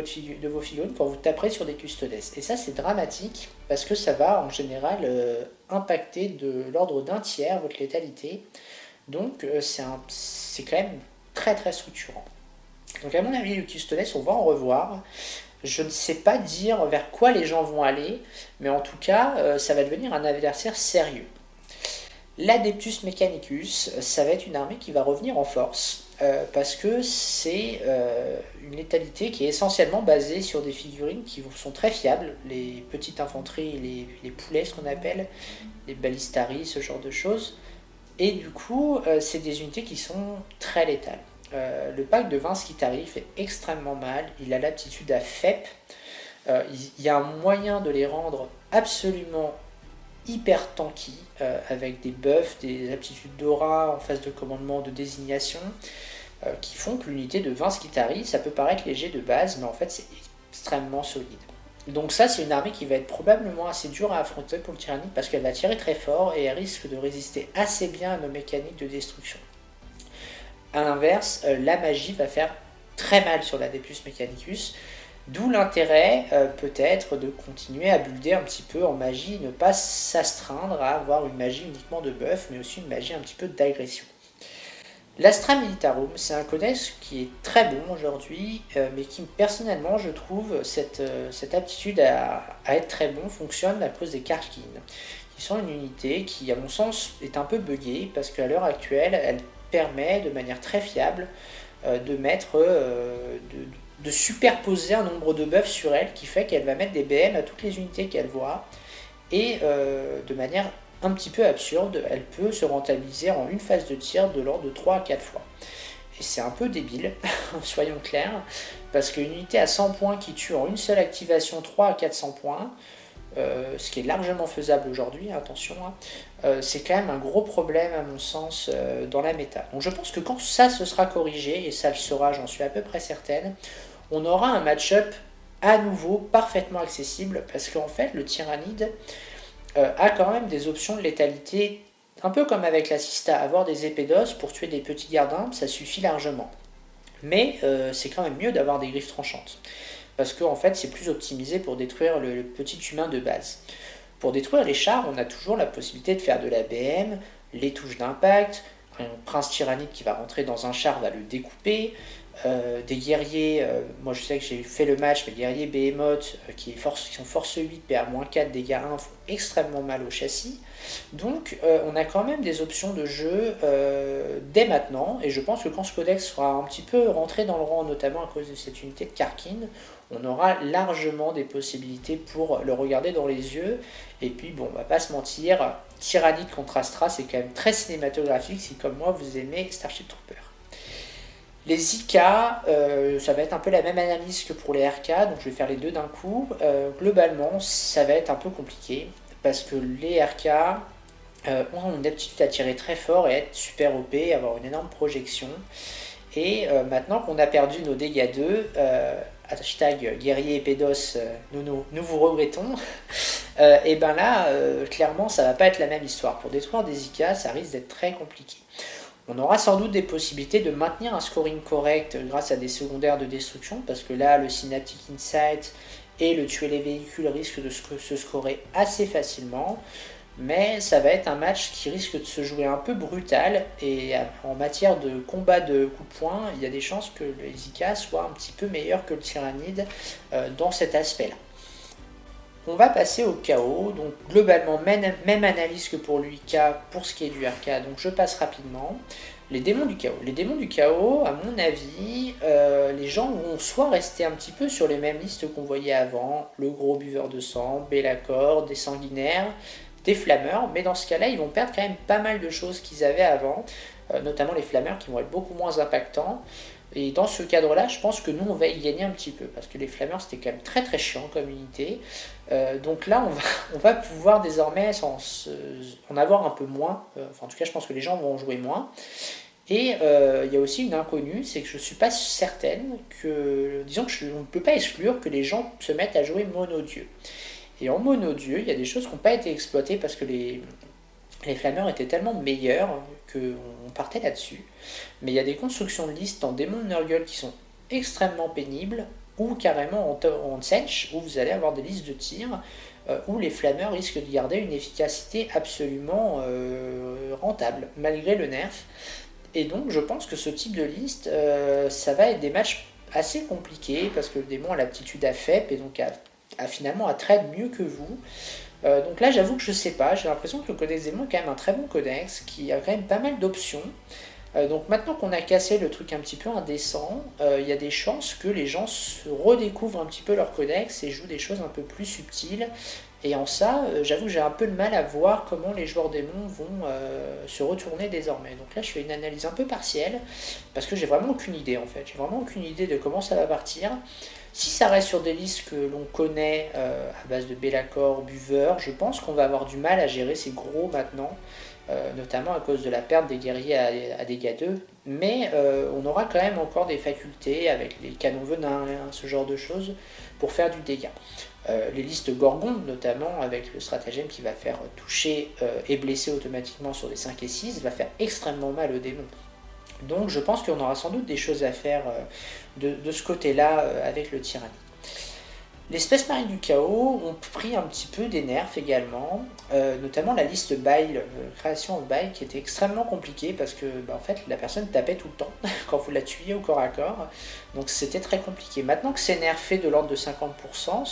vos figurines quand vous taperez sur des custodes. Et ça, c'est dramatique, parce que ça va en général impacter de l'ordre d'un tiers votre létalité. Donc c'est quand même très très structurant. Donc à mon avis, le custodes, on va en revoir. Je ne sais pas dire vers quoi les gens vont aller, mais en tout cas, ça va devenir un adversaire sérieux. L'Adeptus Mechanicus, ça va être une armée qui va revenir en force, parce que c'est une létalité qui est essentiellement basée sur des figurines qui sont très fiables, les petites infanteries, les poulets, ce qu'on appelle, les ballistari, ce genre de choses. Et du coup, c'est des unités qui sont très létales. Le pack de 20 Skitarii fait extrêmement mal, il a l'aptitude à FEP, il y a un moyen de les rendre absolument hyper tanky, avec des buffs, des aptitudes d'aura en phase de commandement, de désignation, qui font que l'unité de 20 Skitarii, ça peut paraître léger de base, mais en fait c'est extrêmement solide. Donc ça, c'est une armée qui va être probablement assez dure à affronter pour le Tyrannide, parce qu'elle va tirer très fort et elle risque de résister assez bien à nos mécaniques de destruction. A l'inverse, la magie va faire très mal sur l'Adeptus Mechanicus, d'où l'intérêt peut-être de continuer à builder un petit peu en magie, ne pas s'astreindre à avoir une magie uniquement de buff, mais aussi une magie un petit peu d'agression. L'Astra Militarum, c'est un codex qui est très bon aujourd'hui, mais qui personnellement, je trouve, cette aptitude à être très bon fonctionne à cause des Karkines, qui sont une unité qui, à mon sens, est un peu buggée, parce qu'à l'heure actuelle, elle permet de manière très fiable de superposer un nombre de buffs sur elle, qui fait qu'elle va mettre des BM à toutes les unités qu'elle voit, et de manière un petit peu absurde, elle peut se rentabiliser en une phase de tir de l'ordre de 3 à 4 fois. Et c'est un peu débile, soyons clairs, parce qu'une unité à 100 points qui tue en une seule activation 3 à 400 points, ce qui est largement faisable aujourd'hui, attention, c'est quand même un gros problème à mon sens dans la méta. Donc je pense que quand ça se sera corrigé, et ça le sera, j'en suis à peu près certaine, on aura un match-up à nouveau parfaitement accessible, parce qu'en fait le Tyrannide a quand même des options de létalité, un peu comme avec la Sista, avoir des épées d'os pour tuer des petits gardins, ça suffit largement. Mais c'est quand même mieux d'avoir des griffes tranchantes, parce qu'en fait c'est plus optimisé pour détruire le petit humain de base. Pour détruire les chars, on a toujours la possibilité de faire de la BM, les touches d'impact, un prince tyrannide qui va rentrer dans un char va le découper, des guerriers, moi je sais que j'ai fait le match, mais les guerriers Behemoth qui sont force 8, PA-4, dégâts 1 font extrêmement mal au châssis. Donc on a quand même des options de jeu dès maintenant, et je pense que quand ce codex sera un petit peu rentré dans le rang, notamment à cause de cette unité de Karkin, on aura largement des possibilités pour le regarder dans les yeux. Et puis bon, on va pas se mentir, Tyrannide contre Astra, c'est quand même très cinématographique si comme moi vous aimez Starship Trooper. Les IK, ça va être un peu la même analyse que pour les RK, donc je vais faire les deux d'un coup. Globalement, ça va être un peu compliqué, parce que les RK ont une aptitude à tirer très fort et être super OP, avoir une énorme projection. Et maintenant qu'on a perdu nos dégâts 2, hashtag guerrier épée d'os, nous vous regrettons, et ben là, clairement, ça va pas être la même histoire. Pour détruire des IK, ça risque d'être très compliqué. On aura sans doute des possibilités de maintenir un scoring correct grâce à des secondaires de destruction, parce que là, le Synaptic Insight et le tuer les véhicules risquent de se scorer assez facilement, mais ça va être un match qui risque de se jouer un peu brutal, et en matière de combat de coup de poing, il y a des chances que le Zika soit un petit peu meilleur que le Tyrannide dans cet aspect-là. On va passer au KO, donc globalement même analyse que pour l'UIK pour ce qui est du RK, donc je passe rapidement. Les démons du chaos. Les démons du chaos, à mon avis, les gens vont soit rester un petit peu sur les mêmes listes qu'on voyait avant, le gros buveur de sang, Be'lakor, des sanguinaires, des flammeurs, mais dans ce cas-là, ils vont perdre quand même pas mal de choses qu'ils avaient avant, notamment les flammeurs qui vont être beaucoup moins impactants. Et dans ce cadre-là, je pense que nous, on va y gagner un petit peu, parce que les flammeurs, c'était quand même très très chiant comme unité. Donc là, on va pouvoir désormais en avoir un peu moins. Enfin, en tout cas, je pense que les gens vont en jouer moins. Et il y a aussi une inconnue, c'est que je ne suis pas certaine que... Disons qu'on ne peut pas exclure que les gens se mettent à jouer monodieu. Et en monodieu, il y a des choses qui n'ont pas été exploitées parce que les flammeurs étaient tellement meilleurs qu'on partait là-dessus. Mais il y a des constructions de listes en démon de Nurgle qui sont extrêmement pénibles, ou carrément en Tsench, où vous allez avoir des listes de tir, où les flammeurs risquent de garder une efficacité absolument rentable, malgré le nerf. Et donc je pense que ce type de liste, ça va être des matchs assez compliqués, parce que le démon a l'aptitude à FEP, et donc finalement à trade mieux que vous. Donc là j'avoue que je sais pas, j'ai l'impression que le codex démon est quand même un très bon codex, qui a quand même pas mal d'options. Donc maintenant qu'on a cassé le truc un petit peu indécent, il y a des chances que les gens se redécouvrent un petit peu leur codex et jouent des choses un peu plus subtiles. Et en ça, j'avoue que j'ai un peu de mal à voir comment les joueurs démons vont se retourner désormais. Donc là, je fais une analyse un peu partielle, parce que j'ai vraiment aucune idée en fait. J'ai vraiment aucune idée de comment ça va partir. Si ça reste sur des listes que l'on connaît à base de Be'lakor, Buveur, je pense qu'on va avoir du mal à gérer ces gros maintenant, notamment à cause de la perte des guerriers à dégâts 2. Mais on aura quand même encore des facultés avec les canons venins, ce genre de choses, pour faire du dégât. Les listes Gorgon, notamment avec le stratagème qui va faire toucher et blesser automatiquement sur des 5 et 6, va faire extrêmement mal aux démons. Donc je pense qu'on aura sans doute des choses à faire de ce côté-là avec le tyrannie. Les Space Marines du Chaos ont pris un petit peu des nerfs également, notamment la liste Bile, création of Bile, qui était extrêmement compliquée parce que en fait la personne tapait tout le temps quand vous la tuiez au corps à corps, donc c'était très compliqué. Maintenant que c'est nerfé de l'ordre de 50%,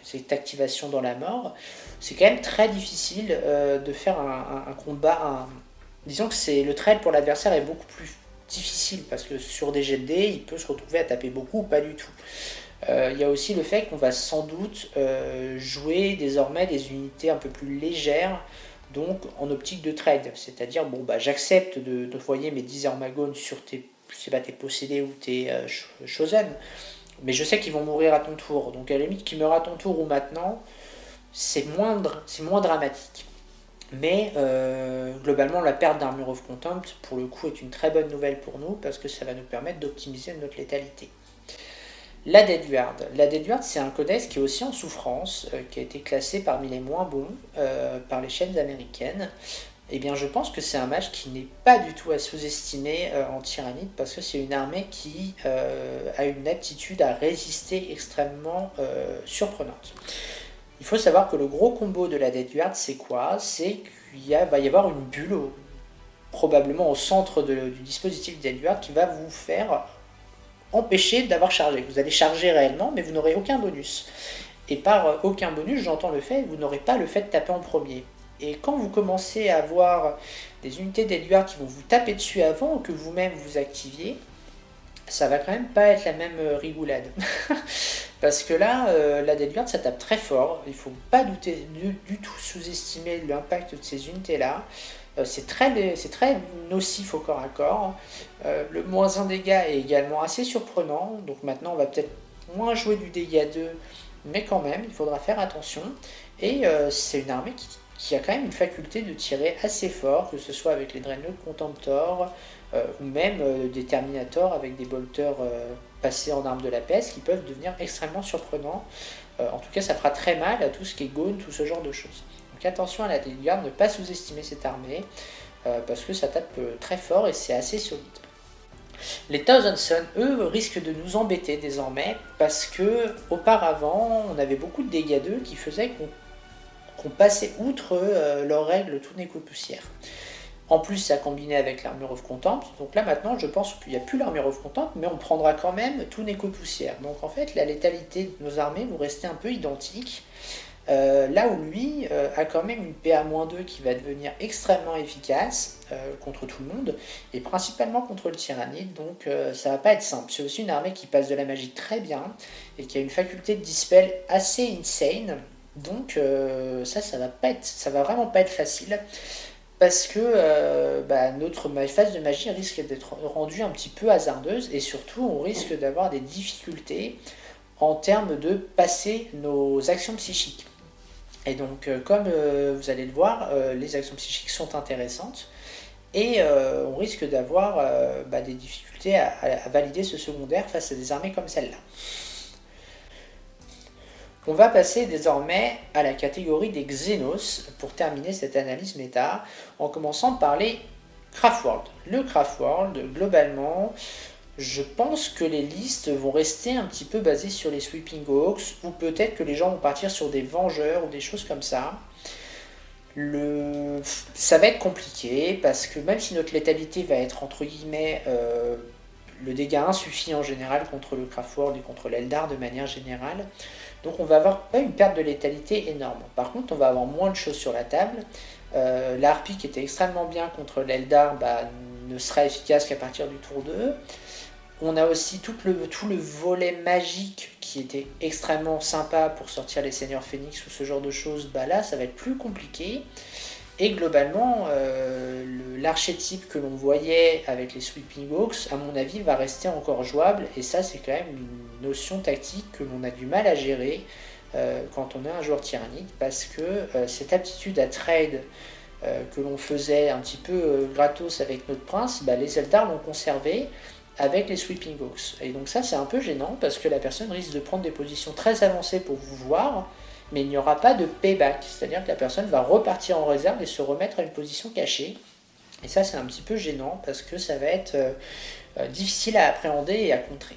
cette activation dans la mort, c'est quand même très difficile de faire un combat. Disons que le trade pour l'adversaire est beaucoup plus difficile parce que sur des jets de dés, il peut se retrouver à taper beaucoup ou pas du tout. Il y a aussi le fait qu'on va sans doute jouer désormais des unités un peu plus légères, donc en optique de trade. C'est-à-dire, j'accepte de envoyer mes 10 Armagones sur tes possédés ou tes Chosen, mais je sais qu'ils vont mourir à ton tour. Donc à la limite, qu'ils meurent à ton tour ou maintenant, c'est moins dramatique. Mais globalement, la perte d'Armure of Contempt, pour le coup, est une très bonne nouvelle pour nous, parce que ça va nous permettre d'optimiser notre létalité. La Deadguard. La Deadguard, c'est un codex qui est aussi en souffrance, qui a été classé parmi les moins bons par les chaînes américaines. Eh bien, je pense que c'est un match qui n'est pas du tout à sous-estimer en Tyrannide, parce que c'est une armée qui a une aptitude à résister extrêmement surprenante. Il faut savoir que le gros combo de la Deadguard, c'est quoi? C'est qu'il va y avoir une bulle, probablement au centre du dispositif Deadguard, qui va vous faire empêcher d'avoir chargé. Vous allez charger réellement, mais vous n'aurez aucun bonus. Et par aucun bonus, j'entends le fait, vous n'aurez pas le fait de taper en premier. Et quand vous commencez à avoir des unités Deadguard qui vont vous taper dessus avant que vous-même vous activiez, ça va quand même pas être la même rigoulade. Parce que là, la Deadguard, ça tape très fort. Il faut pas du tout sous-estimer l'impact de ces unités-là. C'est très nocif au corps à corps. Le moins 1 dégât est également assez surprenant. Donc maintenant, on va peut-être moins jouer du dégât 2, mais quand même, il faudra faire attention. Et c'est une armée qui a quand même une faculté de tirer assez fort, que ce soit avec les Dreadnought Contemptor, ou même des Terminators avec des bolters passés en arme de la peste, qui peuvent devenir extrêmement surprenants. En tout cas, ça fera très mal à tout ce qui est Gaunt, tout ce genre de choses. Donc attention à la Deadguard, ne pas sous-estimer cette armée, parce que ça tape très fort et c'est assez solide. Les Thousand Sons, eux, risquent de nous embêter désormais, parce que auparavant, on avait beaucoup de dégâts d'eux qui faisaient qu'on passait outre leurs règles tout néco-poussière. En plus, ça combinait avec l'Armure of Contempt. Donc là, maintenant, je pense qu'il n'y a plus l'Armure of Contempt, mais on prendra quand même tout néco-poussière. Donc en fait, la létalité de nos armées vont rester un peu identiques. Là où lui a quand même une PA-2 qui va devenir extrêmement efficace contre tout le monde, et principalement contre le Tyrannide, donc ça va pas être simple. C'est aussi une armée qui passe de la magie très bien, et qui a une faculté de dispel assez insane, donc ça va vraiment pas être facile, parce que notre phase de magie risque d'être rendue un petit peu hasardeuse, et surtout on risque d'avoir des difficultés en termes de passer nos actions psychiques. Et donc, comme vous allez le voir, les actions psychiques sont intéressantes, et on risque d'avoir des difficultés à valider ce secondaire face à des armées comme celle-là. On va passer désormais à la catégorie des Xénos pour terminer cette analyse méta, en commençant par les Craftworld. Le Craftworld, globalement, je pense que les listes vont rester un petit peu basées sur les Sweeping Hawks, ou peut-être que les gens vont partir sur des Vengeurs ou des choses comme ça. Ça va être compliqué parce que même si notre létalité va être entre guillemets le dégât 1 suffit en général contre le Craftworld et contre l'Eldar de manière générale. Donc on va avoir pas une perte de létalité énorme. Par contre on va avoir moins de choses sur la table. La harpie qui était extrêmement bien contre l'Eldar ne sera efficace qu'à partir du tour 2. On a aussi tout le volet magique qui était extrêmement sympa pour sortir les Seigneurs Phénix ou ce genre de choses. Là, ça va être plus compliqué. Et globalement, l'archétype que l'on voyait avec les Sweeping Hawks, à mon avis, va rester encore jouable. Et ça, c'est quand même une notion tactique que l'on a du mal à gérer quand on est un joueur tyrannique. Parce que cette aptitude à trade que l'on faisait un petit peu gratos avec notre prince, les Eldar l'ont conservé avec les Sweeping Hawks. Et donc ça c'est un peu gênant parce que la personne risque de prendre des positions très avancées pour vous voir, mais il n'y aura pas de payback, c'est-à-dire que la personne va repartir en réserve et se remettre à une position cachée. Et ça c'est un petit peu gênant parce que ça va être difficile à appréhender et à contrer.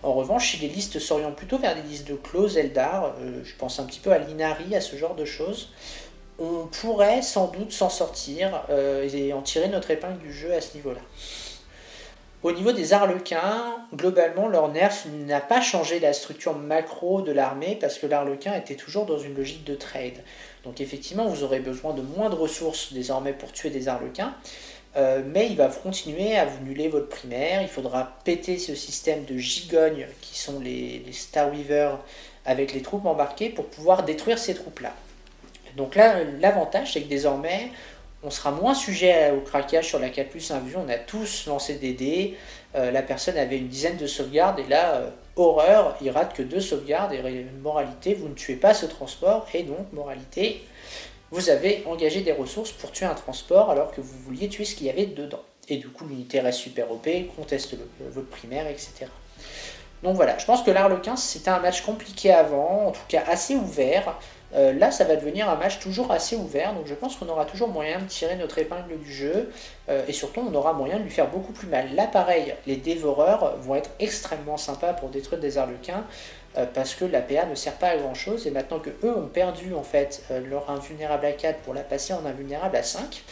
En revanche, si les listes s'orientent plutôt vers des listes de close Eldar, je pense un petit peu à l'Inari, à ce genre de choses, on pourrait sans doute s'en sortir et en tirer notre épingle du jeu à ce niveau-là. Au niveau des Arlequins, globalement, leur nerf n'a pas changé la structure macro de l'armée parce que l'Arlequin était toujours dans une logique de trade. Donc effectivement, vous aurez besoin de moins de ressources désormais pour tuer des Arlequins, mais il va continuer à vous nuller votre primaire. Il faudra péter ce système de gigognes qui sont les Starweavers avec les troupes embarquées pour pouvoir détruire ces troupes-là. Donc là, l'avantage, c'est que désormais, on sera moins sujet au craquage sur la 4+1 vue, on a tous lancé des dés, la personne avait une dizaine de sauvegardes, et là, horreur, il rate que 2 sauvegardes, et moralité, vous ne tuez pas ce transport, et donc, moralité, vous avez engagé des ressources pour tuer un transport, alors que vous vouliez tuer ce qu'il y avait dedans. Et du coup, l'unité reste super OP, conteste votre primaire, etc. Donc voilà, je pense que l'Arlequin, c'était un match compliqué avant, en tout cas assez ouvert. Là, ça va devenir un match toujours assez ouvert, donc je pense qu'on aura toujours moyen de tirer notre épingle du jeu, et surtout on aura moyen de lui faire beaucoup plus mal. Là, pareil, les dévoreurs vont être extrêmement sympas pour détruire des Arlequins, parce que la PA ne sert pas à grand chose, et maintenant que eux ont perdu en fait leur invulnérable à 4 pour la passer en invulnérable à 5,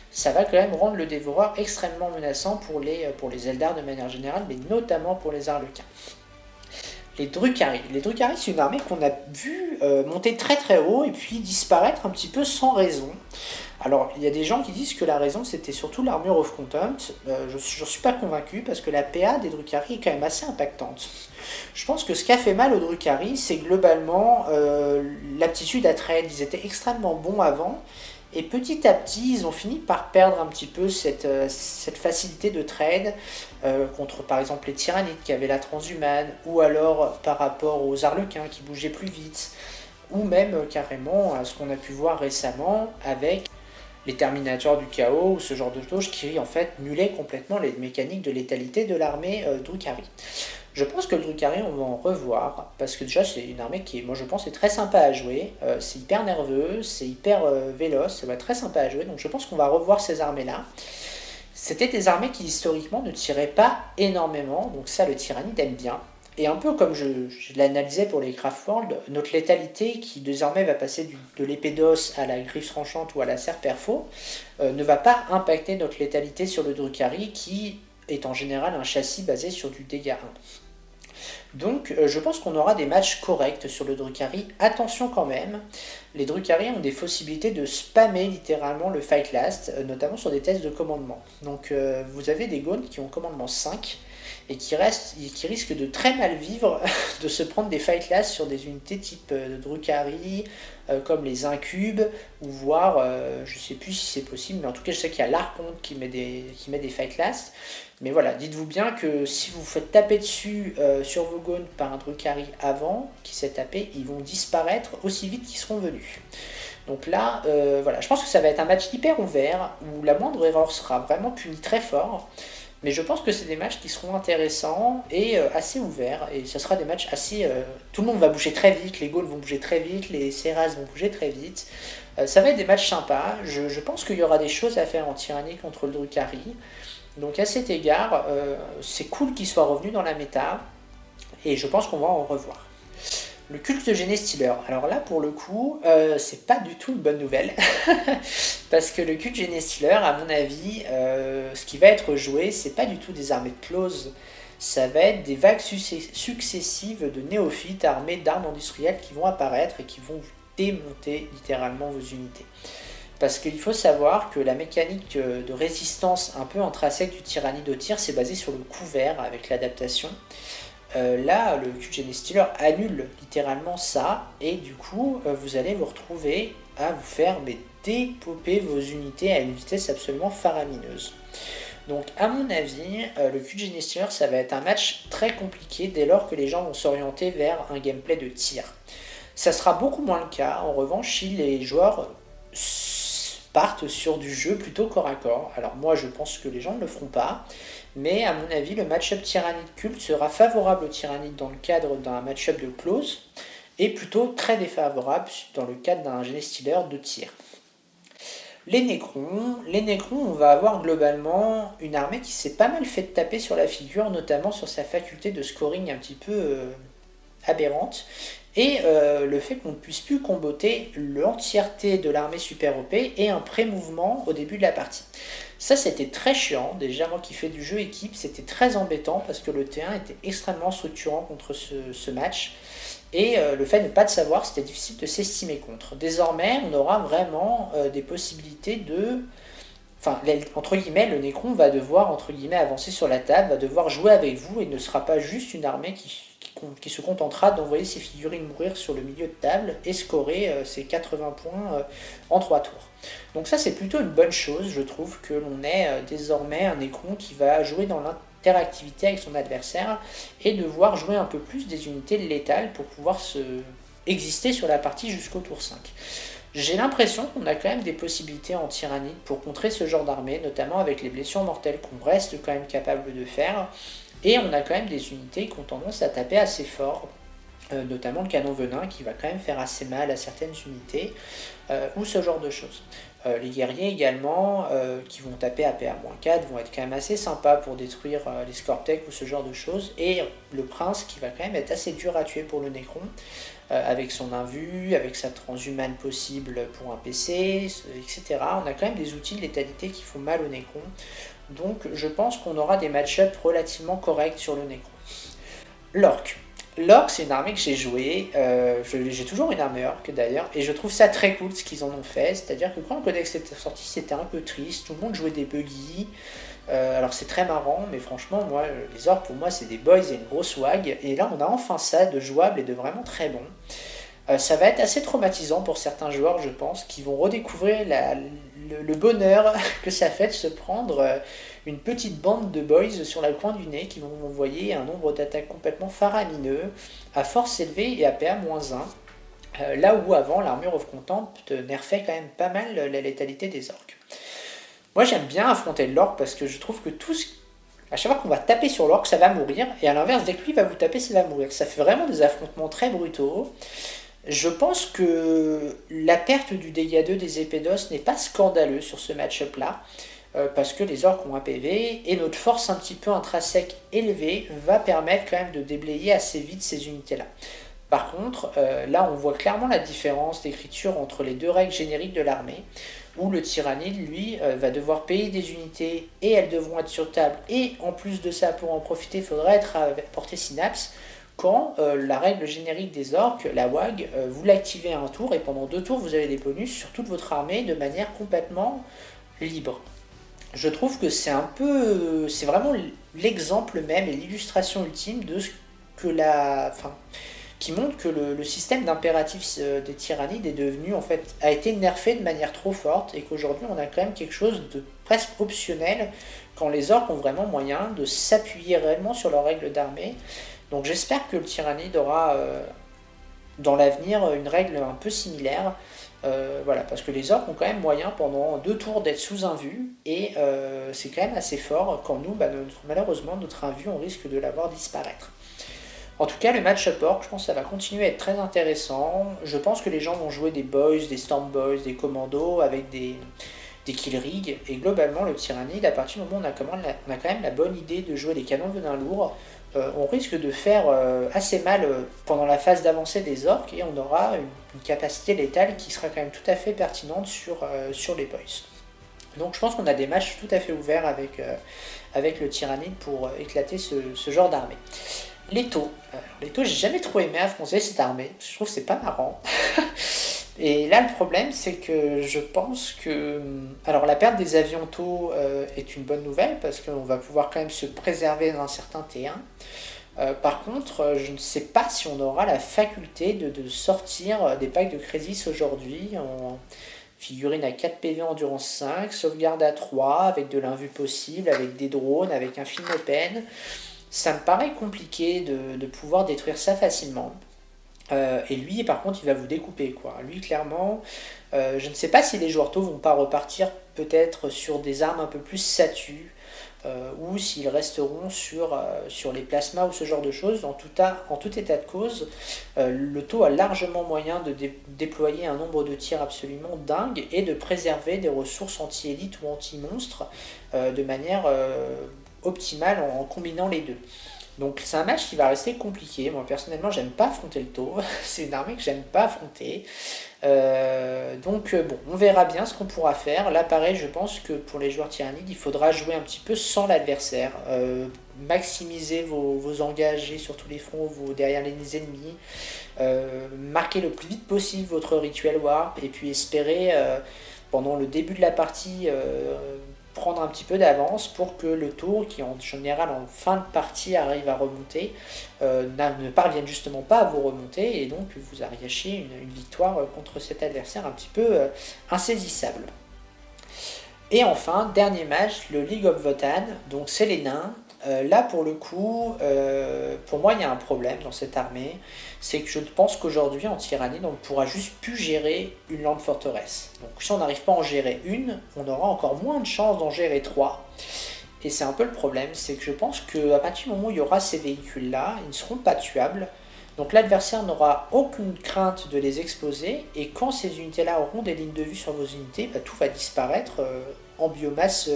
ça va quand même rendre le dévoreur extrêmement menaçant pour les Eldar de manière générale, mais notamment pour les Arlequins. Les Drukhari. Les Drukhari, c'est une armée qu'on a vu monter très très haut et puis disparaître un petit peu sans raison. Alors, il y a des gens qui disent que la raison, c'était surtout l'Armure of Contempt. Je ne suis pas convaincu parce que la PA des Drukhari est quand même assez impactante. Je pense que ce qui a fait mal aux Drukhari, c'est globalement l'aptitude à trade. Ils étaient extrêmement bons avant. Et petit à petit, ils ont fini par perdre un petit peu cette facilité de trade contre par exemple les Tyrannides qui avaient la transhumane, ou alors par rapport aux Arlequins qui bougeaient plus vite, ou même carrément à ce qu'on a pu voir récemment avec les Terminators du Chaos, ou ce genre de choses qui en fait nulaient complètement les mécaniques de létalité de l'armée Drukhari. Je pense que le Drukhari, on va en revoir, parce que déjà c'est une armée qui, moi je pense, est très sympa à jouer, c'est hyper nerveux, c'est hyper véloce, ça va être très sympa à jouer, donc je pense qu'on va revoir ces armées-là. C'était des armées qui historiquement ne tiraient pas énormément, donc ça le Tyrannide aime bien. Et un peu comme je l'analysais pour les Craftworld, notre létalité qui désormais va passer de l'épée d'os à la griffe tranchante ou à la serre perfo, ne va pas impacter notre létalité sur le Drukhari qui est en général un châssis basé sur du dégât 1. Donc je pense qu'on aura des matchs corrects sur le Drukhari. Attention quand même, les Drukhari ont des possibilités de spammer littéralement le Fight Last, notamment sur des tests de commandement. Donc vous avez des Gaunes qui ont commandement 5, et qui risquent de très mal vivre de se prendre des Fight Last sur des unités type Drukhari, comme les Incubes, ou voire, je sais plus si c'est possible, mais en tout cas je sais qu'il y a l'Archonte qui met des Fight Last. Mais voilà, dites-vous bien que si vous vous faites taper dessus sur vos Gaunes par un Drukhari avant qui s'est tapé, ils vont disparaître aussi vite qu'ils seront venus. Donc là, voilà, je pense que ça va être un match hyper ouvert, où la moindre erreur sera vraiment punie très fort. Mais je pense que c'est des matchs qui seront intéressants et assez ouverts. Et ce sera des matchs assez... tout le monde va bouger très vite, les Gauls vont bouger très vite, les Seras vont bouger très vite. Ça va être des matchs sympas. Je pense qu'il y aura des choses à faire en tyrannie contre le Drukhari. Donc à cet égard, c'est cool qu'il soit revenu dans la méta. Et je pense qu'on va en revoir. Le culte Genestealer. Alors là, pour le coup, c'est pas du tout une bonne nouvelle. Parce que le culte Genestealer, à mon avis, ce qui va être joué, c'est pas du tout des armées de close. Ça va être des vagues successives de néophytes armés d'armes industrielles qui vont apparaître et qui vont démonter littéralement vos unités. Parce qu'il faut savoir que la mécanique de résistance un peu intrinsèque du Tyrannide au tir, c'est basé sur le couvert avec l'adaptation. Là, le Genestealer annule littéralement ça, et du coup, vous allez vous retrouver à vous faire dépoper vos unités à une vitesse absolument faramineuse. Donc, à mon avis, le Genestealer, ça va être un match très compliqué dès lors que les gens vont s'orienter vers un gameplay de tir. Ça sera beaucoup moins le cas, en revanche, si les joueurs partent sur du jeu plutôt corps à corps. Alors moi, je pense que les gens ne le feront pas, mais à mon avis, le match-up Tyrannide culte sera favorable au Tyrannide dans le cadre d'un match-up de close, et plutôt très défavorable dans le cadre d'un Genestealer de tir. Les Nécrons, on va avoir globalement une armée qui s'est pas mal fait taper sur la figure, notamment sur sa faculté de scoring un petit peu aberrante, et le fait qu'on ne puisse plus comboter l'entièreté de l'armée super OP et un pré-mouvement au début de la partie. Ça, c'était très chiant. Déjà, moi qui fais du jeu équipe, c'était très embêtant parce que le T1 était extrêmement structurant contre ce match. Et le fait de ne pas de savoir, c'était difficile de s'estimer contre. Désormais, on aura vraiment des possibilités de... Enfin, entre guillemets, le Nécron va devoir, entre guillemets, avancer sur la table, va devoir jouer avec vous et ne sera pas juste une armée qui se contentera d'envoyer ses figurines mourir sur le milieu de table et scorer ses 80 points en 3 tours. Donc ça, c'est plutôt une bonne chose, je trouve, que l'on ait désormais un Nécron qui va jouer dans l'interactivité avec son adversaire et devoir jouer un peu plus des unités létales pour pouvoir exister sur la partie jusqu'au tour 5. J'ai l'impression qu'on a quand même des possibilités en Tyrannide pour contrer ce genre d'armée, notamment avec les blessures mortelles qu'on reste quand même capable de faire. Et on a quand même des unités qui ont tendance à taper assez fort, notamment le canon venin qui va quand même faire assez mal à certaines unités, ou ce genre de choses. Les guerriers également, qui vont taper à PA-4, vont être quand même assez sympas pour détruire les Scortec ou ce genre de choses. Et le prince qui va quand même être assez dur à tuer pour le Nécron, avec son invu, avec sa transhumane possible pour un PC, etc. On a quand même des outils de létalité qui font mal au Nécron. Donc je pense qu'on aura des match-ups relativement corrects sur le Nécron. L'Orc. L'Orc, c'est une armée que j'ai jouée, j'ai toujours une armée Orc d'ailleurs, et je trouve ça très cool ce qu'ils en ont fait, c'est-à-dire que quand le codex était sorti, c'était un peu triste, tout le monde jouait des buggy, alors c'est très marrant, mais franchement, moi, les Orcs, pour moi, c'est des boys et une grosse wag, et là, on a enfin ça de jouable et de vraiment très bon. Ça va être assez traumatisant pour certains joueurs, je pense, qui vont redécouvrir le bonheur que ça fait de se prendre une petite bande de boys sur le coin du nez qui vont envoyer un nombre d'attaques complètement faramineux, à force élevée et à PA-1. Là où avant, l'armure of Contempt nerfait quand même pas mal la létalité des orques. Moi j'aime bien affronter l'orc parce que je trouve que à chaque fois qu'on va taper sur l'orc, ça va mourir, et à l'inverse, dès que lui va vous taper, ça va mourir. Ça fait vraiment des affrontements très brutaux. Je pense que la perte du dégât 2 des épées d'os n'est pas scandaleux sur ce match-up là, parce que les orques ont un PV, et notre force un petit peu intrinsèque élevée va permettre quand même de déblayer assez vite ces unités-là. Par contre, là on voit clairement la différence d'écriture entre les deux règles génériques de l'armée, où le Tyrannide, lui, va devoir payer des unités, et elles devront être sur table, et en plus de ça, pour en profiter, il faudra être à portée synapse, quand la règle générique des orques, la WAG, vous l'activez à un tour, et pendant 2 tours, vous avez des bonus sur toute votre armée de manière complètement libre. Je trouve que c'est vraiment l'exemple même et l'illustration ultime de ce que qui montre que le système d'impératifs des tyrannides est devenu, en fait, a été nerfé de manière trop forte, et qu'aujourd'hui on a quand même quelque chose de presque optionnel quand les orques ont vraiment moyen de s'appuyer réellement sur leurs règles d'armée. Donc j'espère que le Tyrannide aura dans l'avenir une règle un peu similaire, Voilà, parce que les orques ont quand même moyen pendant 2 tours d'être sous invue, et c'est quand même assez fort, quand nous, malheureusement, notre invue, on risque de la voir disparaître. En tout cas, le match-up orc, je pense que ça va continuer à être très intéressant. Je pense que les gens vont jouer des boys, des storm boys, des commandos avec des kill rigs, et globalement, le tyrannide, à partir du moment où on a quand même la bonne idée de jouer des canons venin lourds, on risque de faire assez mal pendant la phase d'avancée des orques, et on aura une capacité létale qui sera quand même tout à fait pertinente sur les boys. Donc je pense qu'on a des matchs tout à fait ouverts avec le tyrannide pour éclater ce genre d'armée. Les taux, j'ai jamais trop aimé affronter cette armée. Je trouve que c'est pas marrant. Et là, le problème, c'est que je pense que... Alors, la perte des avions taux est une bonne nouvelle, parce qu'on va pouvoir quand même se préserver d'un certain T1. Par contre, je ne sais pas si on aura la faculté de sortir des packs de Crisis aujourd'hui en figurine à 4 PV endurance 5, sauvegarde à 3, avec de l'invue possible, avec des drones, avec un film open. Ça me paraît compliqué de pouvoir détruire ça facilement. Et lui, par contre, il va vous découper, quoi. Lui, clairement, je ne sais pas si les joueurs taux vont pas repartir peut-être sur des armes un peu plus statues, ou s'ils resteront sur les plasmas ou ce genre de choses. En tout état de cause, le taux a largement moyen de déployer un nombre de tirs absolument dingue et de préserver des ressources anti-élite ou anti-monstres de manière optimale en combinant les deux. Donc c'est un match qui va rester compliqué. Moi personnellement j'aime pas affronter le taux. C'est une armée que j'aime pas affronter. Bon, on verra bien ce qu'on pourra faire. Là pareil, je pense que pour les joueurs tyrannides, il faudra jouer un petit peu sans l'adversaire. Maximiser vos engagés sur tous les fronts, derrière les ennemis. Marquer le plus vite possible votre rituel warp, et puis espérer pendant le début de la partie prendre un petit peu d'avance pour que le taux, qui en général en fin de partie arrive à remonter, ne parvienne justement pas à vous remonter, et donc vous arrachez une victoire contre cet adversaire un petit peu insaisissable. Et enfin, dernier match, le League of Votan, donc c'est les nains. Là pour le coup, pour moi il y a un problème dans cette armée, c'est que je pense qu'aujourd'hui en tyrannie on ne pourra juste plus gérer une land forteresse. Donc si on n'arrive pas à en gérer une, on aura encore moins de chances d'en gérer 3. Et c'est un peu le problème, c'est que je pense qu'à partir du moment où il y aura ces véhicules là, ils ne seront pas tuables. Donc l'adversaire n'aura aucune crainte de les exploser, et quand ces unités-là auront des lignes de vue sur vos unités, tout va disparaître en biomasse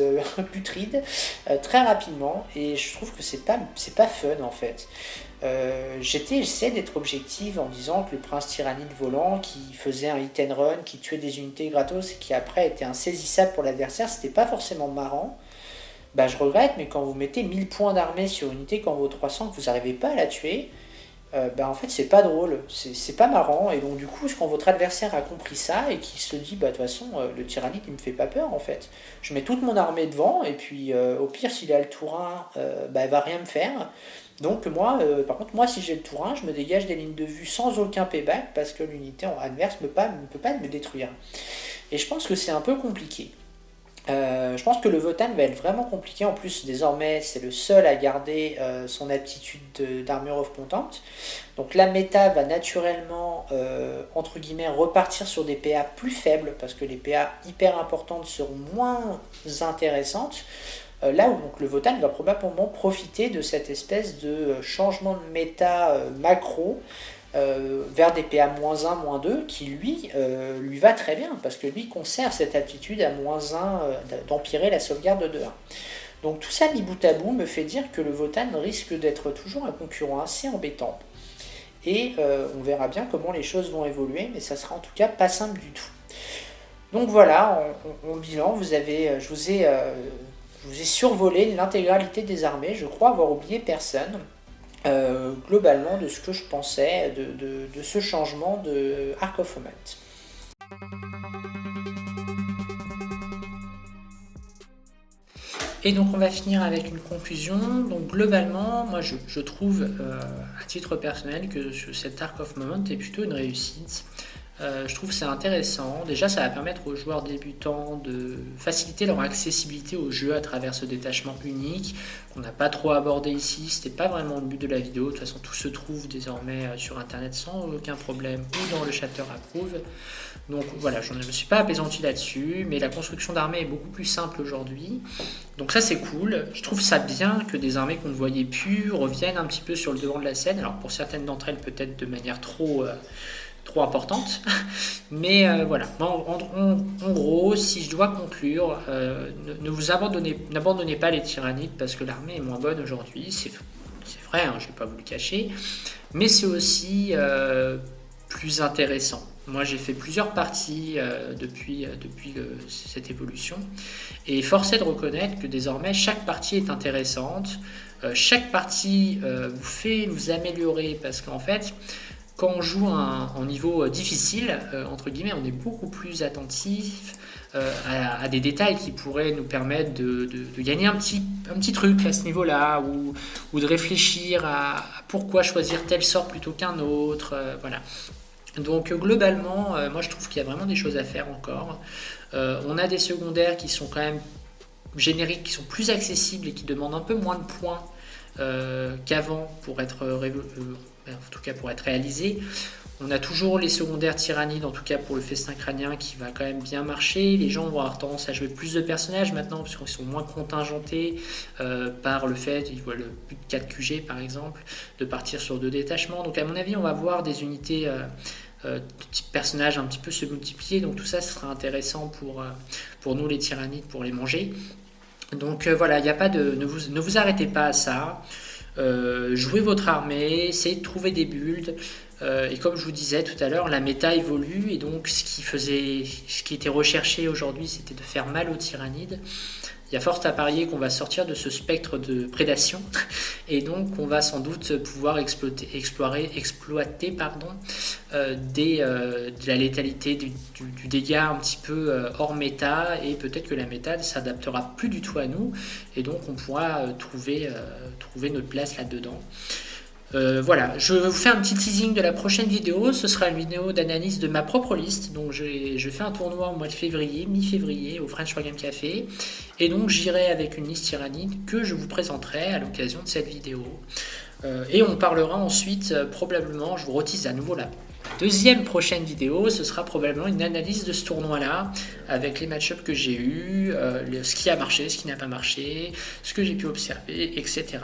putride très rapidement, et je trouve que c'est pas fun en fait. J'essaie d'être objective en disant que le prince tyrannide volant qui faisait un hit and run, qui tuait des unités gratos et qui après était insaisissable pour l'adversaire, c'était pas forcément marrant. Je regrette, mais quand vous mettez 1000 points d'armée sur une unité quand vaut 300, que vous n'arrivez pas à la tuer, en fait c'est pas drôle, c'est pas marrant. Et donc du coup quand votre adversaire a compris ça et qu'il se dit de toute façon le tyrannide il me fait pas peur en fait, je mets toute mon armée devant, et puis au pire s'il a le tour 1 elle va rien me faire. Donc moi par contre moi si j'ai le tour 1 je me dégage des lignes de vue sans aucun payback, parce que l'unité en adverse ne peut pas me détruire, et je pense que c'est un peu compliqué. Je pense que le Votan va être vraiment compliqué. En plus, désormais, c'est le seul à garder son aptitude d'armure of content. Donc la méta va naturellement, entre guillemets, repartir sur des PA plus faibles, parce que les PA hyper importantes seront moins intéressantes. Là où donc, le Votan va probablement profiter de cette espèce de changement de méta macro, vers des PA -1, -2, qui lui va très bien, parce que lui conserve cette aptitude à -1 d'empirer la sauvegarde de 1. Donc tout ça mis bout à bout me fait dire que le Votan risque d'être toujours un concurrent assez embêtant. Et on verra bien comment les choses vont évoluer, mais ça sera en tout cas pas simple du tout. Donc voilà, en bilan, je vous ai survolé l'intégralité des armées, je crois avoir oublié personne. Globalement de ce que je pensais de ce changement de Arc of Omen. Et donc on va finir avec une conclusion. Donc globalement, moi je trouve à titre personnel que cet Arc of Moment est plutôt une réussite. Je trouve que c'est intéressant. Déjà, ça va permettre aux joueurs débutants de faciliter leur accessibilité au jeu à travers ce détachement unique qu'on n'a pas trop abordé ici. C'était pas vraiment le but de la vidéo. De toute façon, tout se trouve désormais sur internet sans aucun problème ou dans le chapter approve. Donc voilà, je ne me suis pas apaisanti là-dessus, mais la construction d'armées est beaucoup plus simple aujourd'hui. Donc ça c'est cool. Je trouve ça bien que des armées qu'on ne voyait plus reviennent un petit peu sur le devant de la scène. Alors pour certaines d'entre elles peut-être de manière trop importante. Mais voilà, en gros, si je dois conclure, ne vous n'abandonnez pas les tyrannides parce que l'armée est moins bonne aujourd'hui. C'est vrai, hein, je ne vais pas vous le cacher. Mais c'est aussi plus intéressant. Moi, j'ai fait plusieurs parties depuis cette évolution. Et force est de reconnaître que désormais, chaque partie est intéressante. Chaque partie vous fait vous améliorer parce qu'en fait, quand on joue en niveau difficile, entre guillemets, on est beaucoup plus attentif à des détails qui pourraient nous permettre de gagner un petit truc à ce niveau-là, ou de réfléchir à pourquoi choisir tel sort plutôt qu'un autre. Voilà. Donc globalement, moi je trouve qu'il y a vraiment des choses à faire encore. On a des secondaires qui sont quand même génériques, qui sont plus accessibles et qui demandent un peu moins de points qu'avant pour être en tout cas pour être réalisé. On a toujours les secondaires tyrannides, en tout cas pour le festin crânien, qui va quand même bien marcher. Les gens vont avoir tendance à jouer plus de personnages maintenant, parce qu'ils sont moins contingentés par le fait, ils voient le but de 4 QG par exemple, de partir sur 2 détachements. Donc à mon avis, on va voir des unités de type personnage un petit peu se multiplier. Donc tout ça, ce sera intéressant pour nous les tyrannides, pour les manger. Donc voilà, il n'y a pas de, ne vous arrêtez pas à ça. Jouez votre armée, essayez de trouver des builds. Et comme je vous disais tout à l'heure, la méta évolue et donc ce qui était recherché aujourd'hui, c'était de faire mal aux tyrannides. Il y a fort à parier qu'on va sortir de ce spectre de prédation et donc on va sans doute pouvoir exploiter de la létalité, du dégât un petit peu hors méta, et peut-être que la méta ne s'adaptera plus du tout à nous et donc on pourra trouver notre place là-dedans. Voilà, je vous fais un petit teasing de la prochaine vidéo. Ce sera une vidéo d'analyse de ma propre liste. Donc je fais un tournoi au mois de février, mi-février, au French Wargame Café. Et donc j'irai avec une liste tyrannide que je vous présenterai à l'occasion de cette vidéo. Et on parlera ensuite, probablement, je vous retise à nouveau la deuxième prochaine vidéo, ce sera probablement une analyse de ce tournoi-là, avec les match-ups que j'ai eus, ce qui a marché, ce qui n'a pas marché, ce que j'ai pu observer, etc.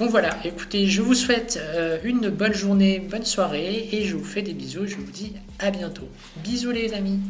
Donc voilà, écoutez, je vous souhaite une bonne journée, bonne soirée, et je vous fais des bisous, je vous dis à bientôt. Bisous les amis.